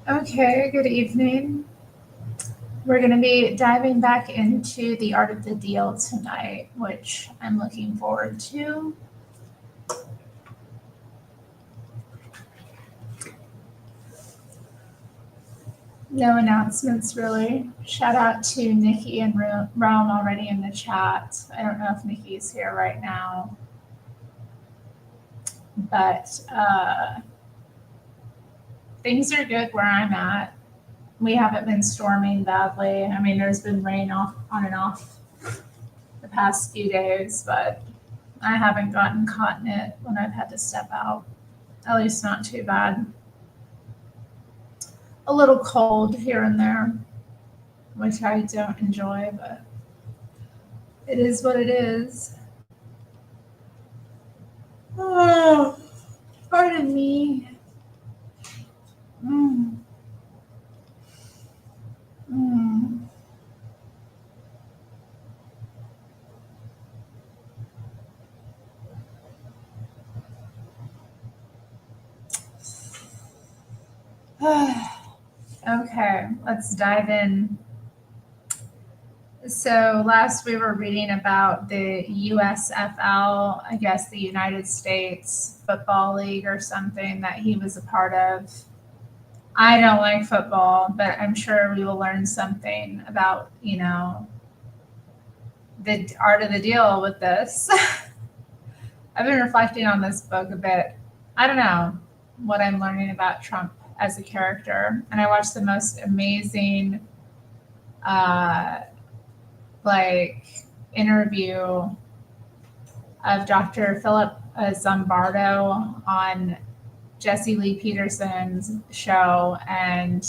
Okay, good evening. We're going to be diving back into the art of the deal tonight, which I'm looking forward to. No announcements really. Shout out to Nikki and Rome already in the chat. I don't know if Nikki's here right now, but things are good where I'm at. We haven't been storming badly. I mean, there's been rain off on and off the past few days, but I haven't gotten caught in it when I've had to step out. At least not too bad. A little cold here and there, which I don't enjoy, but it is what it is. Oh, pardon me. Mm, mm. Okay, let's dive in. So last we were reading about the USFL, I guess the United States Football League or something that he was a part of. I don't like football, but I'm sure we will learn something about, the art of the deal with this. I've been reflecting on this book a bit. I don't know what I'm learning about Trump as a character. And I watched the most amazing uh, like interview of Dr. Philip Zimbardo on Jesse Lee Peterson's show and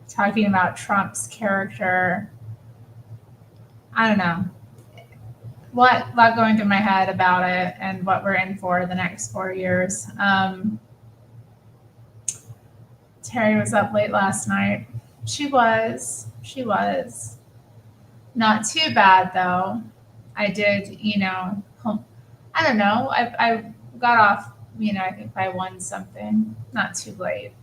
talking about Trump's character. I don't know. Lot going through my head about it and what we're in for the next 4 years. Terry was up late last night. She was. Not too bad though. I did, I don't know. I got off, I think by one something. Not too late.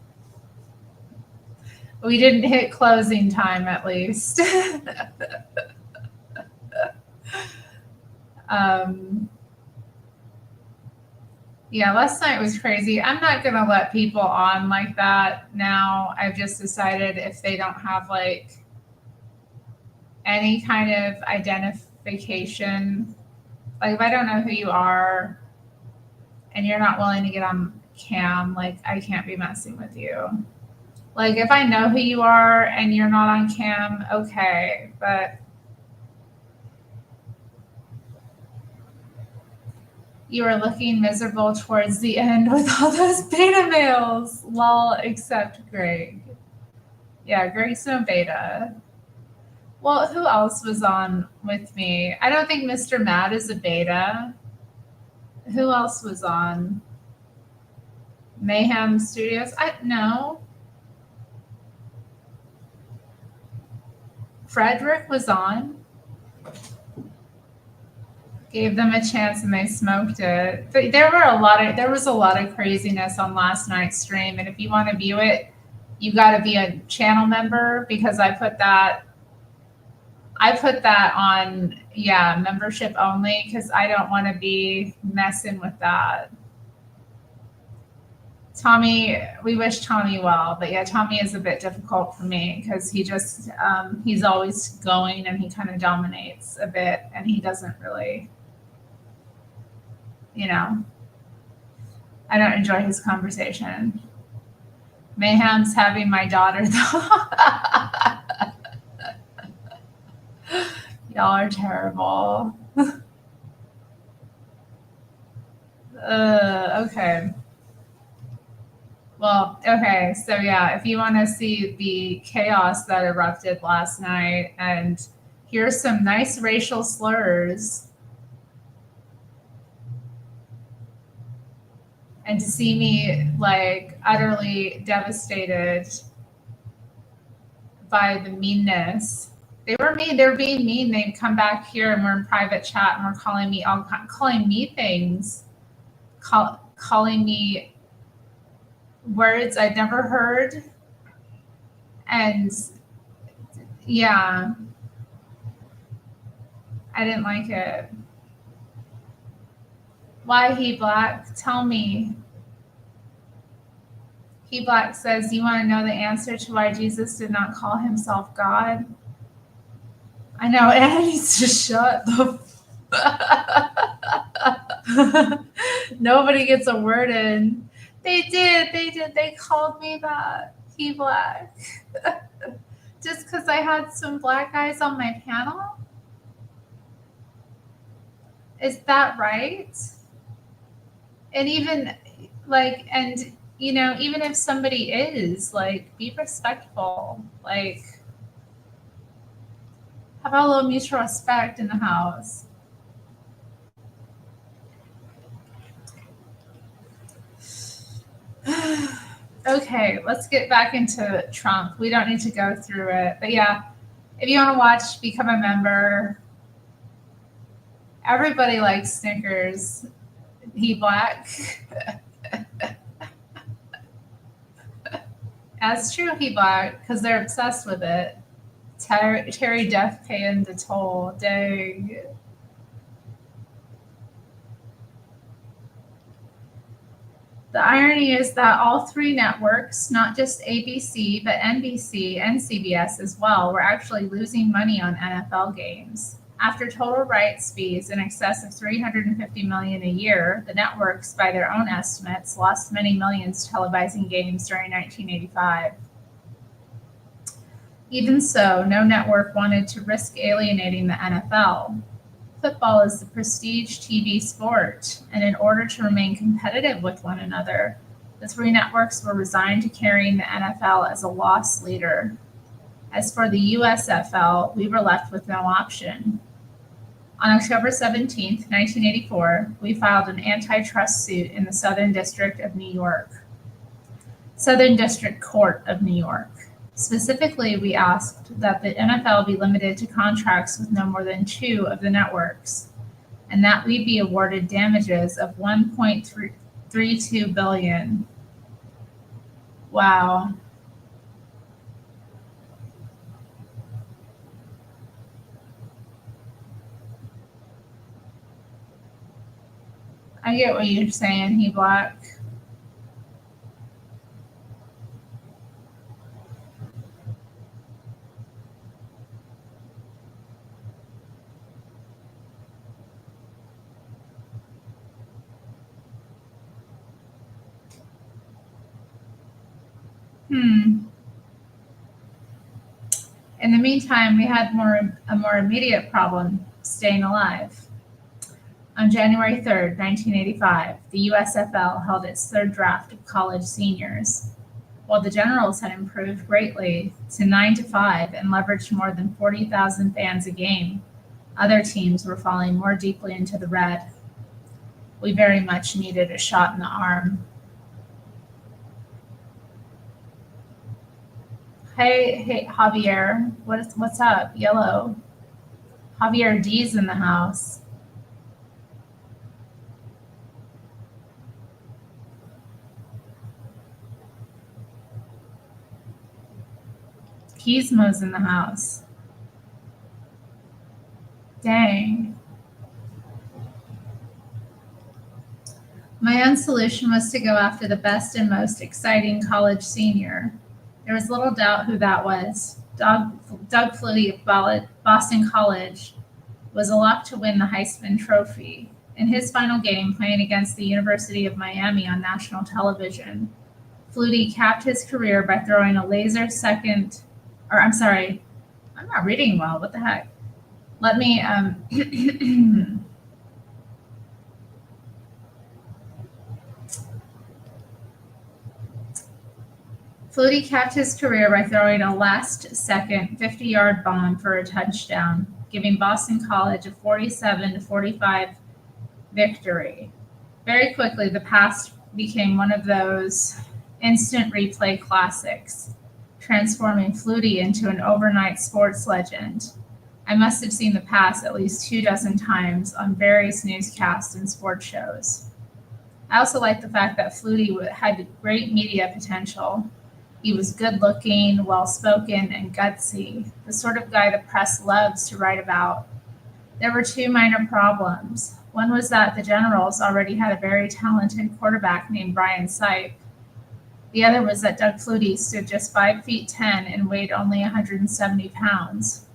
We didn't hit closing time at least. um, yeah, last night was crazy. I'm not going to let people on like that now. I've just decided if they don't have like any kind of identification, like if I don't know who you are and you're not willing to get on cam, like I can't be messing with you. Like if I know who you are and you're not on cam, okay, but you are looking miserable towards the end with all those beta males. Lol, except Greg. Yeah, Greg's no beta. Well, who else was on with me? I don't think Mr. Matt is a beta. Who else was on? Mayhem Studios? I no. Frederick was on. Gave them a chance and they smoked it. But there was a lot of craziness on last night's stream, and if you want to view it, you got to be a channel member because I put that on, yeah, membership only because I don't want to be messing with that. Tommy, we wish Tommy well, but yeah, Tommy is a bit difficult for me because he's always going and he kind of dominates a bit and he doesn't really, I don't enjoy his conversation. Mayhem's having my daughter though. Y'all are terrible. Okay. Well, okay. So yeah, if you want to see the chaos that erupted last night and hear some nice racial slurs and to see me like utterly devastated by the meanness. They were mean. They were being mean. They'd come back here and we're in private chat and we're calling me things, calling me words I'd never heard. And yeah, I didn't like it. Why he black? Tell me. He black says, you want to know the answer to why Jesus did not call himself God? I know, Anna needs to shut the Nobody gets a word in. They did. They called me that. He black. Just because I had some black guys on my panel? Is that right? And even and even if somebody is, be respectful. How about a little mutual respect in the house? Okay, let's get back into Trump. We don't need to go through it. But yeah, if you want to watch, become a member. Everybody likes Snickers. He black. That's true, he black, because they're obsessed with it. Terry Death paying the toll. Dang. The irony is that all three networks, not just ABC, but NBC and CBS as well, were actually losing money on NFL games. After total rights fees in excess of $350 million a year, the networks, by their own estimates, lost many millions televising games during 1985. Even so, no network wanted to risk alienating the NFL. Football is the prestige TV sport, and in order to remain competitive with one another, the three networks were resigned to carrying the NFL as a loss leader. As for the USFL, we were left with no option. On October 17, 1984, we filed an antitrust suit in the Southern District of New York. Southern District Court of New York. Specifically, we asked that the NFL be limited to contracts with no more than two of the networks, and that we be awarded damages of $1.32 billion. Wow. I get what you're saying, he black. In the meantime, we had a more immediate problem, staying alive. On January 3rd, 1985, the USFL held its third draft of college seniors. While the Generals had improved greatly to 9-5 and leveraged more than 40,000 fans a game, other teams were falling more deeply into the red. We very much needed a shot in the arm. Hey, Javier, what's up? Yellow. Javier D's in the house. Gizmo's in the house. Dang. My own solution was to go after the best and most exciting college senior. There was little doubt who that was. Doug Flutie of Boston College was a lock to win the Heisman Trophy. In his final game playing against the University of Miami on national television, Flutie capped his career by throwing a laser second, or I'm sorry, I'm not reading well, what the heck? Let me, Flutie capped his career by throwing a last-second 50-yard bomb for a touchdown, giving Boston College a 47-45 victory. Very quickly, the pass became one of those instant replay classics, transforming Flutie into an overnight sports legend. I must have seen the pass at least 24 times on various newscasts and sports shows. I also like the fact that Flutie had great media potential. He was good looking, well spoken, and gutsy, the sort of guy the press loves to write about. There were two minor problems. One was that the Generals already had a very talented quarterback named Brian Sipe. The other was that Doug Flutie stood just 5 feet 10 and weighed only 170 pounds.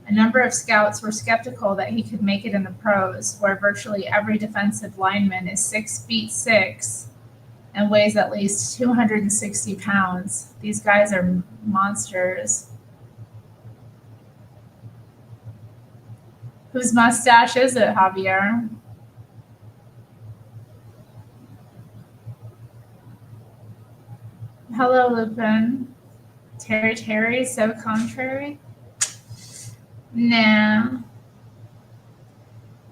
A number of scouts were skeptical that he could make it in the pros, where virtually every defensive lineman is 6 feet 6 and weighs at least 260 pounds. These guys are monsters. Whose mustache is it, Javier? Hello, Lupin. Terry, so contrary? Nah.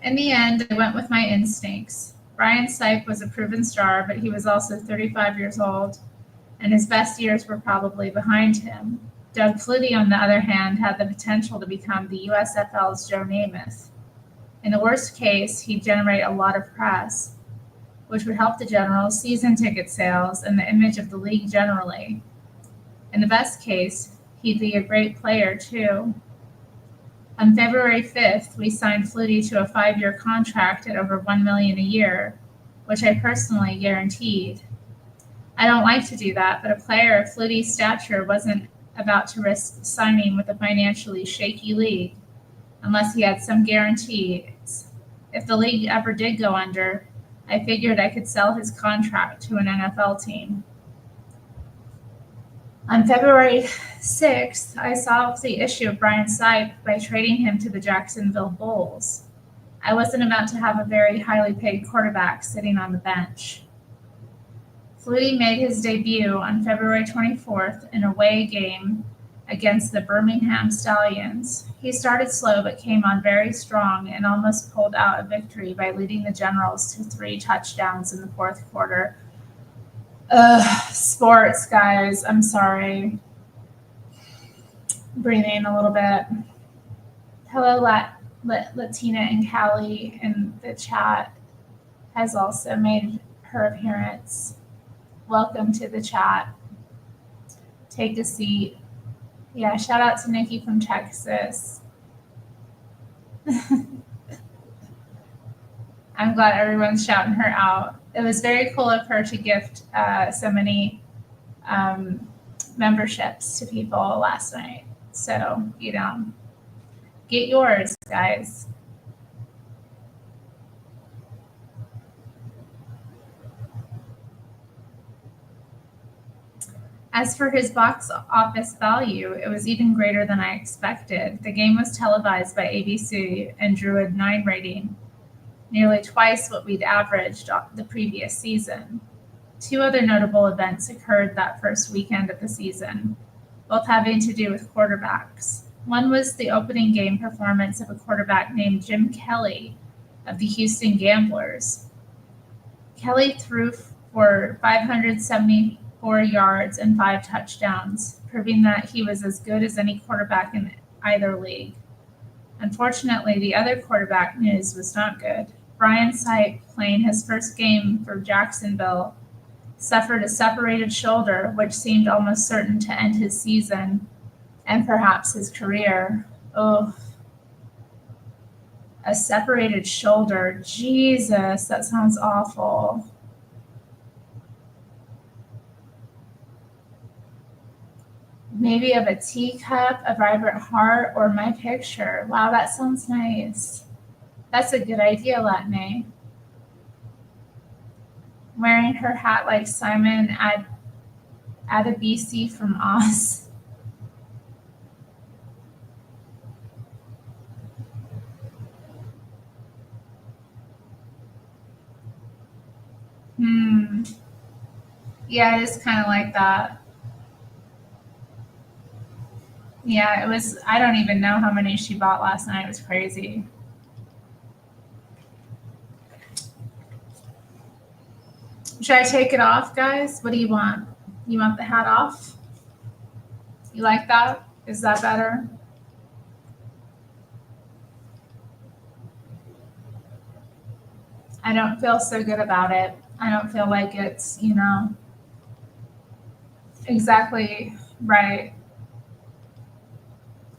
In the end, I went with my instincts. Brian Sipe was a proven star, but he was also 35 years old, and his best years were probably behind him. Doug Flutie, on the other hand, had the potential to become the USFL's Joe Namath. In the worst case, he'd generate a lot of press, which would help the Generals' season ticket sales and the image of the league generally. In the best case, he'd be a great player, too. On February 5th, we signed Flutie to a 5-year contract at over $1 million a year, which I personally guaranteed. I don't like to do that, but a player of Flutie's stature wasn't about to risk signing with a financially shaky league unless he had some guarantees. If the league ever did go under, I figured I could sell his contract to an NFL team. On February 6th, I solved the issue of Brian Sipe by trading him to the Jacksonville Bulls. I wasn't about to have a very highly paid quarterback sitting on the bench. Flutie made his debut on February 24th in a away game against the Birmingham Stallions. He started slow but came on very strong and almost pulled out a victory by leading the Generals to 3 touchdowns in the fourth quarter. Sports, guys. I'm sorry. Breathing a little bit. Hello, Latina and Callie in the chat has also made her appearance. Welcome to the chat. Take a seat. Yeah, shout out to Nikki from Texas. I'm glad everyone's shouting her out. It was very cool of her to gift so many memberships to people last night. So, get yours, guys. As for his box office value, it was even greater than I expected. The game was televised by ABC and drew a 9 rating, nearly twice what we'd averaged the previous season. 2 other notable events occurred that first weekend of the season, both having to do with quarterbacks. One was the opening game performance of a quarterback named Jim Kelly of the Houston Gamblers. Kelly threw for 574 yards and 5 touchdowns, proving that he was as good as any quarterback in either league. Unfortunately, the other quarterback news was not good. Brian Sipe, playing his first game for Jacksonville, suffered a separated shoulder, which seemed almost certain to end his season and perhaps his career. Oh, a separated shoulder. Jesus, that sounds awful. Maybe of a teacup, a vibrant heart, or my picture. Wow, that sounds nice. That's a good idea, Latine. Wearing her hat like Simon Adebisi from Oz. Yeah, it is kind of like that. Yeah, it was, I don't even know how many she bought last night. It was crazy. Should I take it off, guys? What do you want? You want the hat off? You like that? Is that better? I don't feel so good about it. I don't feel like it's, Exactly right.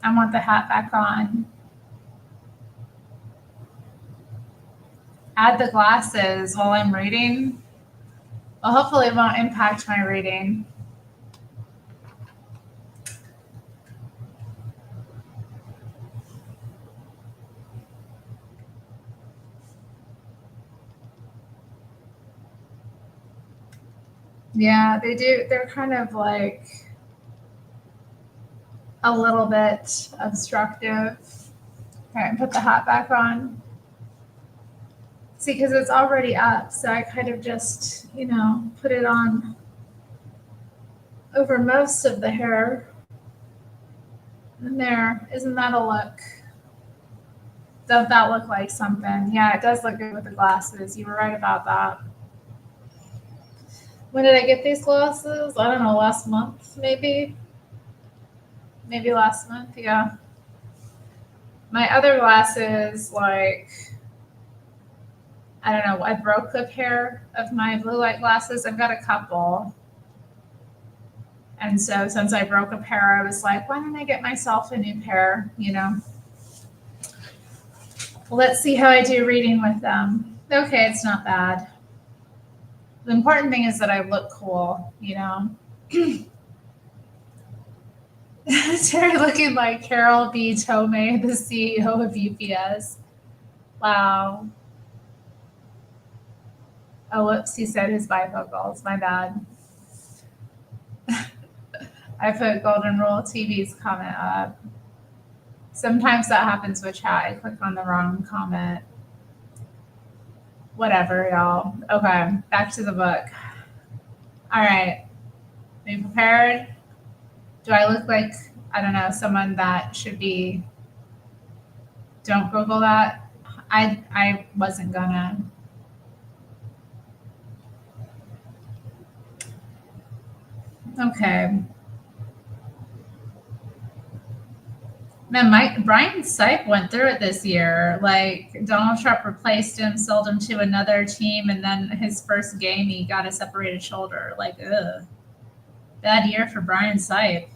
I want the hat back on. Add the glasses while I'm reading. Well, hopefully it won't impact my reading. Yeah, they do. They're kind of like a little bit obstructive. Okay, put the hat back on. See, because it's already up, so I kind of just, put it on over most of the hair. And there, isn't that a look? Does that look like something? Yeah, it does look good with the glasses. You were right about that. When did I get these glasses? I don't know, last month, maybe? Maybe last month, yeah. My other glasses, like, I don't know, I broke a pair of my blue light glasses. I've got a couple. And so since I broke a pair, I was like, why don't I get myself a new pair, Let's see how I do reading with them. Okay, it's not bad. The important thing is that I look cool, Terry looking like Carol B. Tomei, the CEO of UPS. Wow. Oh, whoops, he said his bifocals. My bad. I put Golden Rule TV's comment up. Sometimes that happens with chat. I click on the wrong comment. Whatever, y'all. Okay, back to the book. All right. Are you prepared? Do I look like, I don't know, someone that should be, don't Google that? I wasn't gonna. Okay. Man, Brian Sipe went through it this year. Like Donald Trump replaced him, sold him to another team, and then his first game he got a separated shoulder. Like, ugh. Bad year for Brian Sipe.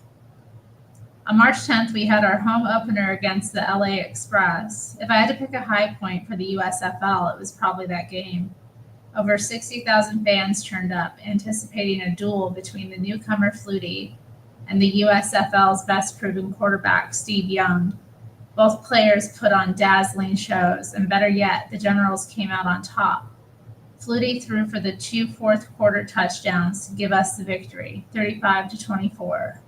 On March 10th, we had our home opener against the LA Express. If I had to pick a high point for the USFL, it was probably that game. Over 60,000 fans turned up, anticipating a duel between the newcomer Flutie and the USFL's best proven quarterback, Steve Young. Both players put on dazzling shows, and better yet, the Generals came out on top. Flutie threw for the 2 fourth quarter touchdowns to give us the victory, 35-24.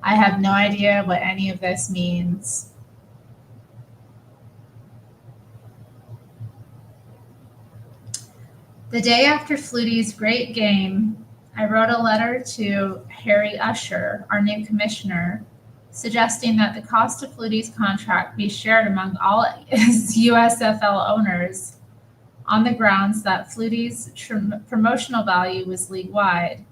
I have no idea what any of this means. The day after Flutie's great game, I wrote a letter to Harry Usher, our new commissioner, suggesting that the cost of Flutie's contract be shared among all USFL owners on the grounds that Flutie's promotional value was league-wide.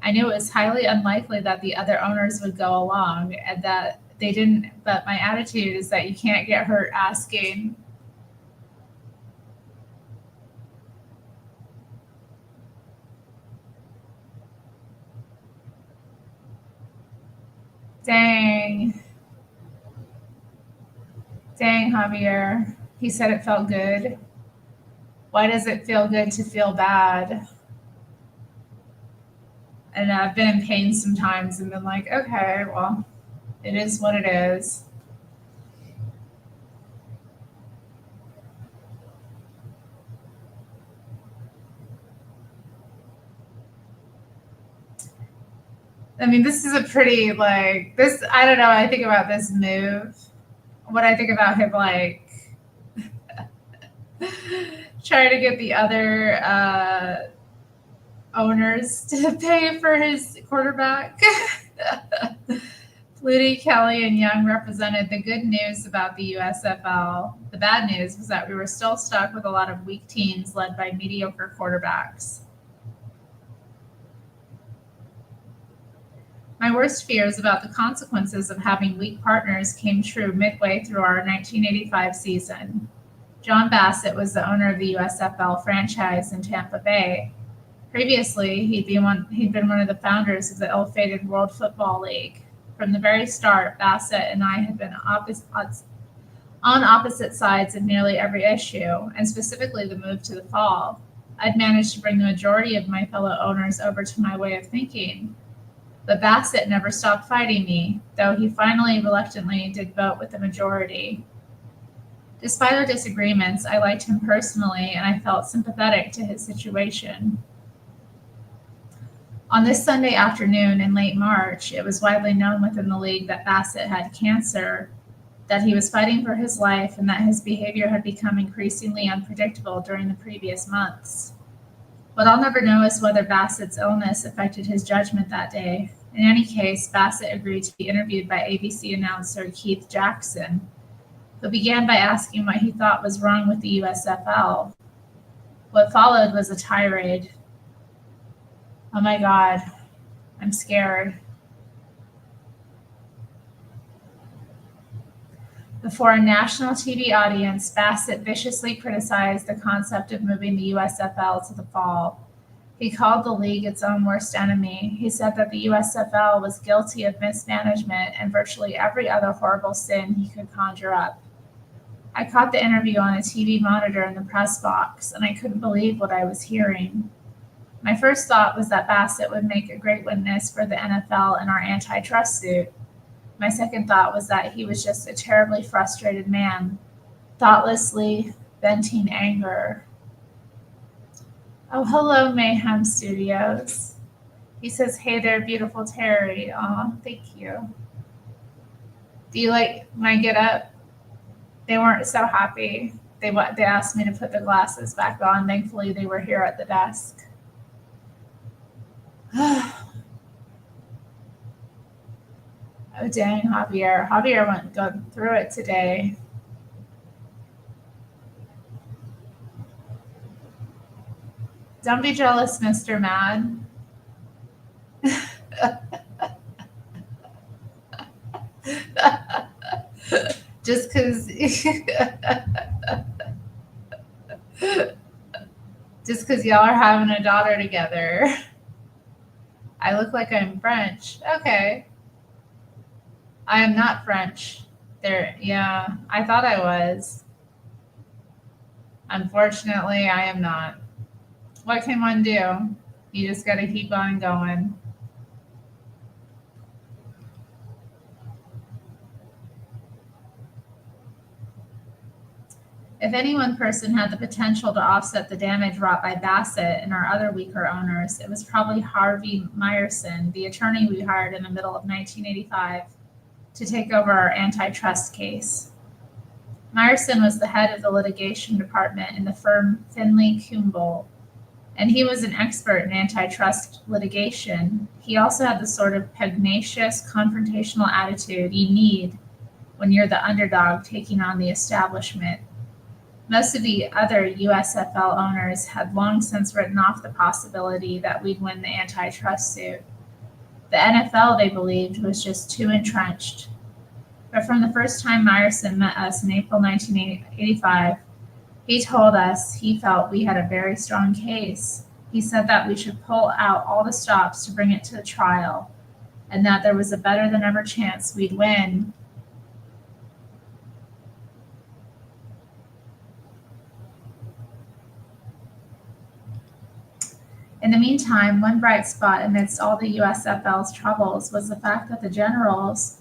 I knew it was highly unlikely that the other owners would go along and that they didn't, but my attitude is that you can't get hurt asking. Dang. Dang, Javier. He said it felt good. Why does it feel good to feel bad? And I've been in pain sometimes and been like, okay, well, it is what it is. I mean, this is a pretty, like, this, I don't know, I think about this move. What I think about him, like, trying to get the other owners to pay for his quarterback. Flutie, Kelly, and Young represented the good news about the USFL. The bad news was that we were still stuck with a lot of weak teams led by mediocre quarterbacks. My worst fears about the consequences of having weak partners came true midway through our 1985 season. John Bassett was the owner of the USFL franchise in Tampa Bay, Previously, he'd been one of the founders of the ill-fated World Football League. From the very start, Bassett and I had been on opposite sides of nearly every issue, and specifically the move to the fall. I'd managed to bring the majority of my fellow owners over to my way of thinking, but Bassett never stopped fighting me, though he finally reluctantly did vote with the majority. Despite our disagreements, I liked him personally, and I felt sympathetic to his situation. On this Sunday afternoon in late March, it was widely known within the league that Bassett had cancer, that he was fighting for his life, and that his behavior had become increasingly unpredictable during the previous months. What I'll never know is whether Bassett's illness affected his judgment that day. In any case, Bassett agreed to be interviewed by ABC announcer Keith Jackson, who began by asking what he thought was wrong with the USFL. What followed was a tirade. Oh my God, I'm scared. Before a national TV audience, Bassett viciously criticized the concept of moving the USFL to the fall. He called the league its own worst enemy. He said that the USFL was guilty of mismanagement and virtually every other horrible sin he could conjure up. I caught the interview on a TV monitor in the press box, and I couldn't believe what I was hearing. My first thought was that Bassett would make a great witness for the NFL in our antitrust suit. My second thought was that he was just a terribly frustrated man, thoughtlessly venting anger. Oh, hello, Mayhem Studios. He says, hey there, beautiful Terri. Aw, thank you. Do you like my get up? They weren't so happy. They asked me to put the glasses back on. Thankfully, they were here at the desk. Oh, dang, Javier. Javier went go through it today. Don't be jealous, Mr. Mad. Just because y'all are having a daughter together. I look like I'm French. Okay. I am not French. Yeah, I thought I was. Unfortunately, I am not. What can one do? You just got to keep on going. If any one person had the potential to offset the damage wrought by Bassett and our other weaker owners, it was probably Harvey Meyerson, the attorney we hired in the middle of 1985. To take over our antitrust case. Meyerson was the head of the litigation department in the firm Finley Kimball, and he was an expert in antitrust litigation. He also had the sort of pugnacious, confrontational attitude you need when you're the underdog taking on the establishment. Most of the other USFL owners had long since written off the possibility that we'd win the antitrust suit. The NFL, they believed, was just too entrenched. But from the first time Meyerson met us in April 1985, he told us he felt we had a very strong case. He said that we should pull out all the stops to bring it to the trial, and that there was a better than ever chance we'd win. In the meantime, one bright spot amidst all the USFL's troubles was the fact that the Generals,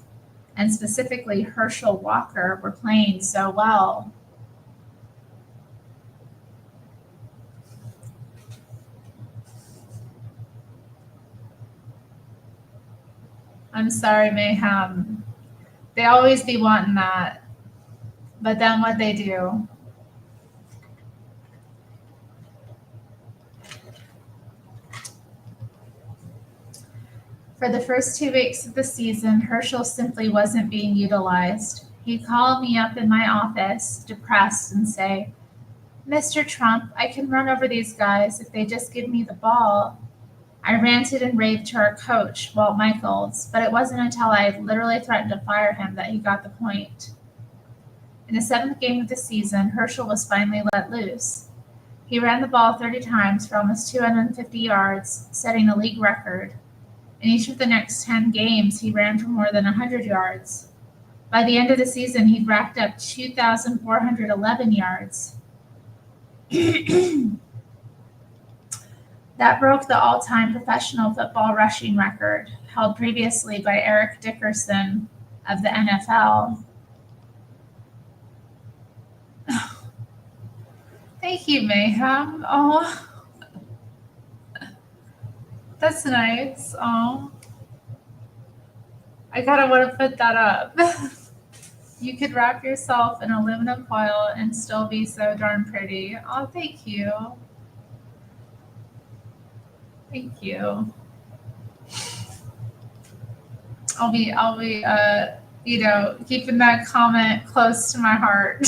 and specifically Herschel Walker, were playing so well. I'm sorry, Mayhem. They always be wanting that. But then what they do? For the first 2 weeks of the season, Herschel simply wasn't being utilized. He'd call me up in my office, depressed, and say, Mr. Trump, I can run over these guys if they just give me the ball. I ranted and raved to our coach, Walt Michaels, but it wasn't until I had literally threatened to fire him that he got the point. In the 7th game of the season, Herschel was finally let loose. He ran the ball 30 times for almost 250 yards, setting a league record. In each of the next 10 games, he ran for more than 100 yards. By the end of the season, he'd racked up 2,411 yards. That broke the all-time professional football rushing record, held previously by Eric Dickerson of the NFL. Thank you, Mayhem. Oh, that's nice. Oh, I kind of want to put that up. You could wrap yourself in aluminum foil and still be so darn pretty. Oh, thank you. Thank you. I'll be, keeping that comment close to my heart.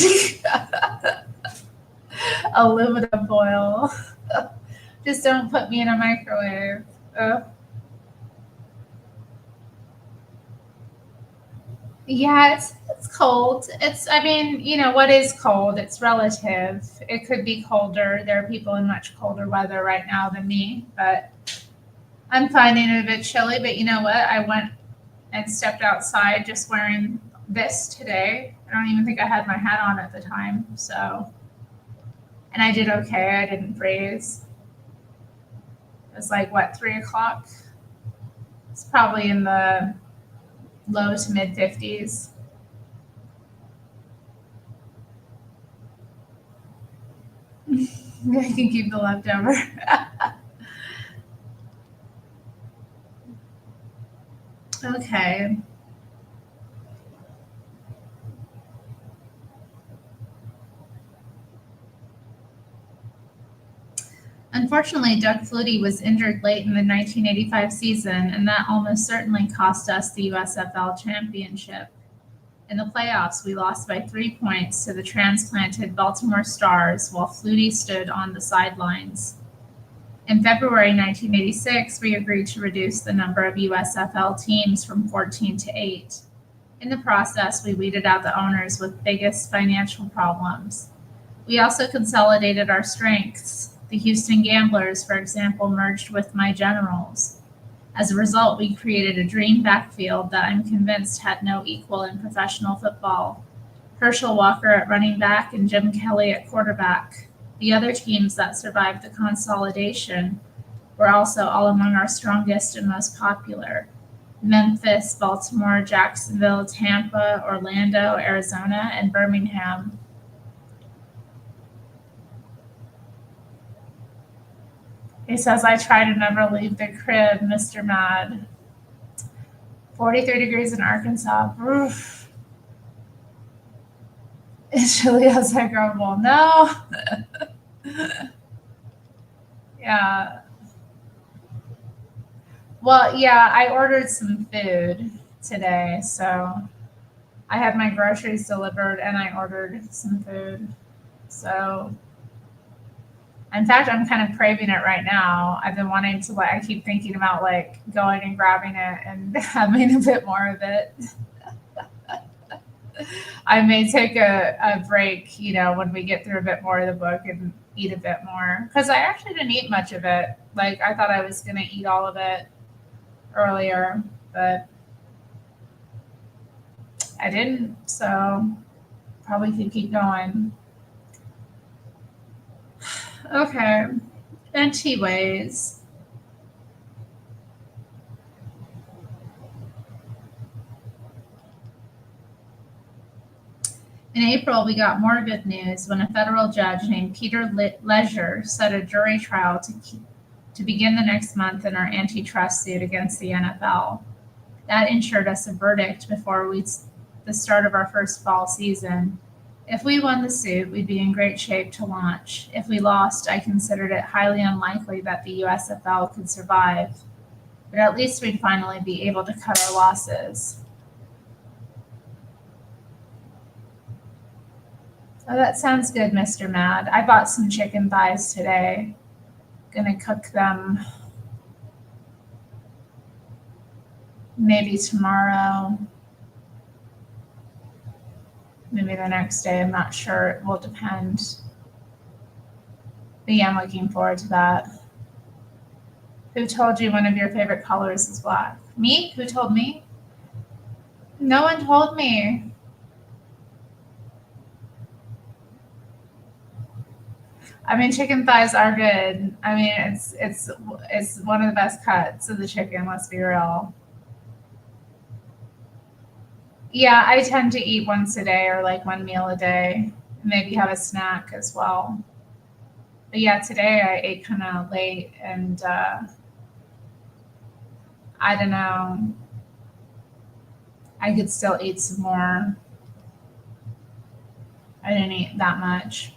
Aluminum foil. Just don't put me in a microwave. Yeah, it's cold. What is cold? It's relative. It could be colder. There are people in much colder weather right now than me, but I'm finding it a bit chilly. But you know what? I went and stepped outside just wearing this today. I don't even think I had my hat on at the time. So, and I did okay. I didn't freeze. It was like, 3 o'clock? It's probably in the low to mid 50s. I can keep the leftover. Okay. Unfortunately, Doug Flutie was injured late in the 1985 season, and that almost certainly cost us the USFL championship. In the playoffs, we lost by 3 points to the transplanted Baltimore Stars while Flutie stood on the sidelines. In February 1986, we agreed to reduce the number of USFL teams from 14 to 8. In the process, we weeded out the owners with biggest financial problems. We also consolidated our strengths. The Houston Gamblers, for example, merged with my Generals. As a result, we created a dream backfield that I'm convinced had no equal in professional football. Herschel Walker at running back and Jim Kelly at quarterback. The other teams that survived the consolidation were also all among our strongest and most popular. Memphis, Baltimore, Jacksonville, Tampa, Orlando, Arizona, and Birmingham. He says, I try to never leave the crib, Mr. Mad. 43 degrees in Arkansas. Oof. It's chilly outside, grumble. No. Yeah. Well, yeah, I ordered some food today, so I had my groceries delivered and I ordered some food. So, in fact, I'm kind of craving it right now. I've been wanting to, I keep thinking about going and grabbing it and having a bit more of it. I may take a break, when we get through a bit more of the book and eat a bit more. Because I actually didn't eat much of it. I thought I was going to eat all of it earlier, but I didn't. So probably could keep going. Okay. Venti ways. In April, we got more good news when a federal judge named Peter Leisure set a jury trial to begin the next month in our antitrust suit against the NFL. That ensured us a verdict before the start of our first fall season. If we won the suit, we'd be in great shape to launch. If we lost, I considered it highly unlikely that the USFL could survive, but at least we'd finally be able to cut our losses. Oh, that sounds good, Mr. Mad. I bought some chicken thighs today. Gonna cook them maybe tomorrow. Maybe the next day, I'm not sure. It will depend. But yeah, I'm looking forward to that. Who told you one of your favorite colors is black? Me? Who told me? No one told me. I mean, chicken thighs are good. I mean, it's one of the best cuts of the chicken. Let's be real. Yeah, I tend to eat once a day or like one meal a day. Maybe have a snack as well. But yeah, today I ate kind of late, and I don't know. I could still eat some more. I didn't eat that much.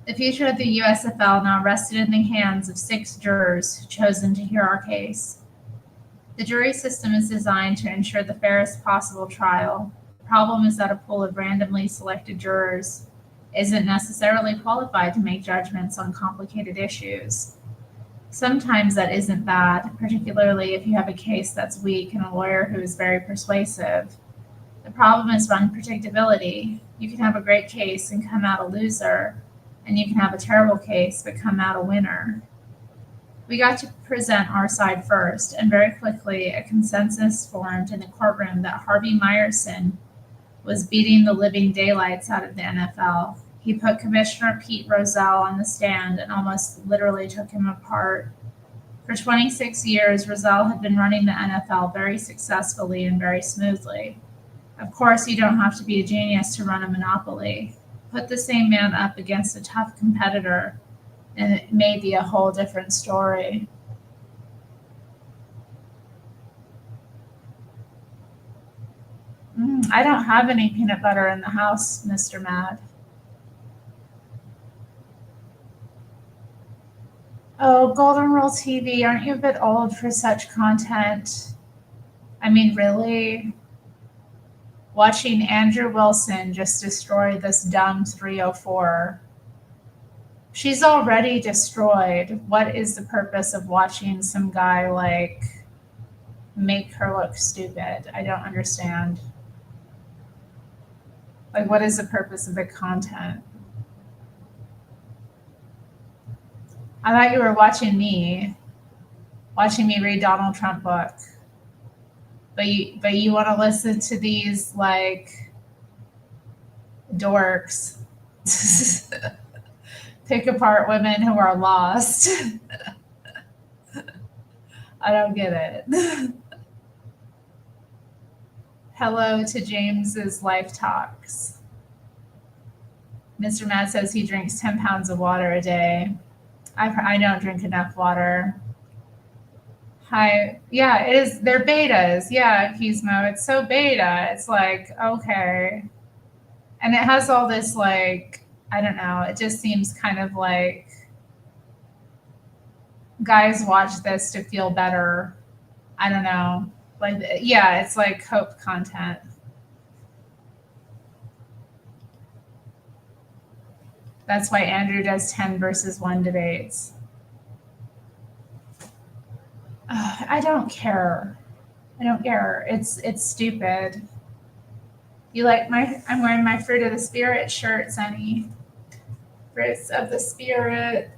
The future of the USFL now rested in the hands of 6 jurors chosen to hear our case. The jury system is designed to ensure the fairest possible trial. The problem is that a pool of randomly selected jurors isn't necessarily qualified to make judgments on complicated issues. Sometimes that isn't bad, particularly if you have a case that's weak and a lawyer who is very persuasive. The problem is unpredictability. You can have a great case and come out a loser, and you can have a terrible case but come out a winner. We got to present our side first, and very quickly a consensus formed in the courtroom that Harvey Meyerson was beating the living daylights out of the NFL. He put Commissioner Pete Rozelle on the stand and almost literally took him apart. For 26 years, Rozelle had been running the NFL very successfully and very smoothly. Of course, you don't have to be a genius to run a monopoly. Put the same man up against a tough competitor, and it may be a whole different story. I don't have any peanut butter in the house, Mr. Mad. Oh, Golden Rule TV, aren't you a bit old for such content? I mean, really? Watching Andrew Wilson just destroy this dumb 304. She's already destroyed. What is the purpose of watching some guy like make her look stupid? I don't understand. Like, what is the purpose of the content? I thought you were watching me read Donald Trump book. But you want to listen to these like dorks pick apart women who are lost. I don't get it. Hello to James's Life Talks. Mr. Matt says he drinks 10 pounds of water a day. I don't drink enough water. Hi. Yeah, it is. They're betas. Yeah, Gizmo. It's so beta. It's like, okay. And it has all this, like, I don't know. It just seems kind of like guys watch this to feel better. I don't know. Like, yeah, it's like hope content. That's why Andrew does 10 versus 1 debates. I don't care. I don't care. It's stupid. You like I'm wearing my Fruit of the Spirit shirt, Sunny. Fruits of the Spirit.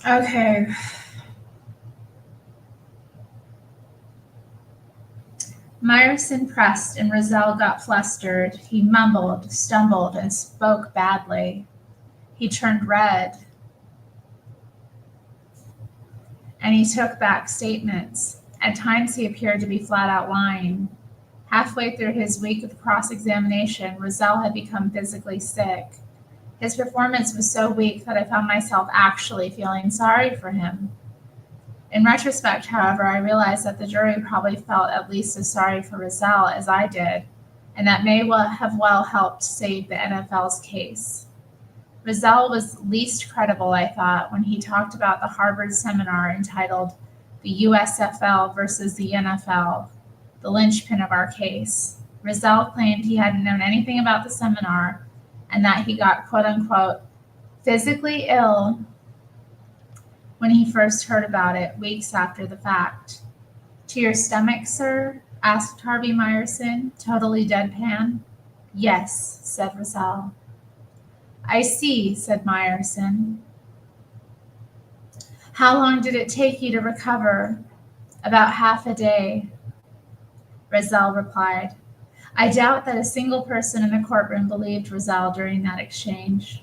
Okay. Meyerson pressed and Rozelle got flustered. He mumbled, stumbled, and spoke badly. He turned red. And he took back statements. At times he appeared to be flat out lying. Halfway through his week of cross-examination, Rozelle had become physically sick. His performance was so weak that I found myself actually feeling sorry for him. In retrospect, however, I realized that the jury probably felt at least as sorry for Rozelle as I did, and that may have helped save the NFL's case. Rozelle was least credible, I thought, when he talked about the Harvard seminar entitled The USFL versus the NFL, the linchpin of our case. Rozelle claimed he hadn't known anything about the seminar and that he got quote unquote physically ill when he first heard about it weeks after the fact. To your stomach, sir? Asked Harvey Myerson, totally deadpan. Yes, said Roselle. I see, said Myerson. How long did it take you to recover? About half a day, Roselle replied. I doubt that a single person in the courtroom believed Roselle during that exchange.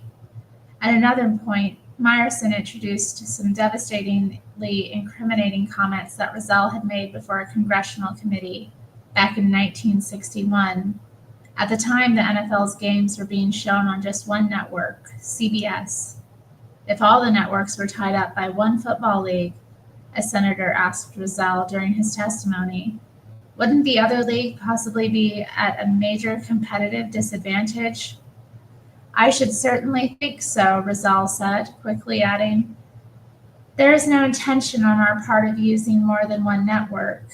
At another point, Myerson introduced some devastatingly incriminating comments that Roselle had made before a congressional committee back in 1961. At the time, the NFL's games were being shown on just one network, CBS. If all the networks were tied up by one football league, a senator asked Roselle during his testimony, wouldn't the other league possibly be at a major competitive disadvantage? I should certainly think so, Roselle said, quickly adding, there is no intention on our part of using more than one network.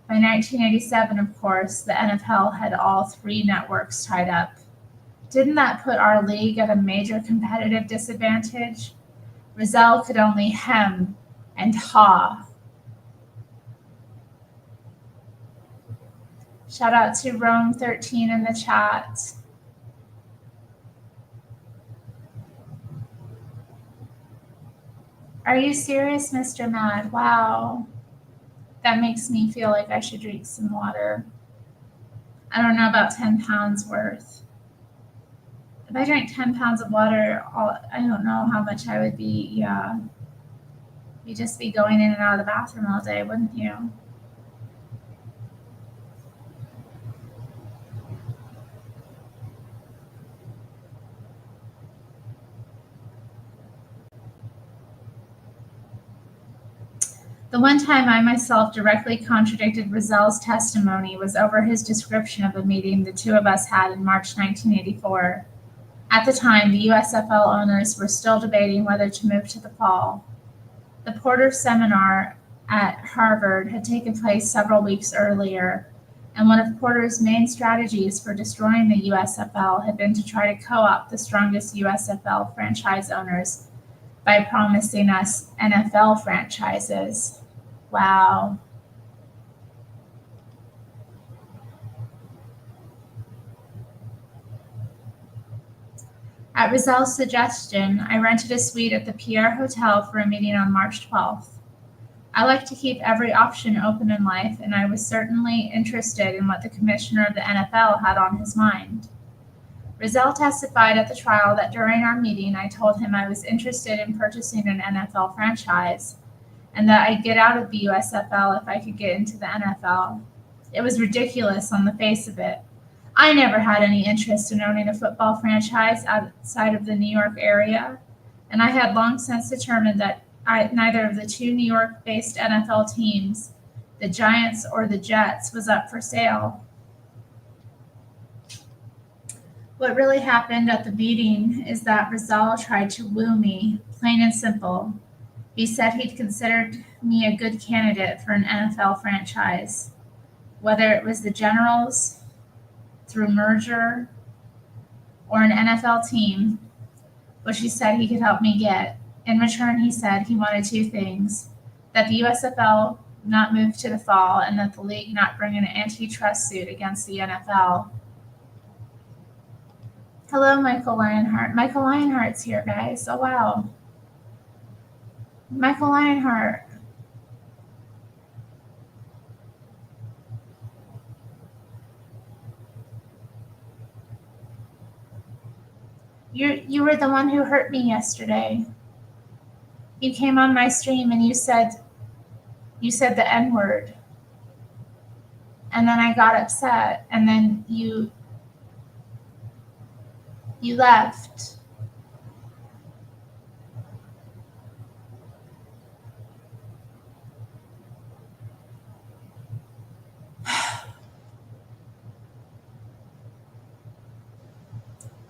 By 1987, of course, the NFL had all three networks tied up. Didn't that put our league at a major competitive disadvantage? Roselle could only hem and haw. Shout out to Rome13 in the chat. Are you serious, Mr. Mad? Wow. That makes me feel like I should drink some water. I don't know about 10 pounds worth. If I drank 10 pounds of water, I don't know how much I would be. Yeah. You'd just be going in and out of the bathroom all day, wouldn't you? The one time I myself directly contradicted Roselle's testimony was over his description of a meeting the two of us had in March 1984. At the time, the USFL owners were still debating whether to move to the fall. The Porter Seminar at Harvard had taken place several weeks earlier, and one of Porter's main strategies for destroying the USFL had been to try to co-opt the strongest USFL franchise owners by promising us NFL franchises. Wow. At Roselle's suggestion, I rented a suite at the Pierre Hotel for a meeting on March 12th. I like to keep every option open in life, and I was certainly interested in what the commissioner of the NFL had on his mind. Roselle testified at the trial that during our meeting, I told him I was interested in purchasing an NFL franchise and that I'd get out of the USFL if I could get into the NFL. It was ridiculous on the face of it. I never had any interest in owning a football franchise outside of the New York area, and I had long since determined that neither of the two New York-based NFL teams, the Giants or the Jets, was up for sale. What really happened at the meeting is that Roselle tried to woo me, plain and simple. He said he'd considered me a good candidate for an NFL franchise, whether it was the Generals, through merger, or an NFL team, which he said he could help me get. In return, he said he wanted two things: that the USFL not move to the fall, and that the league not bring an antitrust suit against the NFL. Hello, Michael Lionheart. Michael Lionheart's here, guys. Oh, wow. Michael Lionheart. You were the one who hurt me yesterday. You came on my stream and you said the N-word. And then I got upset, and then you left.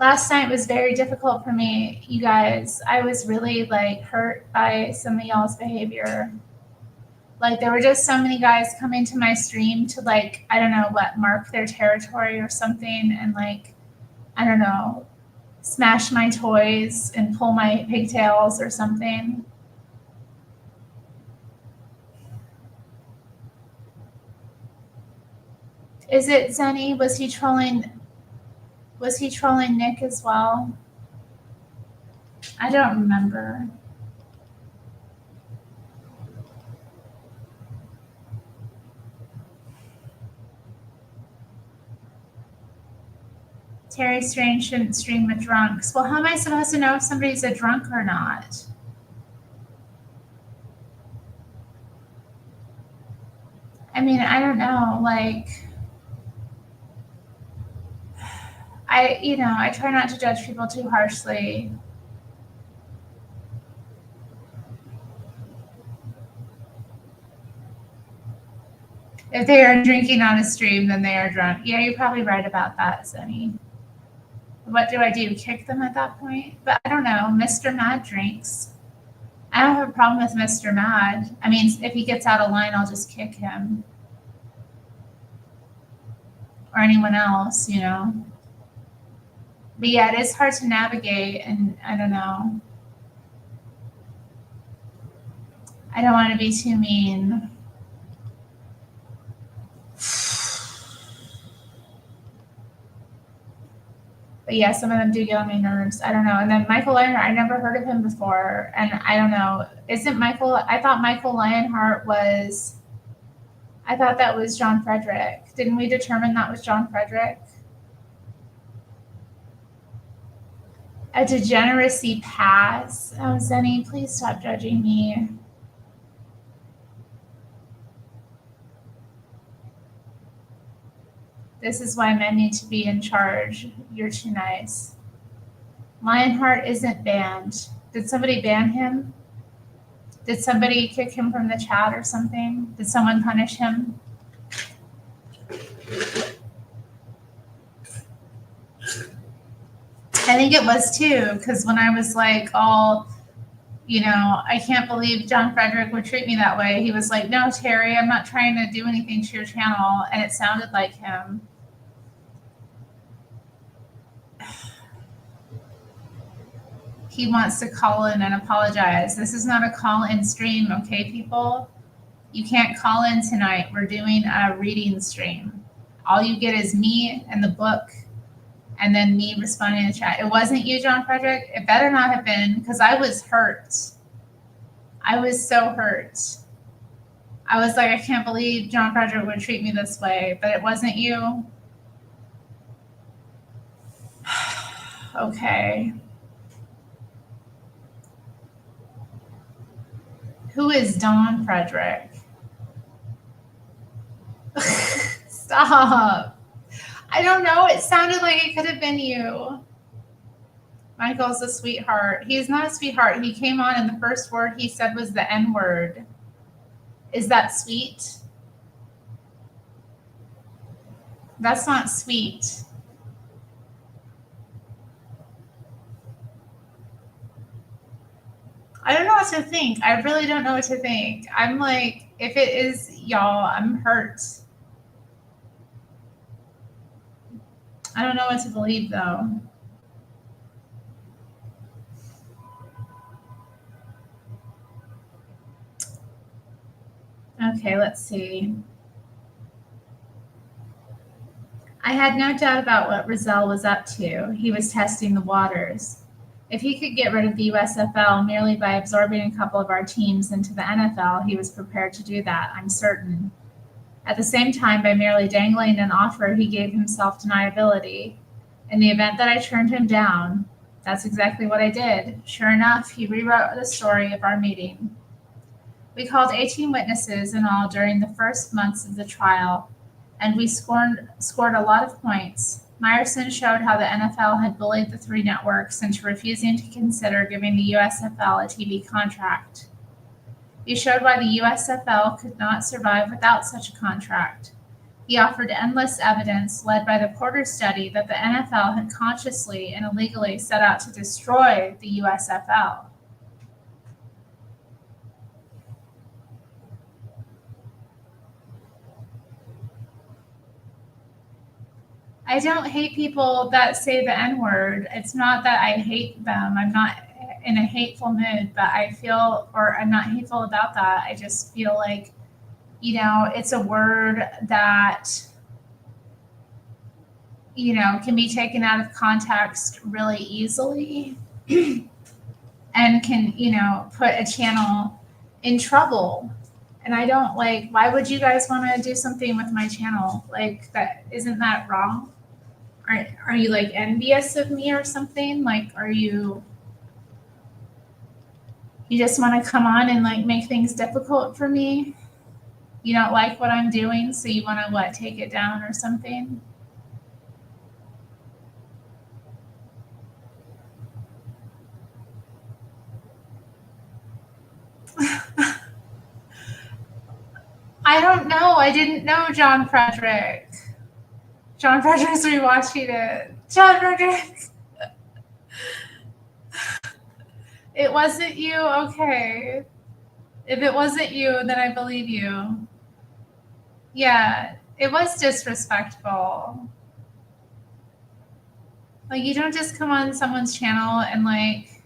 Last night was very difficult for me, you guys. I was really hurt by some of y'all's behavior. There were just so many guys coming to my stream to I don't know what, mark their territory or something, and I don't know. smash my toys and pull my pigtails or something. Is it Zenny? Was he trolling Nick as well? I don't remember. Terri Strange shouldn't stream with drunks. Well, how am I supposed to know if somebody's a drunk or not? I mean, I don't know. Like, I try not to judge people too harshly. If they are drinking on a stream, then they are drunk. Yeah, you're probably right about that, Zenny. What do I do? Kick them at that point? But I don't know. Mr. Mad drinks. I don't have a problem with Mr. Mad. I mean, if he gets out of line, I'll just kick him. Or anyone else, you know. But yeah, it is hard to navigate, and I don't know. I don't want to be too mean. But yeah, some of them do get on my nerves. I don't know. And then Michael Lionheart, I never heard of him before. And I don't know. Isn't Michael, I thought Michael Lionheart was, I thought that was John Frederick. Didn't we determine that was John Frederick? A degeneracy pass. Oh, Zenny, please stop judging me. This is why men need to be in charge. You're too nice. Lionheart isn't banned. Did somebody ban him? Did somebody kick him from the chat or something? Did someone punish him? I think it was too, because when I was like, all, I can't believe John Frederick would treat me that way. He was like, no, Terri, I'm not trying to do anything to your channel. And it sounded like him. He wants to call in and apologize. This is not a call-in stream, okay, people? You can't call in tonight. We're doing a reading stream. All you get is me and the book, and then me responding in the chat. It wasn't you, John Frederick. It better not have been, because I was hurt. I was so hurt. I was like, I can't believe John Frederick would treat me this way, but it wasn't you. Okay. Who is Don Frederick? Stop. I don't know. It sounded like it could have been you. Michael's a sweetheart. He's not a sweetheart. He came on and the first word he said was the N word. Is that sweet? That's not sweet. I don't know what to think. I really don't know what to think. I'm like, if it is y'all, I'm hurt. I don't know what to believe though. Okay, let's see. I had no doubt about what Rizal was up to. He was testing the waters. If he could get rid of the USFL merely by absorbing a couple of our teams into the NFL, he was prepared to do that, I'm certain. At the same time, by merely dangling an offer, he gave himself deniability. In the event that I turned him down, that's exactly what I did. Sure enough, he rewrote the story of our meeting. We called 18 witnesses in all during the first months of the trial, and we scored a lot of points. Meyerson showed how the NFL had bullied the three networks into refusing to consider giving the USFL a TV contract. He showed why the USFL could not survive without such a contract. He offered endless evidence, led by the Porter study, that the NFL had consciously and illegally set out to destroy the USFL. I don't hate people that say the N word. It's not that I hate them. I'm not in a hateful mood, but I feel, or I'm not hateful about that. I just feel like, it's a word that, can be taken out of context really easily and can, put a channel in trouble. And I don't like, why would you guys want to do something with my channel? Like, that, isn't that wrong? Are you like envious of me or something? Like, you just want to come on and like make things difficult for me? You don't like what I'm doing, so you want to take it down or something? I don't know. I didn't know John Frederick. John Frederick's rewatching it. John Frederick. It wasn't you? Okay. If it wasn't you, then I believe you. Yeah, it was disrespectful. Like, you don't just come on someone's channel and like,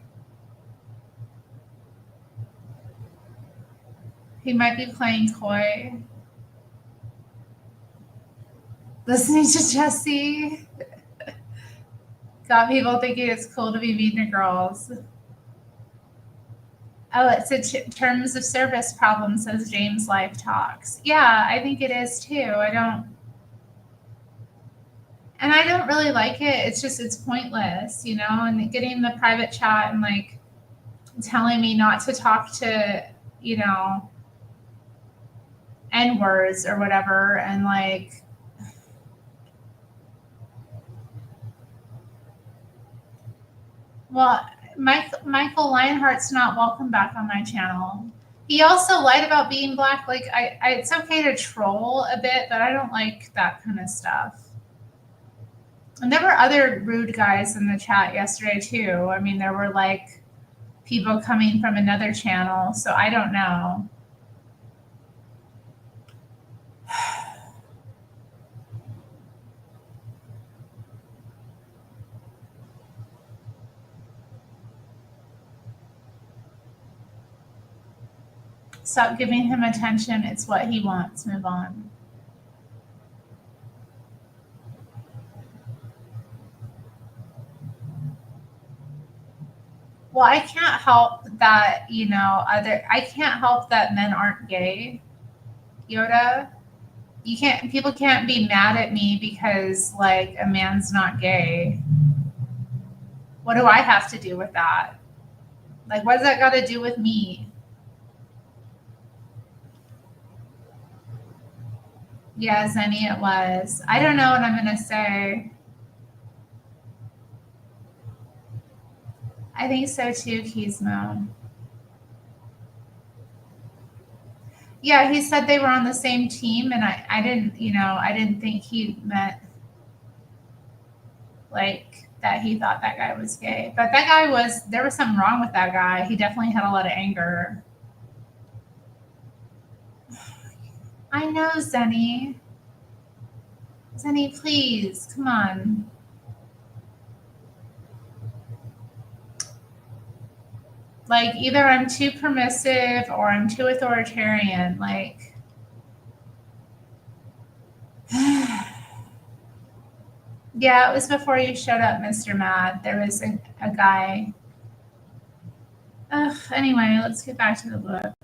he might be playing coy. Listening to Jesse got people thinking it's cool to be mean to girls. Oh, it's a terms of service problem, says James Life Talks. Yeah, I think it is too. And I don't really like it. It's pointless, and getting the private chat and like telling me not to talk to, N words or whatever. And like, well, Michael Lionheart's not welcome back on my channel. He also lied about being black. Like, it's okay to troll a bit, but I don't like that kind of stuff. And there were other rude guys in the chat yesterday too. I mean, there were like people coming from another channel, so I don't know. Stop giving him attention. It's what he wants. Move on. Well, I can't help that, I can't help that men aren't gay, Yoda. People can't be mad at me because like a man's not gay. What do I have to do with that? Like, what does that got to do with me? Yeah, Zenny, it was. I don't know what I'm going to say. I think so too, Keysmo. Yeah, he said they were on the same team, and I didn't, I didn't think he meant like that he thought that guy was gay. But that guy there was something wrong with that guy. He definitely had a lot of anger. I know, Zenny. Zenny, please, come on. Like, either I'm too permissive or I'm too authoritarian. Like, yeah, it was before you showed up, Mr. Mad. There was a guy. Anyway, let's get back to the book.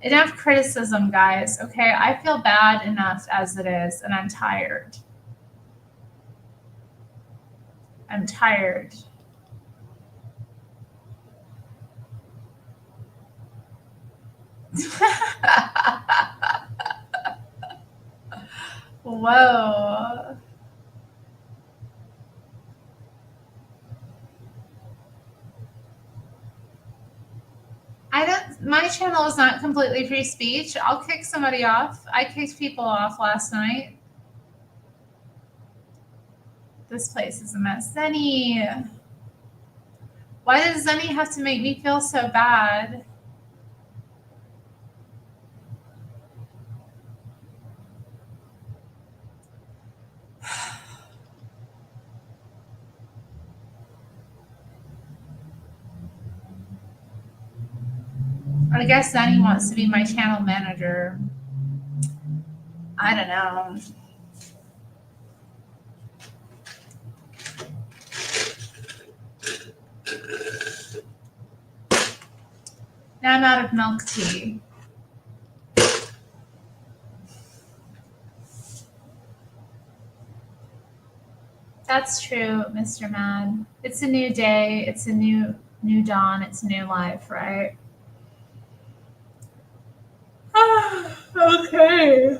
Enough criticism, guys. Okay, I feel bad enough as it is, and I'm tired. I'm tired. Whoa. My channel is not completely free speech. I'll kick somebody off. I kicked people off last night. This place is a mess. Zenny. Why does Zenny have to make me feel so bad? But I guess then he wants to be my channel manager. I don't know. Now I'm out of milk tea. That's true, Mr. Mad. It's a new day. It's a new dawn. It's a new life, right? Okay.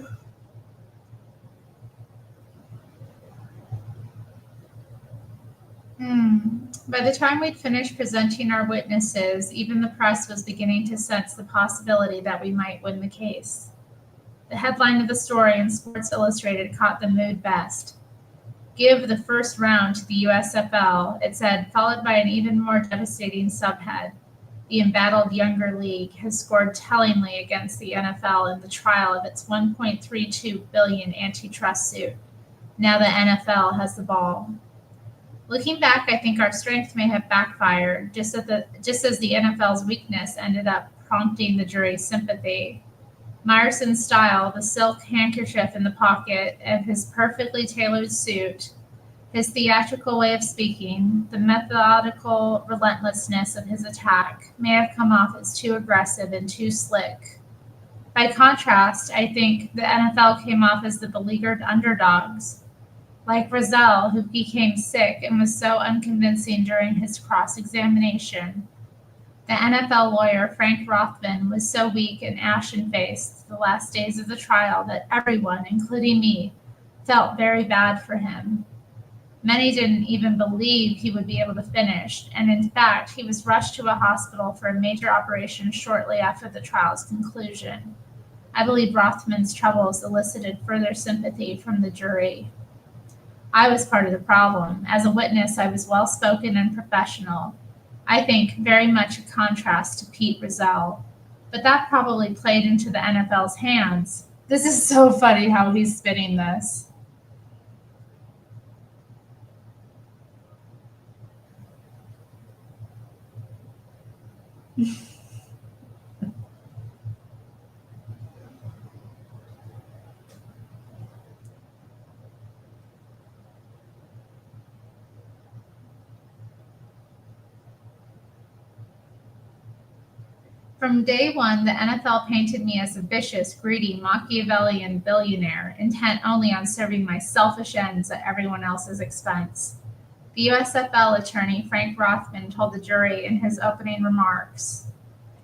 By the time we'd finished presenting our witnesses, even the press was beginning to sense the possibility that we might win the case. The headline of the story in Sports Illustrated caught the mood best. Give the first round to the USFL, it said, followed by an even more devastating subhead. The embattled younger league has scored tellingly against the NFL in the trial of its $1.32 billion antitrust suit. Now the NFL has the ball. Looking back, I think our strength may have backfired, just as the NFL's weakness ended up prompting the jury's sympathy. Myerson's style, the silk handkerchief in the pocket of his perfectly tailored suit, his theatrical way of speaking, the methodical relentlessness of his attack may have come off as too aggressive and too slick. By contrast, I think the NFL came off as the beleaguered underdogs, like Rozelle, who became sick and was so unconvincing during his cross-examination. The NFL lawyer, Frank Rothman, was so weak and ashen-faced the last days of the trial that everyone, including me, felt very bad for him. Many didn't even believe he would be able to finish, and in fact, he was rushed to a hospital for a major operation shortly after the trial's conclusion. I believe Rothman's troubles elicited further sympathy from the jury. I was part of the problem. As a witness, I was well-spoken and professional. I think very much a contrast to Pete Rozelle. But that probably played into the NFL's hands. This is so funny how he's spinning this. From day one, the NFL painted me as a vicious, greedy, Machiavellian billionaire, intent only on serving my selfish ends at everyone else's expense. The USFL attorney, Frank Rothman, told the jury in his opening remarks,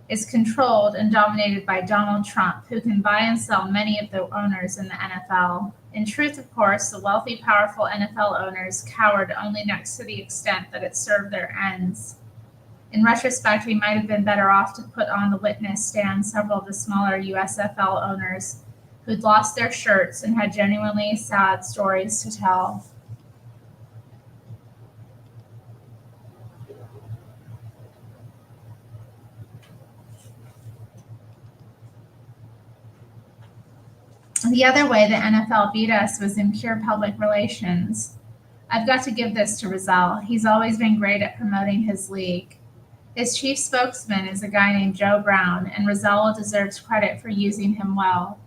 is controlled and dominated by Donald Trump, who can buy and sell many of the owners in the NFL. In truth, of course, the wealthy, powerful NFL owners cowered only next to the extent that it served their ends. In retrospect, we might have been better off to put on the witness stand several of the smaller USFL owners who'd lost their shirts and had genuinely sad stories to tell. The other way the NFL beat us was in pure public relations. I've got to give this to Rozelle. He's always been great at promoting his league. His chief spokesman is a guy named Joe Brown, and Rozelle deserves credit for using him well.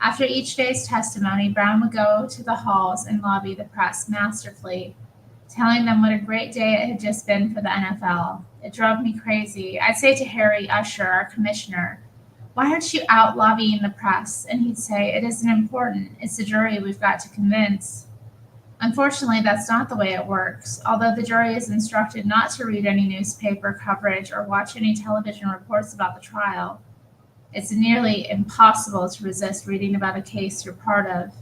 After each day's testimony, Brown would go to the halls and lobby the press masterfully, telling them what a great day it had just been for the NFL. It drove me crazy. I'd say to Harry Usher, our commissioner, "Why aren't you out lobbying the press?" And he'd say, "It isn't important. It's the jury we've got to convince." Unfortunately, that's not the way it works. Although the jury is instructed not to read any newspaper coverage or watch any television reports about the trial, it's nearly impossible to resist reading about a case you're part of,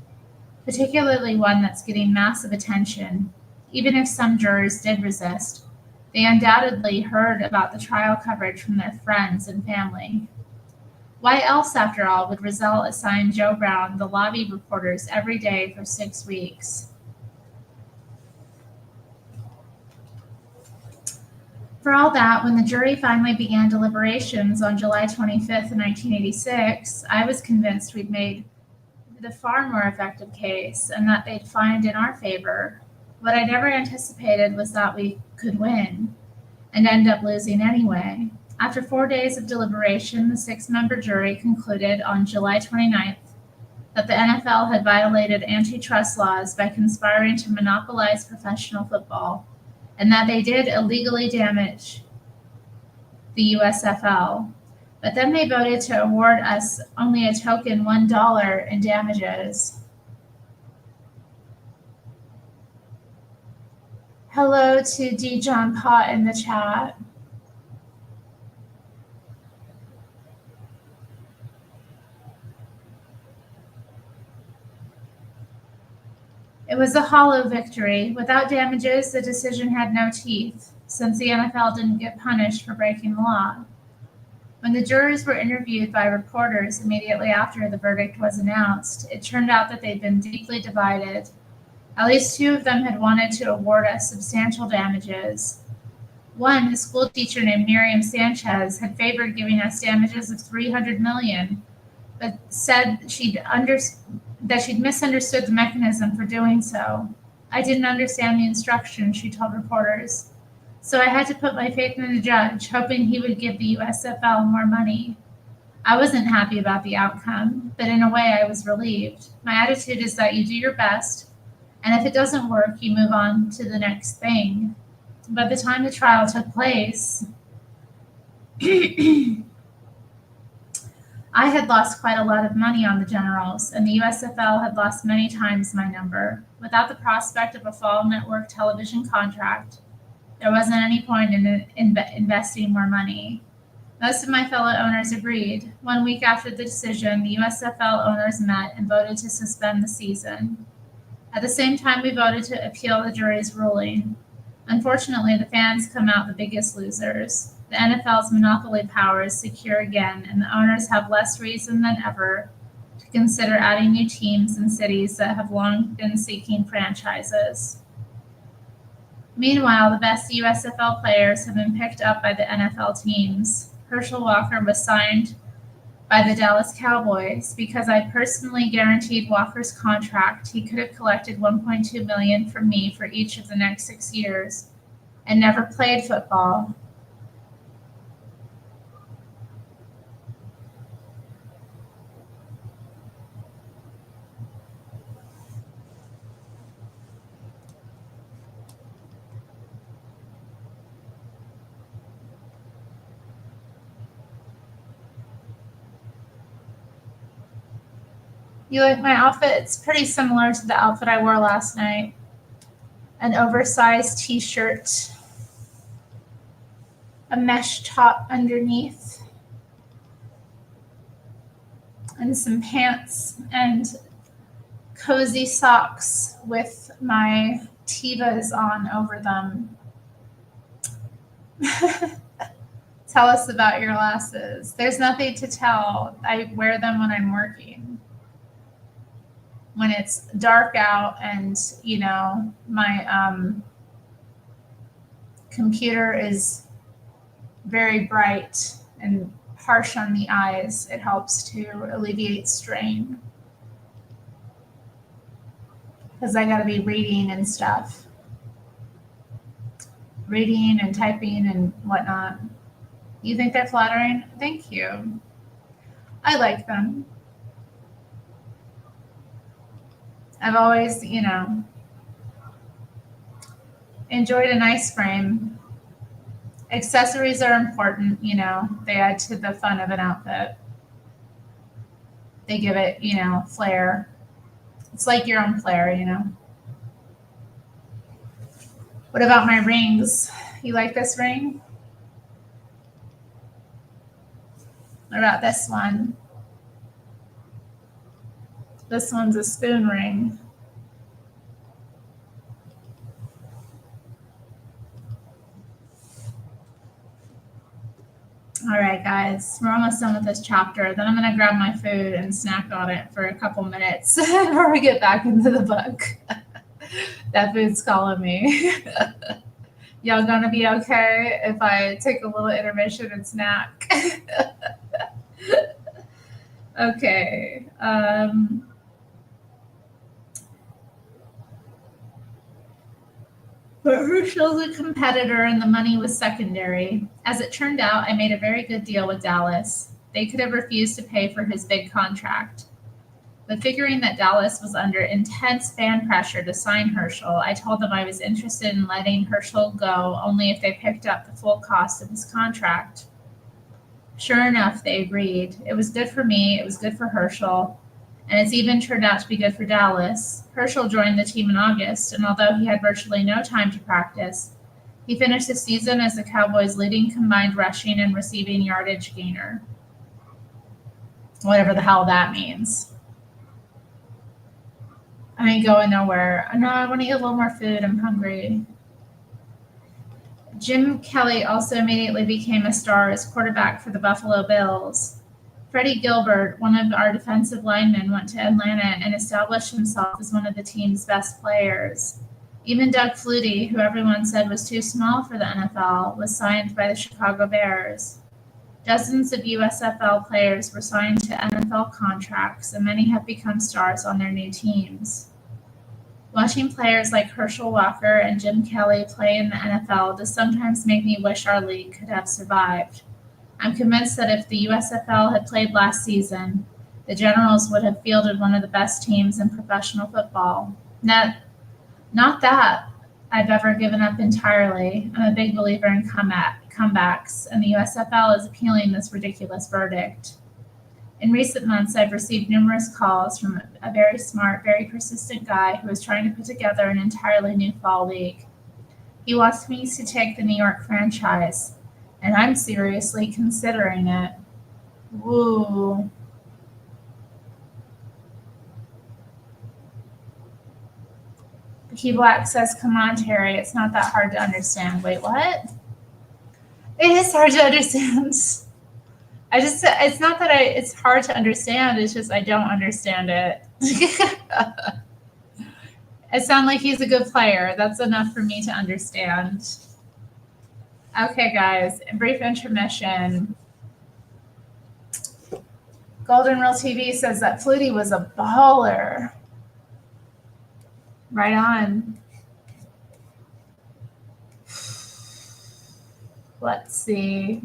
particularly one that's getting massive attention. Even if some jurors did resist, they undoubtedly heard about the trial coverage from their friends and family. Why else, after all, would Rozelle assign Joe Brown the lobby reporters every day for 6 weeks? For all that, when the jury finally began deliberations on July 25th, 1986, I was convinced we'd made the far more effective case and that they'd find in our favor. What I never anticipated was that we could win and end up losing anyway. After 4 days of deliberation, the 6-member jury concluded on July 29th that the NFL had violated antitrust laws by conspiring to monopolize professional football, and that they did illegally damage the USFL. But then they voted to award us only a token $1 in damages. Hello to D. John Pott in the chat. It was a hollow victory. Without damages, the decision had no teeth, since the NFL didn't get punished for breaking the law. When the jurors were interviewed by reporters immediately after the verdict was announced, it turned out that they'd been deeply divided. At least 2 of them had wanted to award us substantial damages. One, a school teacher named Miriam Sanchez, had favored giving us damages of $300 million, but said that she'd misunderstood the mechanism for doing so. I didn't understand the instructions, she told reporters. So I had to put my faith in the judge, hoping he would give the USFL more money. I wasn't happy about the outcome, but in a way I was relieved. My attitude is that you do your best, and if it doesn't work, you move on to the next thing. By the time the trial took place, I had lost quite a lot of money on the Generals, and the USFL had lost many times my number. Without the prospect of a fall network television contract, there wasn't any point in investing more money. Most of my fellow owners agreed. 1 week after the decision, the USFL owners met and voted to suspend the season. At the same time, we voted to appeal the jury's ruling. Unfortunately, the fans come out the biggest losers. The NFL's monopoly power is secure again, and the owners have less reason than ever to consider adding new teams in cities that have long been seeking franchises. Meanwhile, the best USFL players have been picked up by the NFL teams. Herschel Walker was signed by the Dallas Cowboys. Because I personally guaranteed Walker's contract, he could have collected $1.2 million from me for each of the next 6 years and never played football. You like my outfit? It's pretty similar to the outfit I wore last night. An oversized t-shirt, a mesh top underneath, and some pants and cozy socks with my Tevas on over them. Tell us about your glasses. There's nothing to tell. I wear them when I'm working. When it's dark out and, my computer is very bright and harsh on the eyes, it helps to alleviate strain. Because I got to be reading and stuff. Reading and typing and whatnot. You think they're flattering? Thank you. I like them. I've always, enjoyed a nice frame. Accessories are important, they add to the fun of an outfit. They give it, flair. It's like your own flair, What about my rings? You like this ring? What about this one? This one's a spoon ring. All right, guys, we're almost done with this chapter. Then I'm going to grab my food and snack on it for a couple minutes before we get back into the book. That food's calling me. Y'all going to be okay if I take a little intermission and snack? Okay. But Herschel's a competitor and the money was secondary. As it turned out, I made a very good deal with Dallas. They could have refused to pay for his big contract. But figuring that Dallas was under intense fan pressure to sign Herschel, I told them I was interested in letting Herschel go only if they picked up the full cost of his contract. Sure enough, they agreed. It was good for me, it was good for Herschel, and it's even turned out to be good for Dallas. Herschel joined the team in August, and although he had virtually no time to practice, he finished the season as the Cowboys' leading combined rushing and receiving yardage gainer. Whatever the hell that means. I ain't going nowhere. No, I want to eat a little more food. I'm hungry. Jim Kelly also immediately became a star as quarterback for the Buffalo Bills. Freddie Gilbert, one of our defensive linemen, went to Atlanta and established himself as one of the team's best players. Even Doug Flutie, who everyone said was too small for the NFL, was signed by the Chicago Bears. Dozens of USFL players were signed to NFL contracts, and many have become stars on their new teams. Watching players like Herschel Walker and Jim Kelly play in the NFL does sometimes make me wish our league could have survived. I'm convinced that if the USFL had played last season, the Generals would have fielded one of the best teams in professional football. Not that I've ever given up entirely. I'm a big believer in comebacks, and the USFL is appealing this ridiculous verdict. In recent months, I've received numerous calls from a very smart, very persistent guy who is trying to put together an entirely new fall league. He wants me to take the New York franchise, and I'm seriously considering it. Woo. Key Black says, come on, Terry, it's not that hard to understand. Wait, what? It is hard to understand. It's not that it's hard to understand, it's just I don't understand it. It sounds like he's a good player. That's enough for me to understand. Okay, guys, a brief intermission. Golden Real TV says that Flutie was a baller. Right on. Let's see.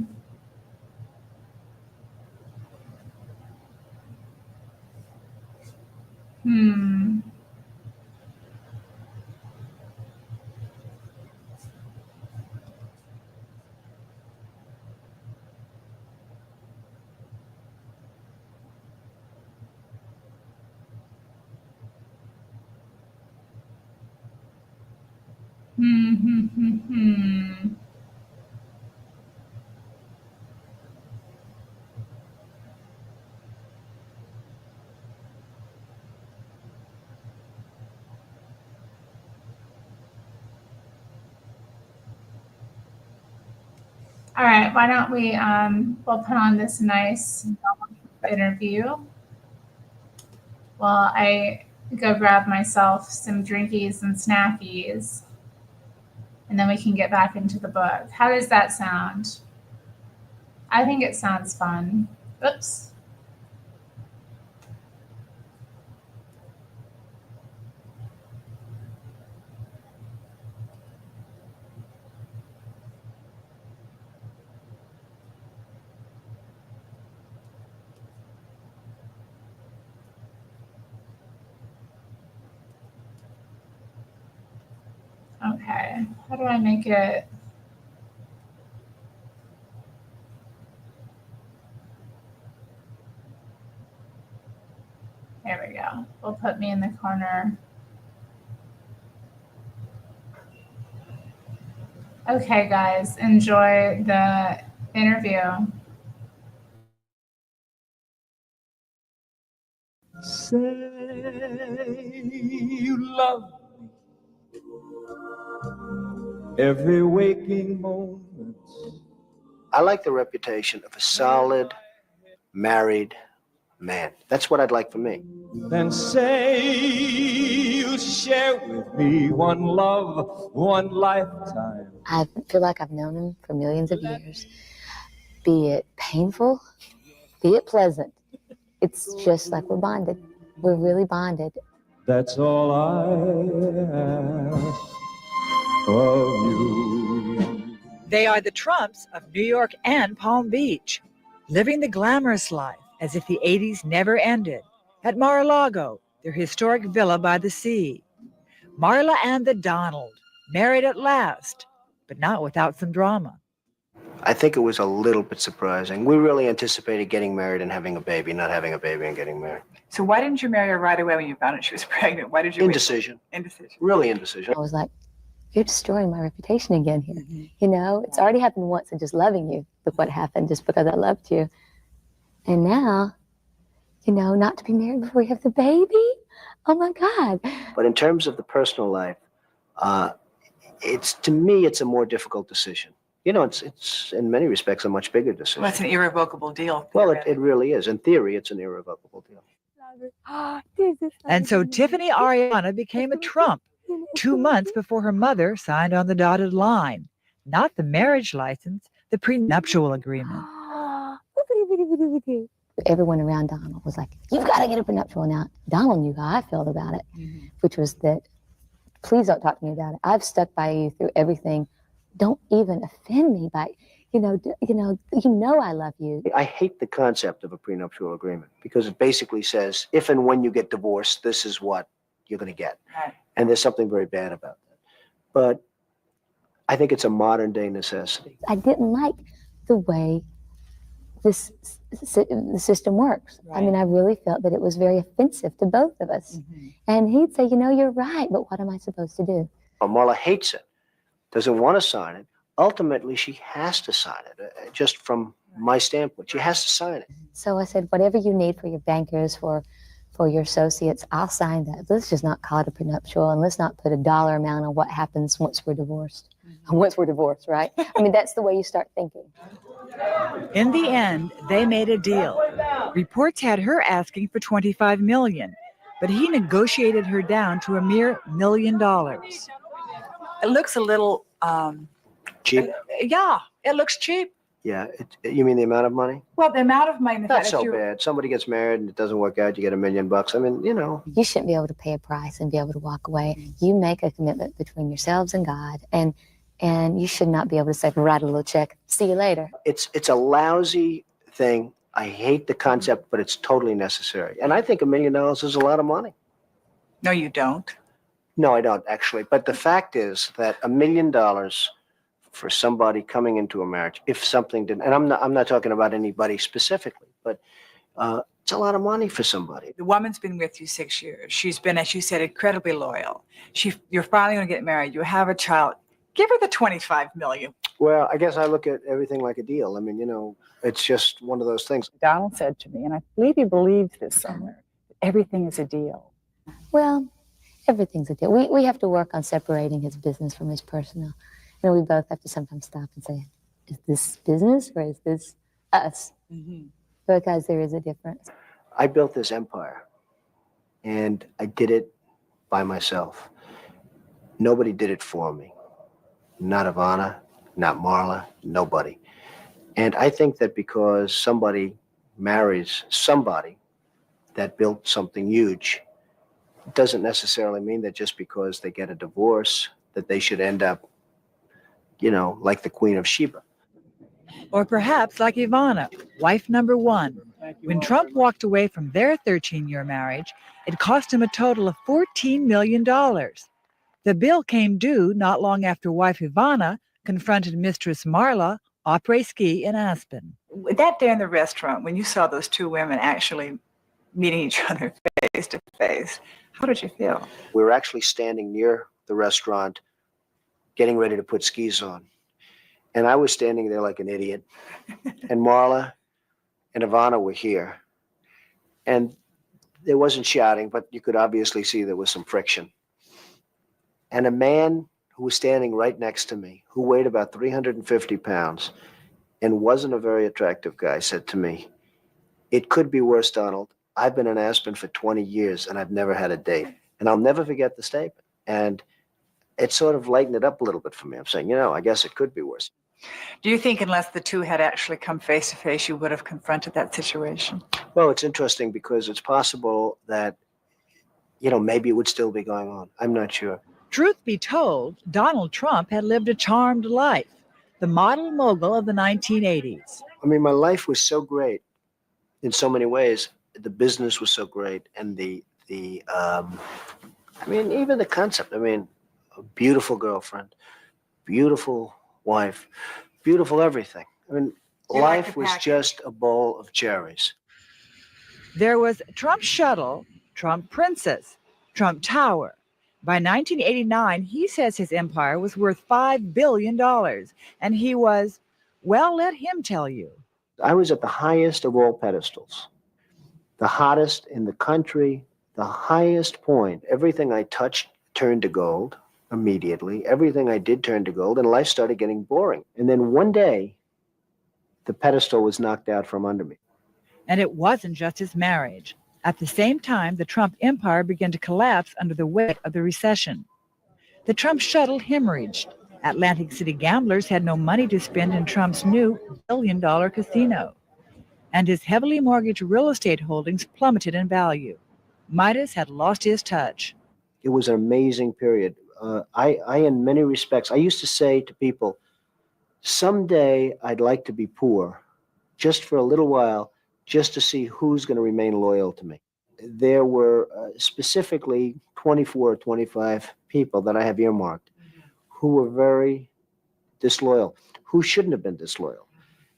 All right, why don't we we'll put on this nice interview while I go grab myself some drinkies and snackies, and then we can get back into the book. How does that sound? I think it sounds fun. Oops. Okay, how do I make it? There we go. We'll put me in the corner. Okay, guys, enjoy the interview. Say you love me every waking moment. I like the reputation of a solid, married man. That's what I'd like for me. Then say you'll share with me one love, one lifetime. I feel like I've known him for millions of years. Be it painful, be it pleasant. It's just like we're bonded. We're really bonded. That's all I ask. of you. They are the Trumps of New York and Palm Beach, living the glamorous life as if the 80s never ended at Mar-a-Lago, their historic villa by the sea. Marla and the Donald, married at last, but not without some drama. I think it was a little bit surprising. We really anticipated getting married and having a baby, not having a baby and getting married. So why didn't you marry her right away when you found out she was pregnant? Why did you? Indecision. Indecision. Really indecision. I was like, you're destroying my reputation again here. You know, it's already happened once and just loving you. Look what happened just because I loved you. And now, you know, not to be married before you have the baby? Oh my God. But in terms of the personal life, to me, it's a more difficult decision. You know, it's in many respects a much bigger decision. Well, it's an irrevocable deal. Well, it really is. In theory, it's an irrevocable deal. And so Tiffany Ariana became a Trump 2 months before her mother signed on the dotted line. Not the marriage license, the prenuptial agreement. Everyone around Donald was like, you've got to get a prenuptial now. Donald knew how I felt about it, which was that, please don't talk to me about it. I've stuck by you through everything. Don't even offend me by, you know I love you. I hate the concept of a prenuptial agreement because it basically says, if and when you get divorced, this is what you're going to get. Right. And there's something very bad about that. But I think it's a modern day necessity. I didn't like the way the system works. Right. I mean, I really felt that it was very offensive to both of us. And he'd say, you know, you're right, but what am I supposed to do? Well, Marla hates it, doesn't want to sign it. Ultimately, she has to sign it, just from my standpoint. She has to sign it. So I said, whatever you need for your bankers, for your associates, I'll sign that. Let's just not call it a prenuptial, and let's not put a dollar amount on what happens once we're divorced. Once we're divorced, right? I mean, that's the way you start thinking. In the end, they made a deal. Reports had her asking for $25 million, but he negotiated her down to a mere $1 million. It looks a little, Cheap? yeah, it looks cheap. Yeah. You mean the amount of money? Well, the amount of money. Not so bad. Somebody gets married and it doesn't work out, you get $1 million. I mean, you know. You shouldn't be able to pay a price and be able to walk away. You make a commitment between yourselves and God, and you should not be able to say, write a little check, see you later. It's a lousy thing. I hate the concept, but it's totally necessary. And I think $1 million is a lot of money. No, you don't. No, I don't actually. But the fact is that $1 million for somebody coming into a marriage, if something didn't, and I'm not talking about anybody specifically, but it's a lot of money for somebody. The woman's been with you 6 years. She's been, as you said, incredibly loyal. You're finally going to get married. You have a child. Give her the $25 million. Well, I guess I look at everything like a deal. I mean, you know, it's just one of those things. Donald said to me, and I believe he believes this somewhere, everything is a deal. Well, everything's a deal. We have to work on separating his business from his personal. You know, we both have to sometimes stop and say, is this business or is this us? Because there is a difference. I built this empire, and I did it by myself. Nobody did it for me. Not Ivana, not Marla, nobody. And I think that because somebody marries somebody that built something huge, it doesn't necessarily mean that just because they get a divorce that they should end up, you know, like the Queen of Sheba. Or perhaps like Ivana, wife number one. When Trump walked away from their 13-year marriage, it cost him a total of $14 million. The bill came due not long after wife Ivana confronted mistress Marla après ski in Aspen. That day in the restaurant, when you saw those two women actually meeting each other face to face, how did you feel? We were actually standing near the restaurant, getting ready to put skis on. And I was standing there like an idiot. And Marla and Ivana were here. And there wasn't shouting, but you could obviously see there was some friction. And a man who was standing right next to me, who weighed about 350 pounds and wasn't a very attractive guy, said to me, "It could be worse, Donald. I've been in Aspen for 20 years and I've never had a date." And I'll never forget the statement. And it sort of lightened it up a little bit for me. I'm saying, you know, I guess it could be worse. Do you think unless the two had actually come face to face, you would have confronted that situation? Well, it's interesting because it's possible that, you know, maybe it would still be going on. I'm not sure. Truth be told, Donald Trump had lived a charmed life, the model mogul of the 1980s. I mean, my life was so great in so many ways. The business was so great, and I mean, even the concept. I mean, a beautiful girlfriend, beautiful wife, beautiful everything. I mean, You like life the was package. just a bowl of cherries. There was Trump Shuttle, Trump Princess, Trump Tower. By 1989, he says his empire was worth $5 billion, and he was, well, let him tell you. I was at the highest of all pedestals, the hottest in the country, the highest point. Everything I touched turned to gold immediately. Everything I did turned to gold, and life started getting boring. And then one day, the pedestal was knocked out from under me. And it wasn't just his marriage. At the same time, the Trump empire began to collapse under the weight of the recession. The Trump shuttle hemorrhaged. Atlantic City gamblers had no money to spend in Trump's new billion-dollar casino. And his heavily mortgaged real estate holdings plummeted in value. Midas had lost his touch. It was an amazing period. I, in many respects, I used to say to people, someday I'd like to be poor, just for a little while, just to see who's going to remain loyal to me. There were specifically 24 or 25 people that I have earmarked who were very disloyal, who shouldn't have been disloyal.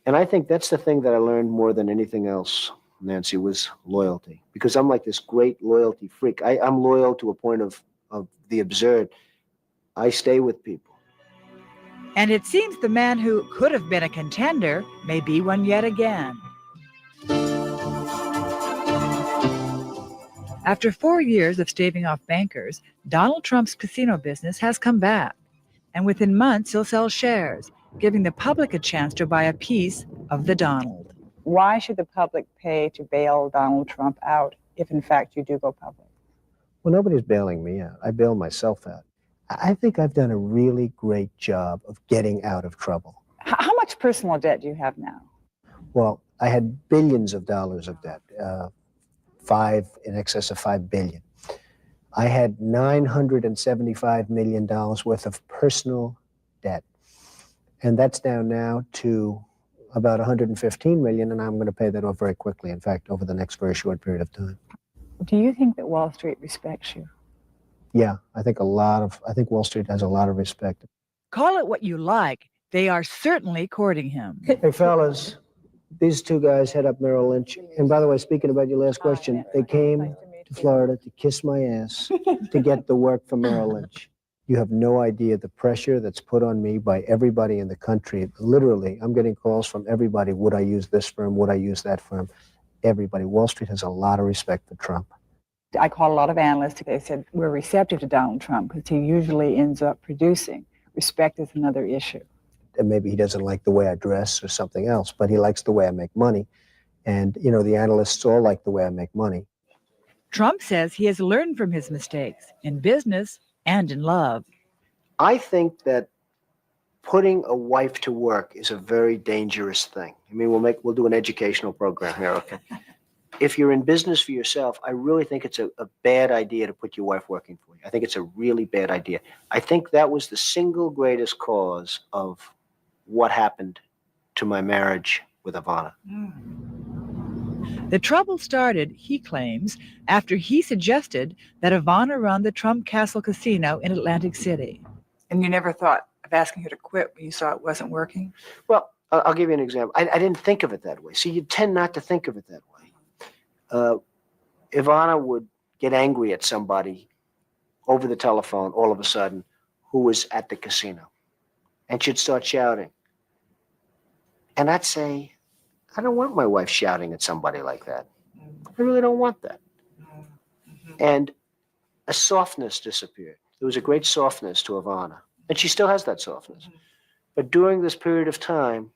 And I think that's the thing that I learned more than anything else, Nancy, was loyalty. Because I'm like this great loyalty freak. I'm loyal to a point of the absurd. I stay with people. And it seems the man who could have been a contender may be one yet again. After 4 years of staving off bankers, Donald Trump's casino business has come back. And within months, he'll sell shares, giving the public a chance to buy a piece of the Donald. Why should the public pay to bail Donald Trump out if, in fact, you do go public? Well, nobody's bailing me out. I bail myself out. I think I've done a really great job of getting out of trouble. How much personal debt do you have now? Well, I had billions of dollars of debt, in excess of $5 billion. I had $975 million worth of personal debt. And that's down now to about 115 million, and I'm going to pay that off very quickly. In fact, over the next very short period of time. Do you think that Wall Street respects you? Yeah, I think Wall Street has a lot of respect. Call it what you like, they are certainly courting him. Hey, fellas, these two guys head up Merrill Lynch. And by the way, speaking about your last question, they came to Florida to kiss my ass to get the work from Merrill Lynch. You have no idea the pressure that's put on me by everybody in the country. Literally, I'm getting calls from everybody. Would I use this firm? Would I use that firm? Everybody. Wall Street has a lot of respect for Trump. I called a lot of analysts. They said we're receptive to Donald Trump because he usually ends up producing. Respect is another issue. And maybe he doesn't like the way I dress or something else, but he likes the way I make money. And, you know, the analysts all like the way I make money. Trump says he has learned from his mistakes in business and in love. I think that putting a wife to work is a very dangerous thing. I mean, we'll do an educational program here, okay? If you're in business for yourself, I really think it's a bad idea to put your wife working for you. I think it's a really bad idea. I think that was the single greatest cause of what happened to my marriage with Ivana. The trouble started, he claims, after he suggested that Ivana run the Trump Castle Casino in Atlantic City. And you never thought of asking her to quit when you saw it wasn't working? Well, I'll give you an example. I didn't think of it that way. See, you tend not to think of it that way. Ivana would get angry at somebody over the telephone all of a sudden who was at the casino. And she'd start shouting. And I'd say, I don't want my wife shouting at somebody like that. I really don't want that. And a softness disappeared. There was a great softness to Ivana. And she still has that softness. But during this period of time,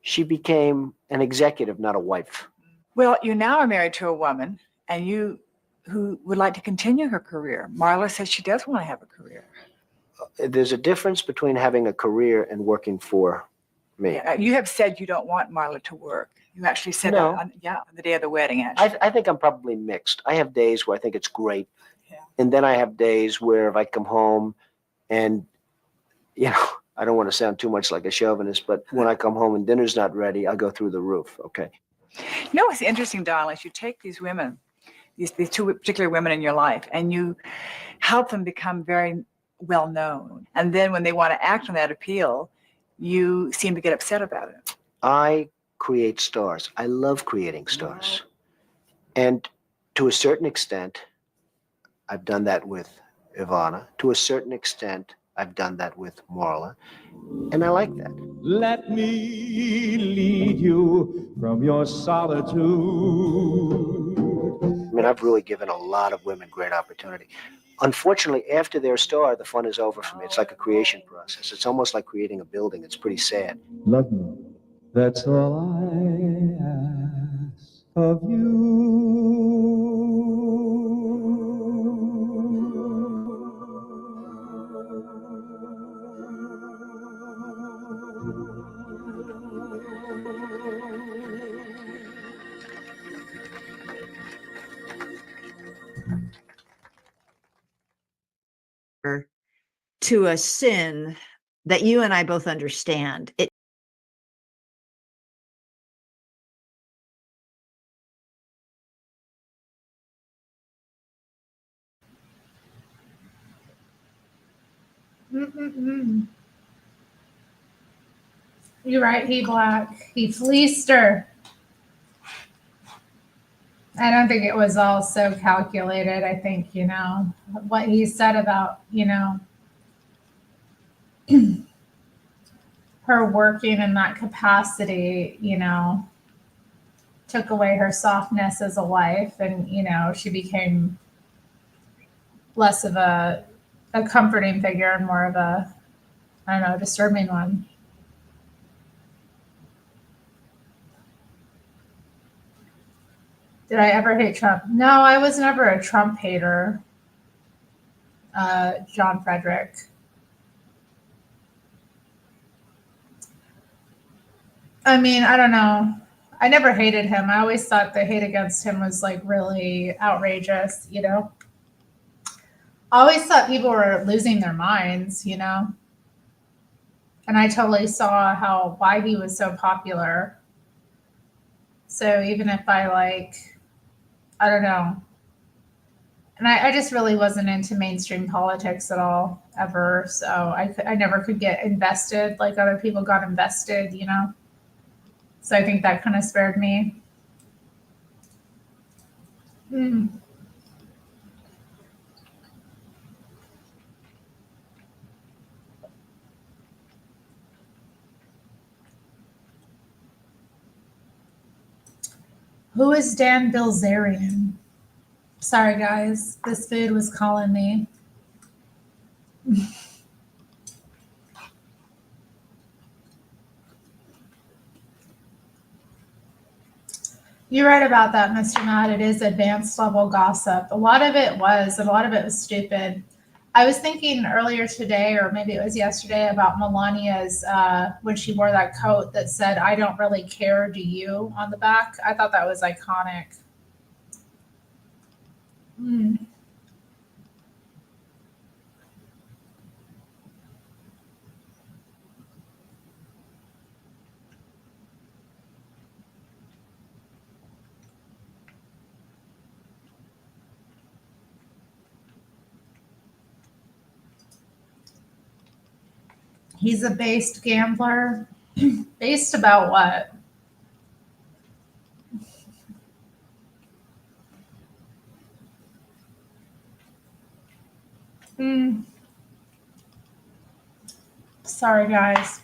she became an executive, not a wife. Well, you now are married to a woman and who would like to continue her career. Marla says she does want to have a career. There's a difference between having a career and working for me. You have said you don't want Marla to work. You actually said No. that on the day of the wedding, actually. I think I'm probably mixed. I have days where I think it's great Yeah. And then I have days where if I come home and, I don't want to sound too much like a chauvinist, but when I come home and dinner's not ready, I go through the roof. Okay. You know what's interesting, Donald, is you take these women, these two particular women in your life, and you help them become very well known. And then when they want to act on that appeal, you seem to get upset about it. I create stars. I love creating stars. And to a certain extent, I've done that with Ivana. To a certain extent, I've done that with Marla. And I like that. Let me lead you from your solitude. I mean, I've really given a lot of women great opportunity. Unfortunately, after they're a star, the fun is over for me. It's like a creation process. It's almost like creating a building. It's pretty sad. Love me, that's all I ask of to a sin that you and I both understand. You're right, he black. He fleeced her. I don't think it was all so calculated. I think, what he said about, her working in that capacity, took away her softness as a wife, and, she became less of a comforting figure and more of a, I don't know, disturbing one. Did I ever hate Trump? No, I was never a Trump hater, John Frederick. I mean, I don't know. I never hated him. I always thought the hate against him was like really outrageous, I always thought people were losing their minds, And I totally saw why he was so popular. So even if I don't know. And I just really wasn't into mainstream politics at all, ever. So I never could get invested like other people got invested, So I think that kind of spared me. Who is Dan Bilzerian? Sorry, guys. This food was calling me. You're right about that, Mr. Matt. It is advanced level gossip. A lot of it was stupid. I was thinking earlier today, or maybe it was yesterday, about Melania's, when she wore that coat that said, "I don't really care, do you?" on the back. I thought that was iconic. He's a based gambler. Based about what? Sorry, guys.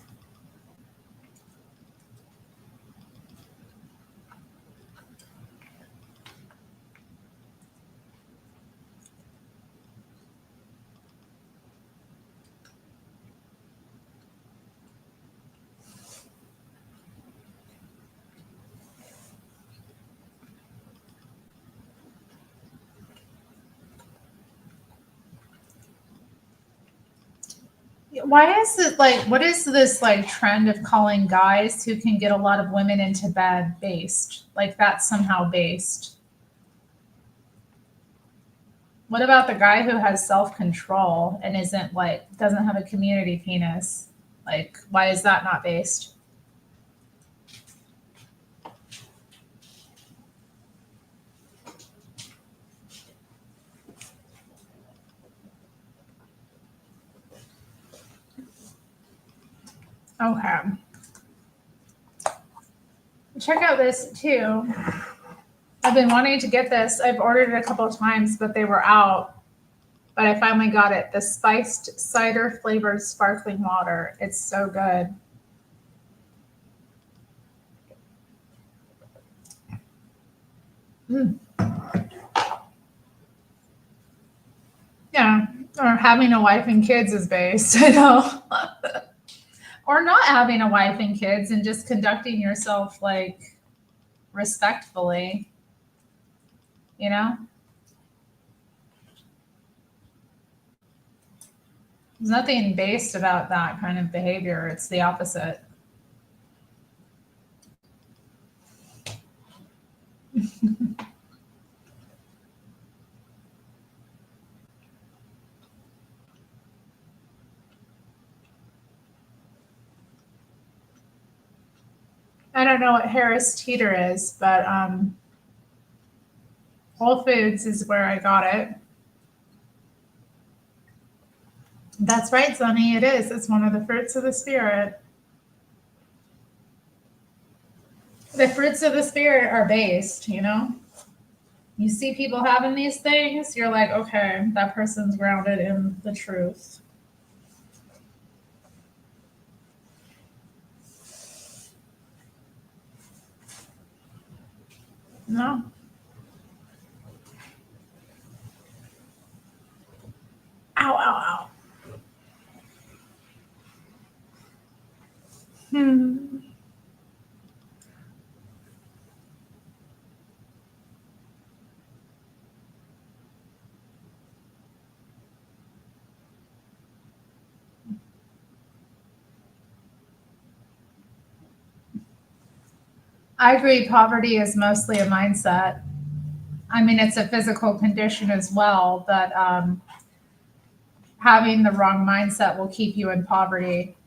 Why is it what is this trend of calling guys who can get a lot of women into bed based? Like that's somehow based. What about the guy who has self-control and isn't like doesn't have a community penis? Like, why is that not based? Okay. Check out this too. I've been wanting to get this. I've ordered it a couple of times, but they were out. But I finally got it. The spiced cider flavored sparkling water. It's so good. Mm. Yeah. Or having a wife and kids is based, you know. Or not having a wife and kids and just conducting yourself like respectfully, you know? There's nothing based about that kind of behavior. It's the opposite. I don't know what Harris Teeter is, but Whole Foods is where I got it. That's right, Sonny. It is. It's one of the fruits of the spirit. The fruits of the spirit are based, you know? You see people having these things, you're like, okay, that person's grounded in the truth. No. Ow, ow, ow. Hmm. I agree. Poverty is mostly a mindset. I mean, it's a physical condition as well, but having the wrong mindset will keep you in poverty.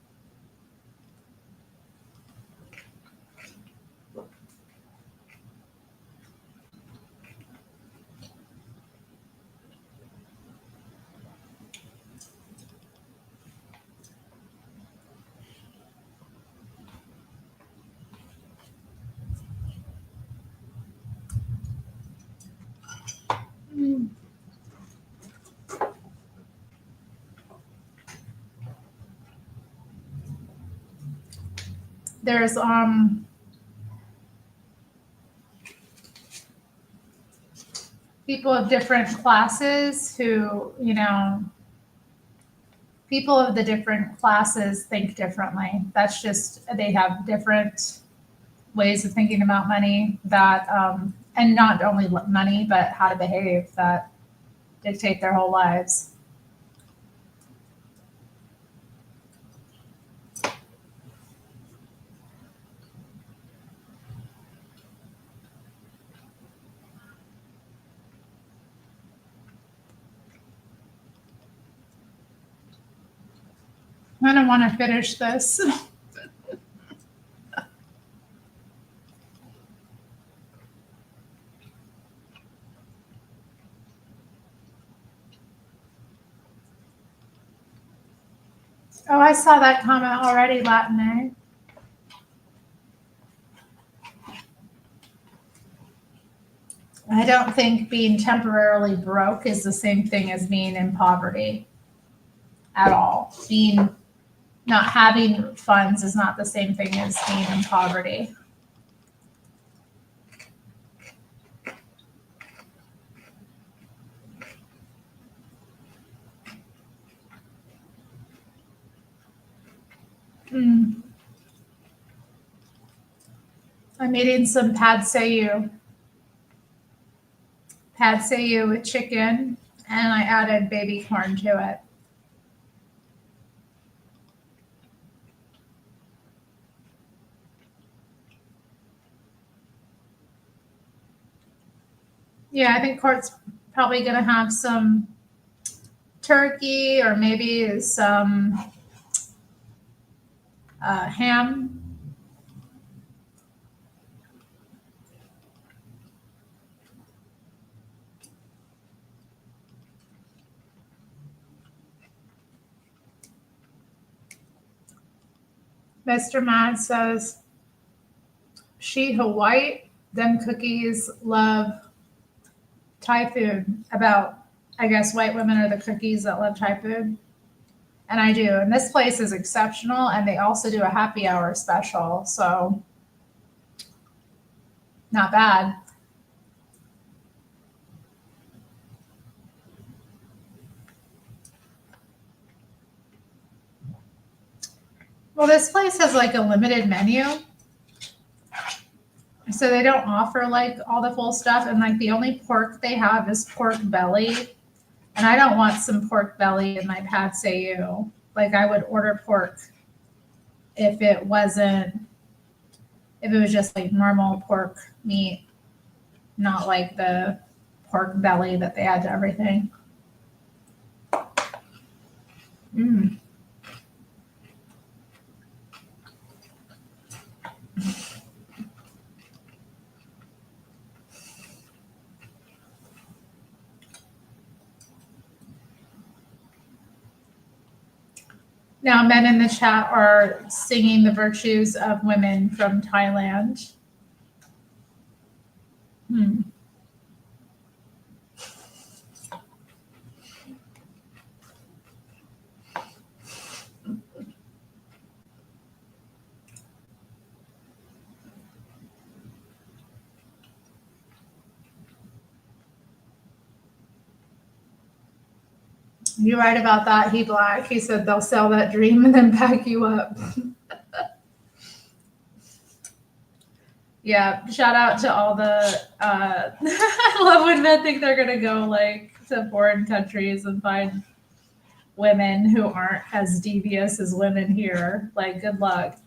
There's people of different classes who, you know, people of the different classes think differently. That's just, they have different ways of thinking about money that, and not only money, but how to behave that dictate their whole lives. I don't want to finish this. Oh, I saw that comment already, Latin. I don't think being temporarily broke is the same thing as being in poverty at all. Being not having funds is not the same thing as being in poverty. Mm. I'm eating some pad see ew with chicken, and I added baby corn to it. Yeah, I think Probably gonna have some turkey or maybe some ham. Mr. Mad says, she Hawaii, them cookies love Thai food. About, I guess, white women are the cookies that love Thai food. And I do. And this place is exceptional. And they also do a happy hour special. So not bad. Well, this place has like a limited menu. So they don't offer like all the full stuff. And like the only pork they have is pork belly. And I don't want some pork belly in my pad see ew. Like I would order pork if it was just like normal pork meat, not like the pork belly that they add to everything. Now, men in the chat are singing the virtues of women from Thailand. You're right about that. He Black. He said they'll sell that dream and then pack you up. Yeah. Shout out to all the. I love when men think they're gonna go like to foreign countries and find women who aren't as devious as women here. Like, good luck.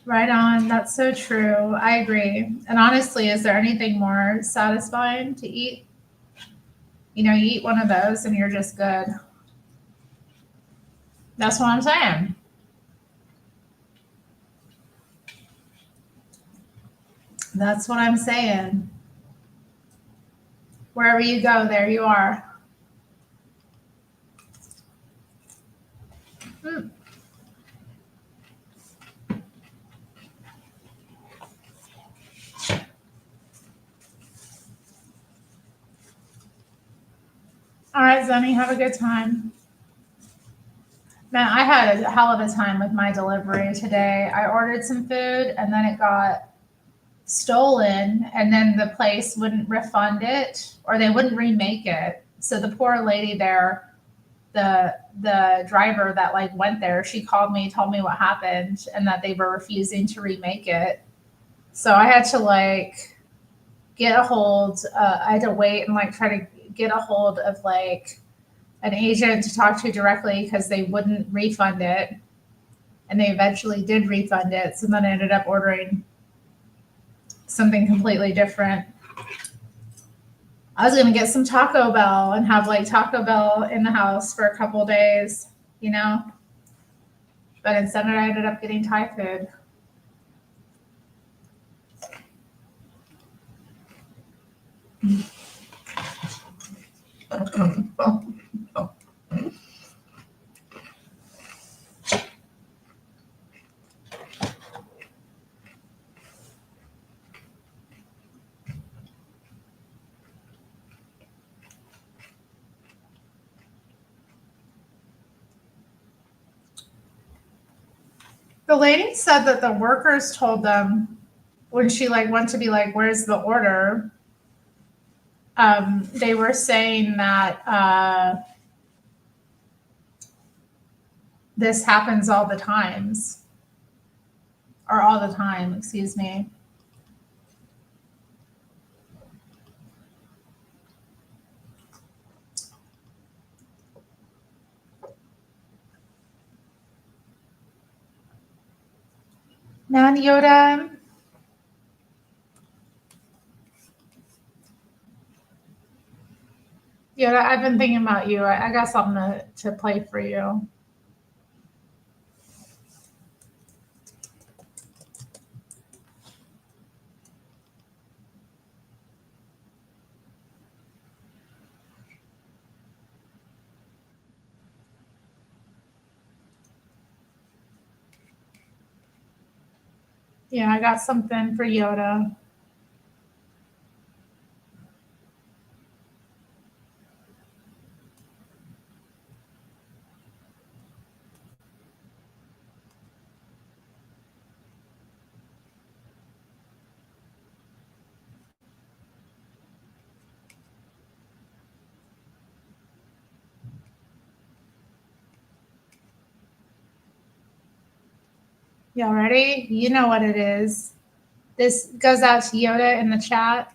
Right on. That's so true. I agree. And honestly, is there anything more satisfying to eat? You know, you eat one of those and you're just good. That's what I'm saying. That's what I'm saying. Wherever you go, there you are. All right, Zenny, have a good time. Man, I had a hell of a time with my delivery today. I ordered some food and then it got stolen and then the place wouldn't refund it or they wouldn't remake it. So the poor lady there, the driver that like went there, she called me, told me what happened and that they were refusing to remake it. So I had to like get a hold, I had to wait and like try to get a hold of like an agent to talk to directly because they wouldn't refund it. And they eventually did refund it. So then I ended up ordering something completely different. I was going to get some Taco Bell and have like Taco Bell in the house for a couple of days, you know? But instead I ended up getting Thai food. The lady said that the workers told them when she like went to be like, where's the order? They were saying that this happens all the times. Or all the time, excuse me. Man, Yoda. Yoda, I've been thinking about you. I got something to play for you. Yeah, I got something for Yoda. Y'all ready? You know what it is. This goes out to Yoda in the chat.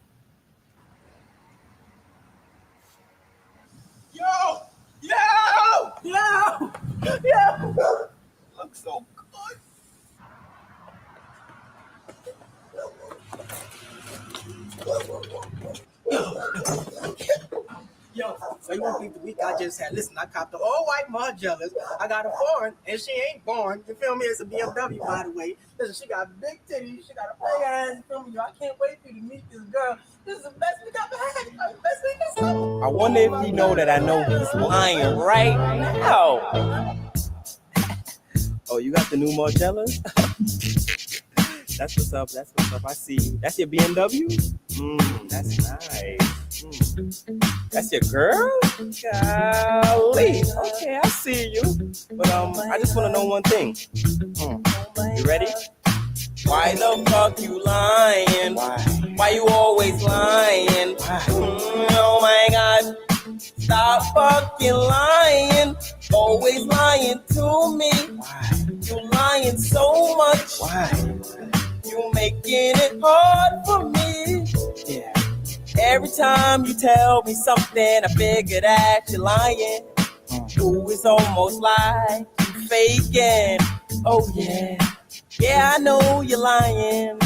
Yo! Yo! Yo! Yo! Looks so good. Yo, so you won't believe the week I just had. Listen, I copped the all white Margellas. I got a foreign, and she ain't born. You feel me? It's a BMW, by the way. Listen, she got big titties. She got a big ass. You feel me? Yo, I can't wait for you to meet this girl. This is the best week I've had. The best week that's ever. I wonder if he know that I know he's lying right now. Oh, you got the new Margellas? That's what's up. That's what's up. I see you. That's your BMW? That's nice. That's your girl? Golly. Okay, I see you. But I just want to know one thing. You ready? Why the fuck you lying? Why you always lying? Oh my God. Stop fucking lying. Always lying to me. You lying so much. You making it hard for me. Yeah. Every time you tell me something, I figure that you're lying. Ooh, it's almost like you faking. Oh yeah. Yeah, I know you're lying,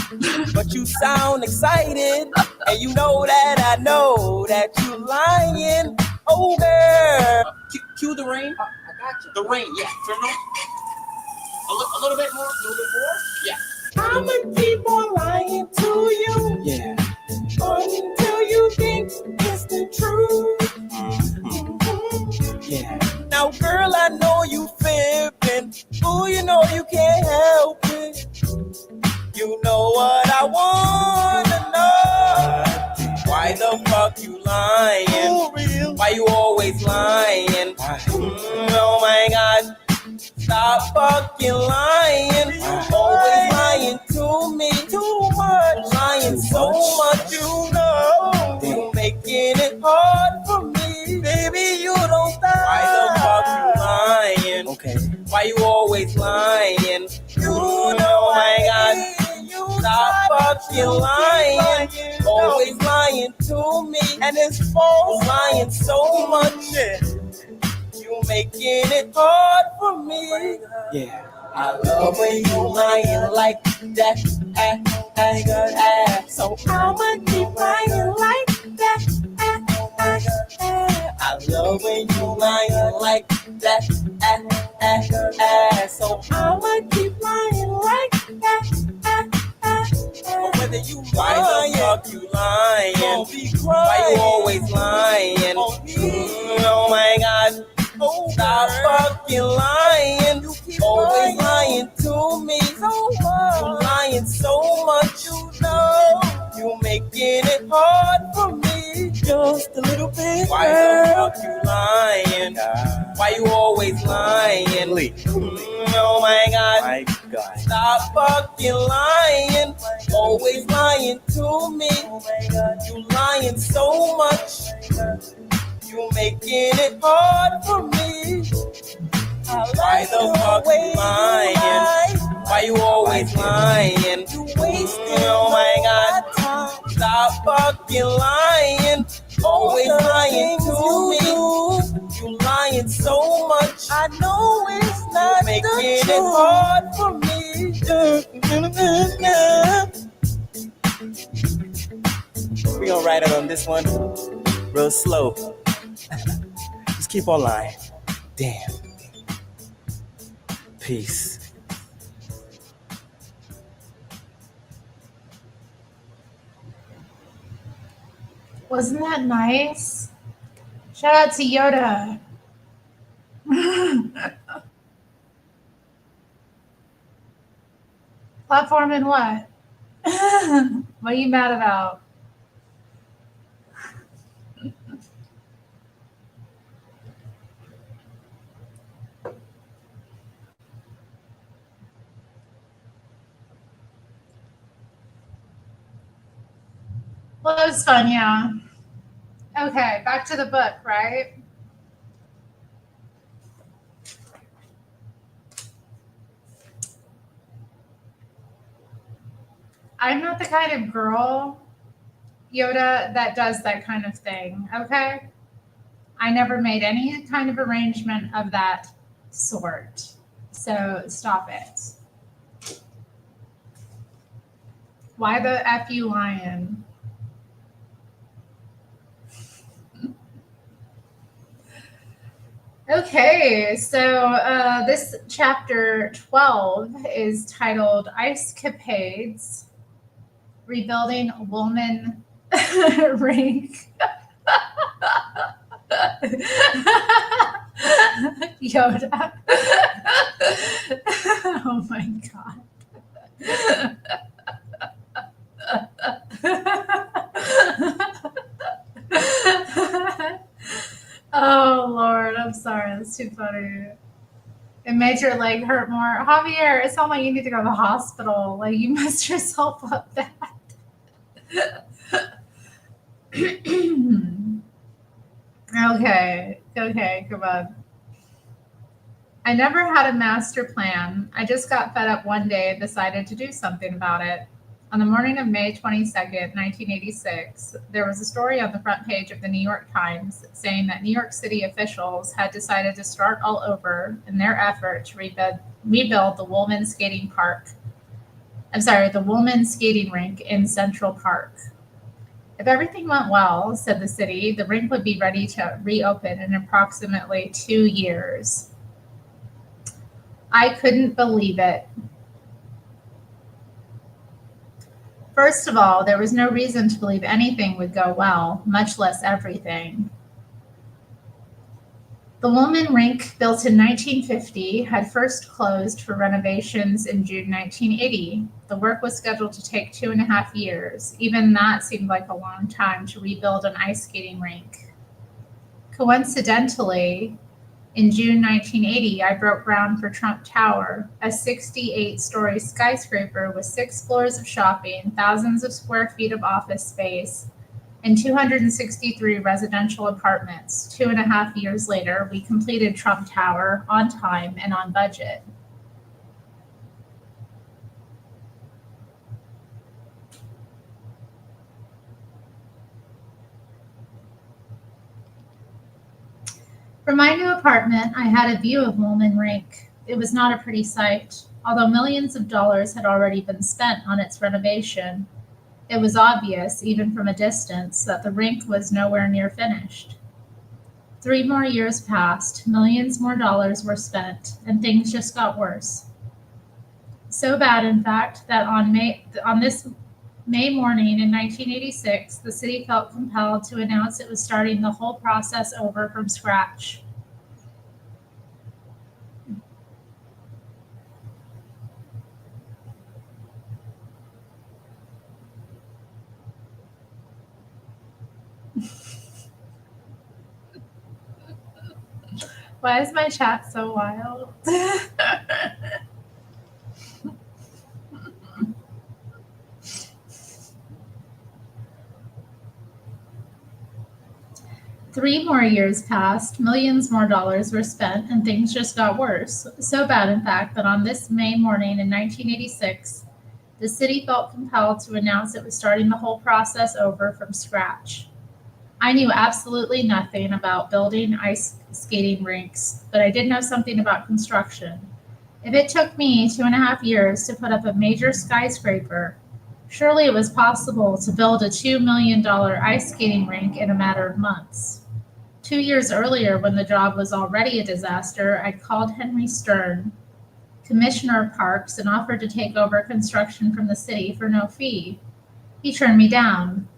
but you sound excited, and you know that I know that you're lying. Oh girl. Cue the rain. I got you. The rain, yeah. Turn on. A little bit more. Yeah. I'ma keep on lying to you. Yeah. Until you think it's the truth. Yeah. Now, girl, I know you fibbing. Ooh, you know you can't help it. You know what I wanna know. Why the fuck you lying? Why you always lying? Oh my God. Stop fucking lying. Always lying to me. Too much. Lying so much. You know. You making it hard for me. Baby, you don't stop. Why the fuck you lying? Okay. Why you always lying? You know, my God. Stop fucking lying. Always lying to me. And it's false. Lying so much. You making it hard for me. Yeah. I love when you lying like that. So I'ma keep lying like that. I love when you lying like that. So I'ma keep lying like that. Whether you lying, why the fuck you lying? Why you always lying? Oh my God. Stop fucking lying. Always lying to me. You lying so much. You know you making it hard for me. Just a little bit. Why the fuck you lying? Why you always lying? Oh my God. Stop fucking lying. Always lying to me. You lying so much. You making it hard for me. Why the fuck you lying? Why you always lying? Oh my God. Stop fucking lying. Always lying to me. You lying so much. I know it's not making it hard for me. We gonna write it on this one real slow. Just keep on lying. Damn. Peace. Wasn't that nice? Shout out to Yoda. Platform and what? What are you mad about? Well, it was fun, yeah. Okay, back to the book, right? I'm not the kind of girl, Yoda, that does that kind of thing, okay? I never made any kind of arrangement of that sort. So stop it. Why the F you lying? Okay, so this chapter 12 is titled Ice Capades, Rebuilding Woolman Rink. Yoda. Oh my God. Oh Lord, I'm sorry. That's too funny. It made your leg hurt more. Javier, it sounds like you need to go to the hospital. Like you messed yourself up bad. Okay, come on. I never had a master plan. I just got fed up one day and decided to do something about it. On the morning of May 22nd, 1986, there was a story on the front page of the New York Times saying that New York City officials had decided to start all over in their effort to rebuild the Woolman Skating Rink in Central Park. If everything went well, said the city, the rink would be ready to reopen in approximately 2 years. I couldn't believe it. First of all, there was no reason to believe anything would go well, much less everything. The Woolman Rink, built in 1950, had first closed for renovations in June 1980. The work was scheduled to take 2.5 years. Even that seemed like a long time to rebuild an ice skating rink. Coincidentally, in June 1980, I broke ground for Trump Tower, a 68-story skyscraper with 6 floors of shopping, thousands of square feet of office space, and 263 residential apartments. 2.5 years later, we completed Trump Tower on time and on budget. From my new apartment, I had a view of Woolman Rink. It was not a pretty sight. Although millions of dollars had already been spent on its renovation, it was obvious, even from a distance, that the rink was nowhere near finished. 3 more years passed, millions more dollars were spent, and things just got worse. So bad, in fact, that on this May morning in 1986, the city felt compelled to announce it was starting the whole process over from scratch. Why is my chat so wild? 3 more years passed, millions more dollars were spent, and things just got worse. So bad, in fact, that on this May morning in 1986, the city felt compelled to announce it was starting the whole process over from scratch. I knew absolutely nothing about building ice skating rinks, but I did know something about construction. If it took me 2.5 years to put up a major skyscraper, surely it was possible to build a $2 million ice skating rink in a matter of months. 2 years earlier, when the job was already a disaster, I'd called Henry Stern, Commissioner of Parks, and offered to take over construction from the city for no fee. He turned me down.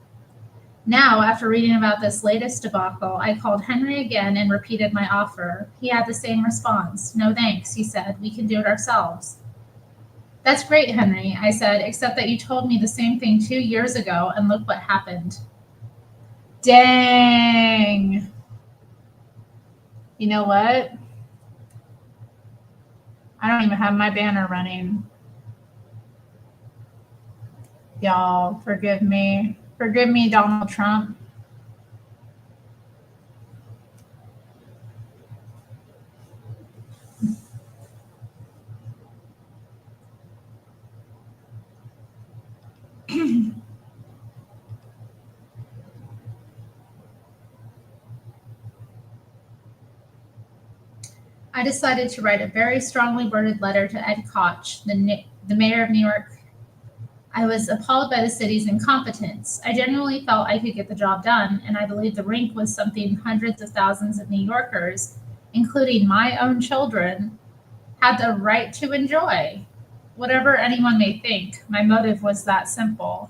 Now, after reading about this latest debacle, I called Henry again and repeated my offer. He had the same response. No thanks, he said. We can do it ourselves. That's great, Henry, I said, except that you told me the same thing 2 years ago, and look what happened. Dang. You know what? I don't even have my banner running. Y'all, forgive me. Forgive me, Donald Trump. I decided to write a very strongly worded letter to Ed Koch, the mayor of New York. I was appalled by the city's incompetence. I genuinely felt I could get the job done, and I believed the rink was something hundreds of thousands of New Yorkers, including my own children, had the right to enjoy. Whatever anyone may think, my motive was that simple.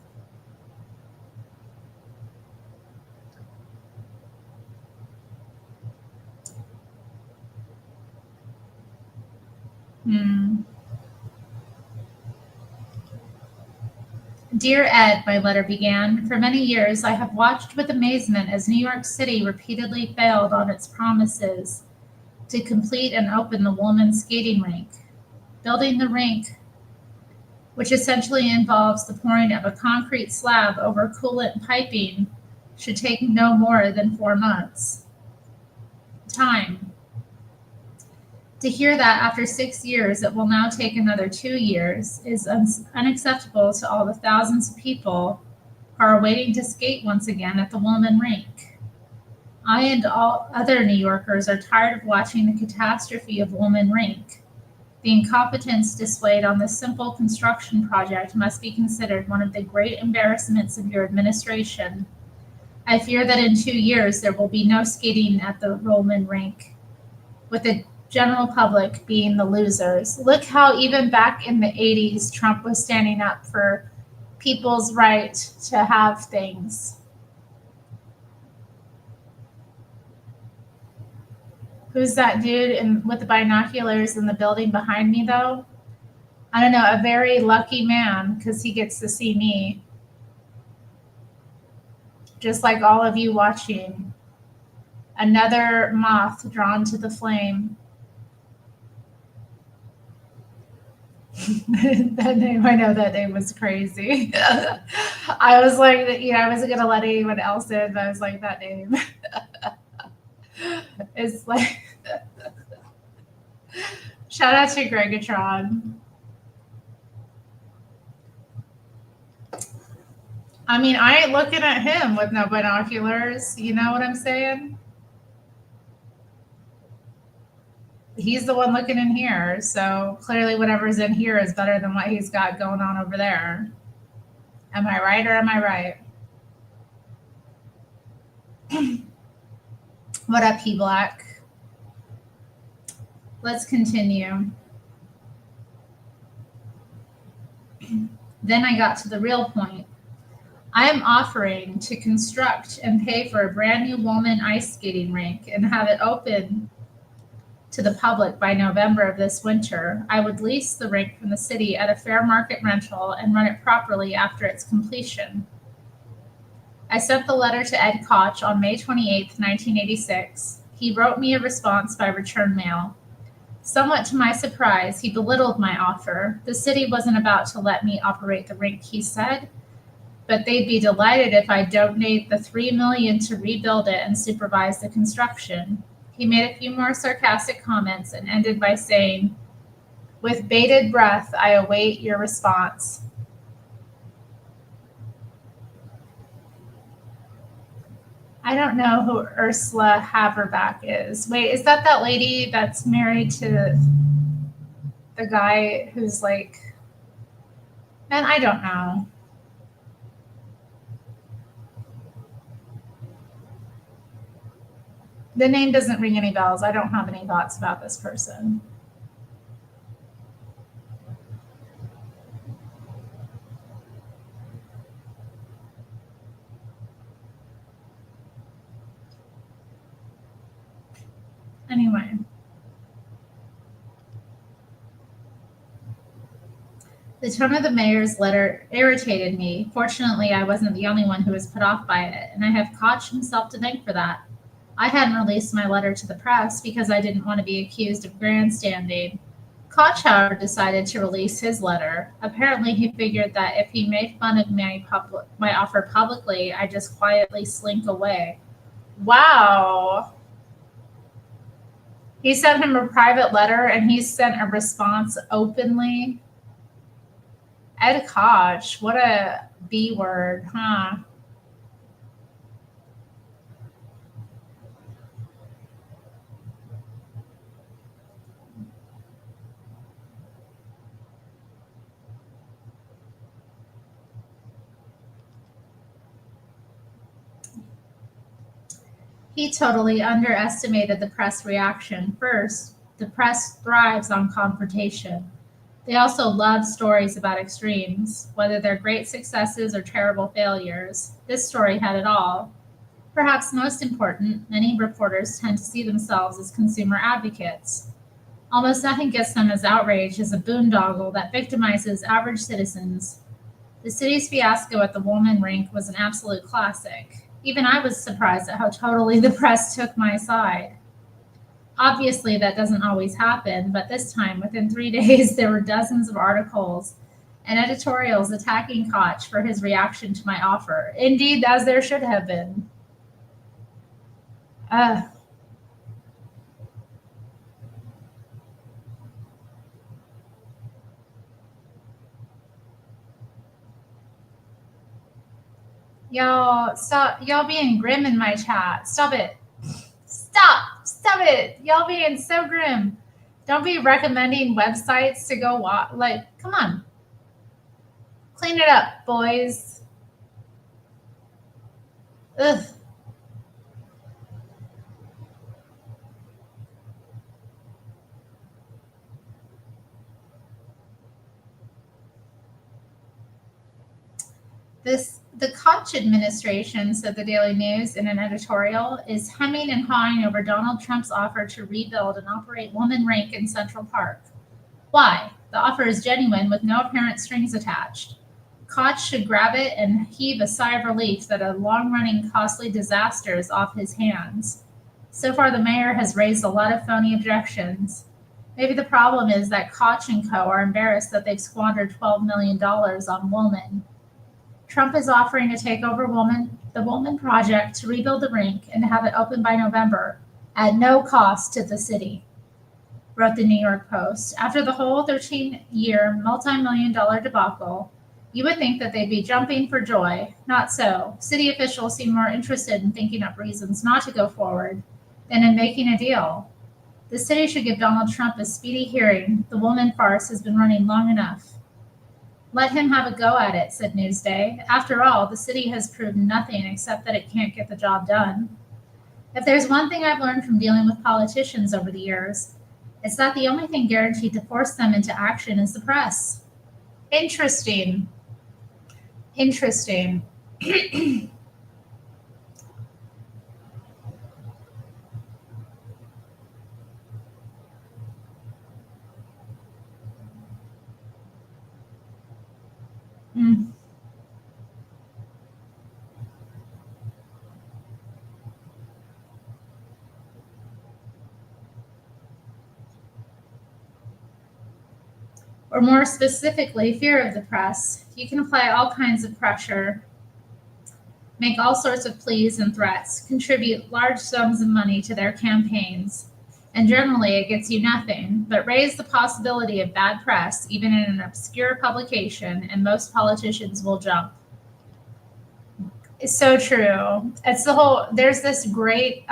Dear Ed, my letter began, for many years I have watched with amazement as New York City repeatedly failed on its promises to complete and open the women's skating rink. Building the rink, which essentially involves the pouring of a concrete slab over coolant piping, should take no more than 4 months. Time. To hear that after 6 years it will now take another 2 years is unacceptable to all the thousands of people who are waiting to skate once again at the woman rink. I and all other New Yorkers are tired of watching the catastrophe of woman rink. The incompetence displayed on this simple construction project must be considered one of the great embarrassments of your administration. I fear that in 2 years there will be no skating at the woman rink, with the general public being the losers. Look how even back in the 80s, Trump was standing up for people's right to have things. Who's that dude with the binoculars in the building behind me, though? I don't know, a very lucky man, because he gets to see me. Just like all of you watching. Another moth drawn to the flame. That name, I know that name was crazy. I was like, I wasn't gonna let anyone else in, but I was like, that name. It's like, shout out to Gregatron. I mean, I ain't looking at him with no binoculars. You know what I'm saying? He's the one looking in here, so clearly whatever's in here is better than what he's got going on over there. Am I right or am I right? What up, P Black? Let's continue. Then I got to the real point. I am offering to construct and pay for a brand new woman ice skating rink and have it open to the public by November of this winter. I would lease the rink from the city at a fair market rental and run it properly after its completion. I sent the letter to Ed Koch on May 28, 1986. He wrote me a response by return mail. Somewhat to my surprise, he belittled my offer. The city wasn't about to let me operate the rink, he said. but they'd be delighted if I donate the $3 million to rebuild it and supervise the construction. He made a few more sarcastic comments and ended by saying, "With bated breath, I await your response." I don't know who Ursula Haverback is. Wait, is that lady that's married to the guy who's like, man, I don't know. The name doesn't ring any bells. I don't have any thoughts about this person. Anyway. The tone of the mayor's letter irritated me. Fortunately, I wasn't the only one who was put off by it, and I have Koch himself to thank for that. I hadn't released my letter to the press because I didn't want to be accused of grandstanding. Koch, however, decided to release his letter. Apparently, he figured that if he made fun of my offer publicly, I'd just quietly slink away. Wow. He sent him a private letter, and he sent a response openly. Ed Koch, what a B word, huh? He totally underestimated the press reaction. First, the press thrives on confrontation. They also love stories about extremes, whether they're great successes or terrible failures. This story had it all. Perhaps most important, many reporters tend to see themselves as consumer advocates. Almost nothing gets them as outraged as a boondoggle that victimizes average citizens. The city's fiasco at the Woolman Rink was an absolute classic. Even I was surprised at how totally the press took my side. Obviously, that doesn't always happen, but this time, within 3 days, there were dozens of articles and editorials attacking Koch for his reaction to my offer. Indeed, as there should have been. Y'all being grim in my chat. Stop it. Stop it. Y'all being so grim. Don't be recommending websites to go watch. Like, come on. Clean it up, boys. Ugh. The Koch administration, said the Daily News in an editorial, is hemming and hawing over Donald Trump's offer to rebuild and operate Woolman Rink in Central Park. Why? The offer is genuine with no apparent strings attached. Koch should grab it and heave a sigh of relief that a long-running costly disaster is off his hands. So far, the mayor has raised a lot of phony objections. Maybe the problem is that Koch and co. are embarrassed that they've squandered $12 million on Woolman. Trump is offering to take over the Woolman project to rebuild the rink and have it open by November at no cost to the city, wrote the New York Post. After the whole 13-year, multi-million-dollar debacle, you would think that they'd be jumping for joy. Not so. City officials seem more interested in thinking up reasons not to go forward than in making a deal. The city should give Donald Trump a speedy hearing. The Woolman farce has been running long enough. Let him have a go at it, said Newsday. After all, the city has proved nothing except that it can't get the job done. If there's one thing I've learned from dealing with politicians over the years, it's that the only thing guaranteed to force them into action is the press. Interesting. Or more specifically, fear of the press. You can apply all kinds of pressure. make all sorts of pleas and threats, contribute large sums of money to their campaigns, and generally it gets you nothing, but raise the possibility of bad press, even in an obscure publication, and most politicians will jump. It's so true. It's the whole, there's this great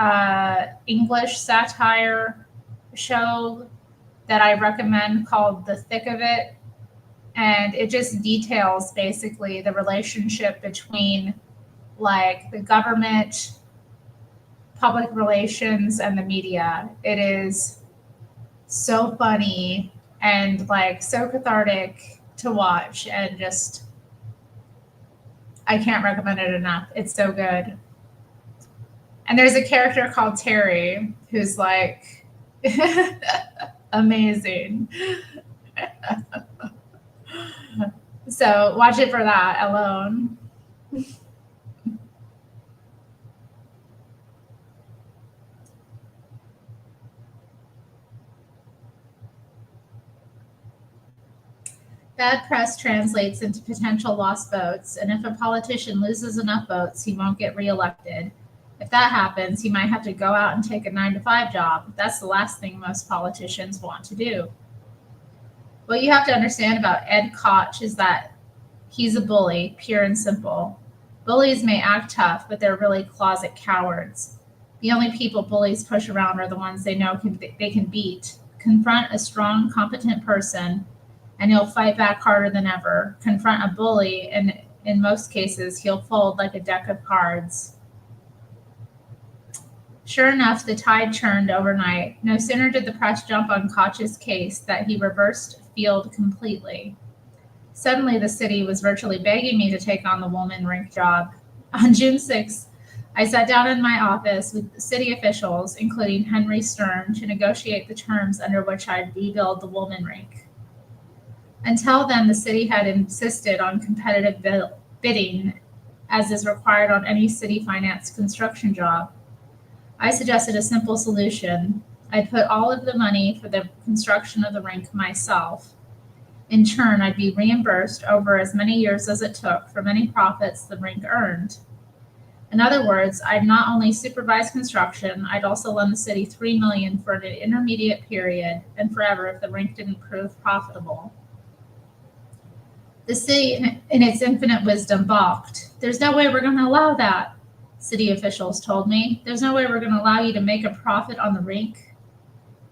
English satire show that I recommend called The Thick of It. And it just details basically the relationship between like the government, public relations, and the media. It is so funny and like so cathartic to watch, and just I can't recommend it enough. It's so good. And there's a character called Terry who's like amazing. So watch it for that alone. Bad press translates into potential lost votes, and if a politician loses enough votes, he won't get reelected. If that happens, he might have to go out and take a 9-to-5 job. That's the last thing most politicians want to do. What you have to understand about Ed Koch is that he's a bully, pure and simple. Bullies may act tough, but they're really closet cowards. The only people bullies push around are the ones they know they can beat. Confront a strong, competent person, and he'll fight back harder than ever. Confront a bully, and in most cases, he'll fold like a deck of cards. Sure enough, the tide turned overnight. No sooner did the press jump on Koch's case that he reversed field completely. Suddenly, the city was virtually begging me to take on the woman rink job. On June 6th, I sat down in my office with city officials, including Henry Stern, to negotiate the terms under which I'd rebuild the woman rink. Until then, the city had insisted on competitive bidding, as is required on any city-financed construction job. I suggested a simple solution. I'd put all of the money for the construction of the rink myself. In turn, I'd be reimbursed over as many years as it took from any profits the rink earned. In other words, I'd not only supervise construction, I'd also lend the city $3 million for an intermediate period and forever if the rink didn't prove profitable. The city, in its infinite wisdom, balked. There's no way we're going to allow that, city officials told me. There's no way we're going to allow you to make a profit on the rink.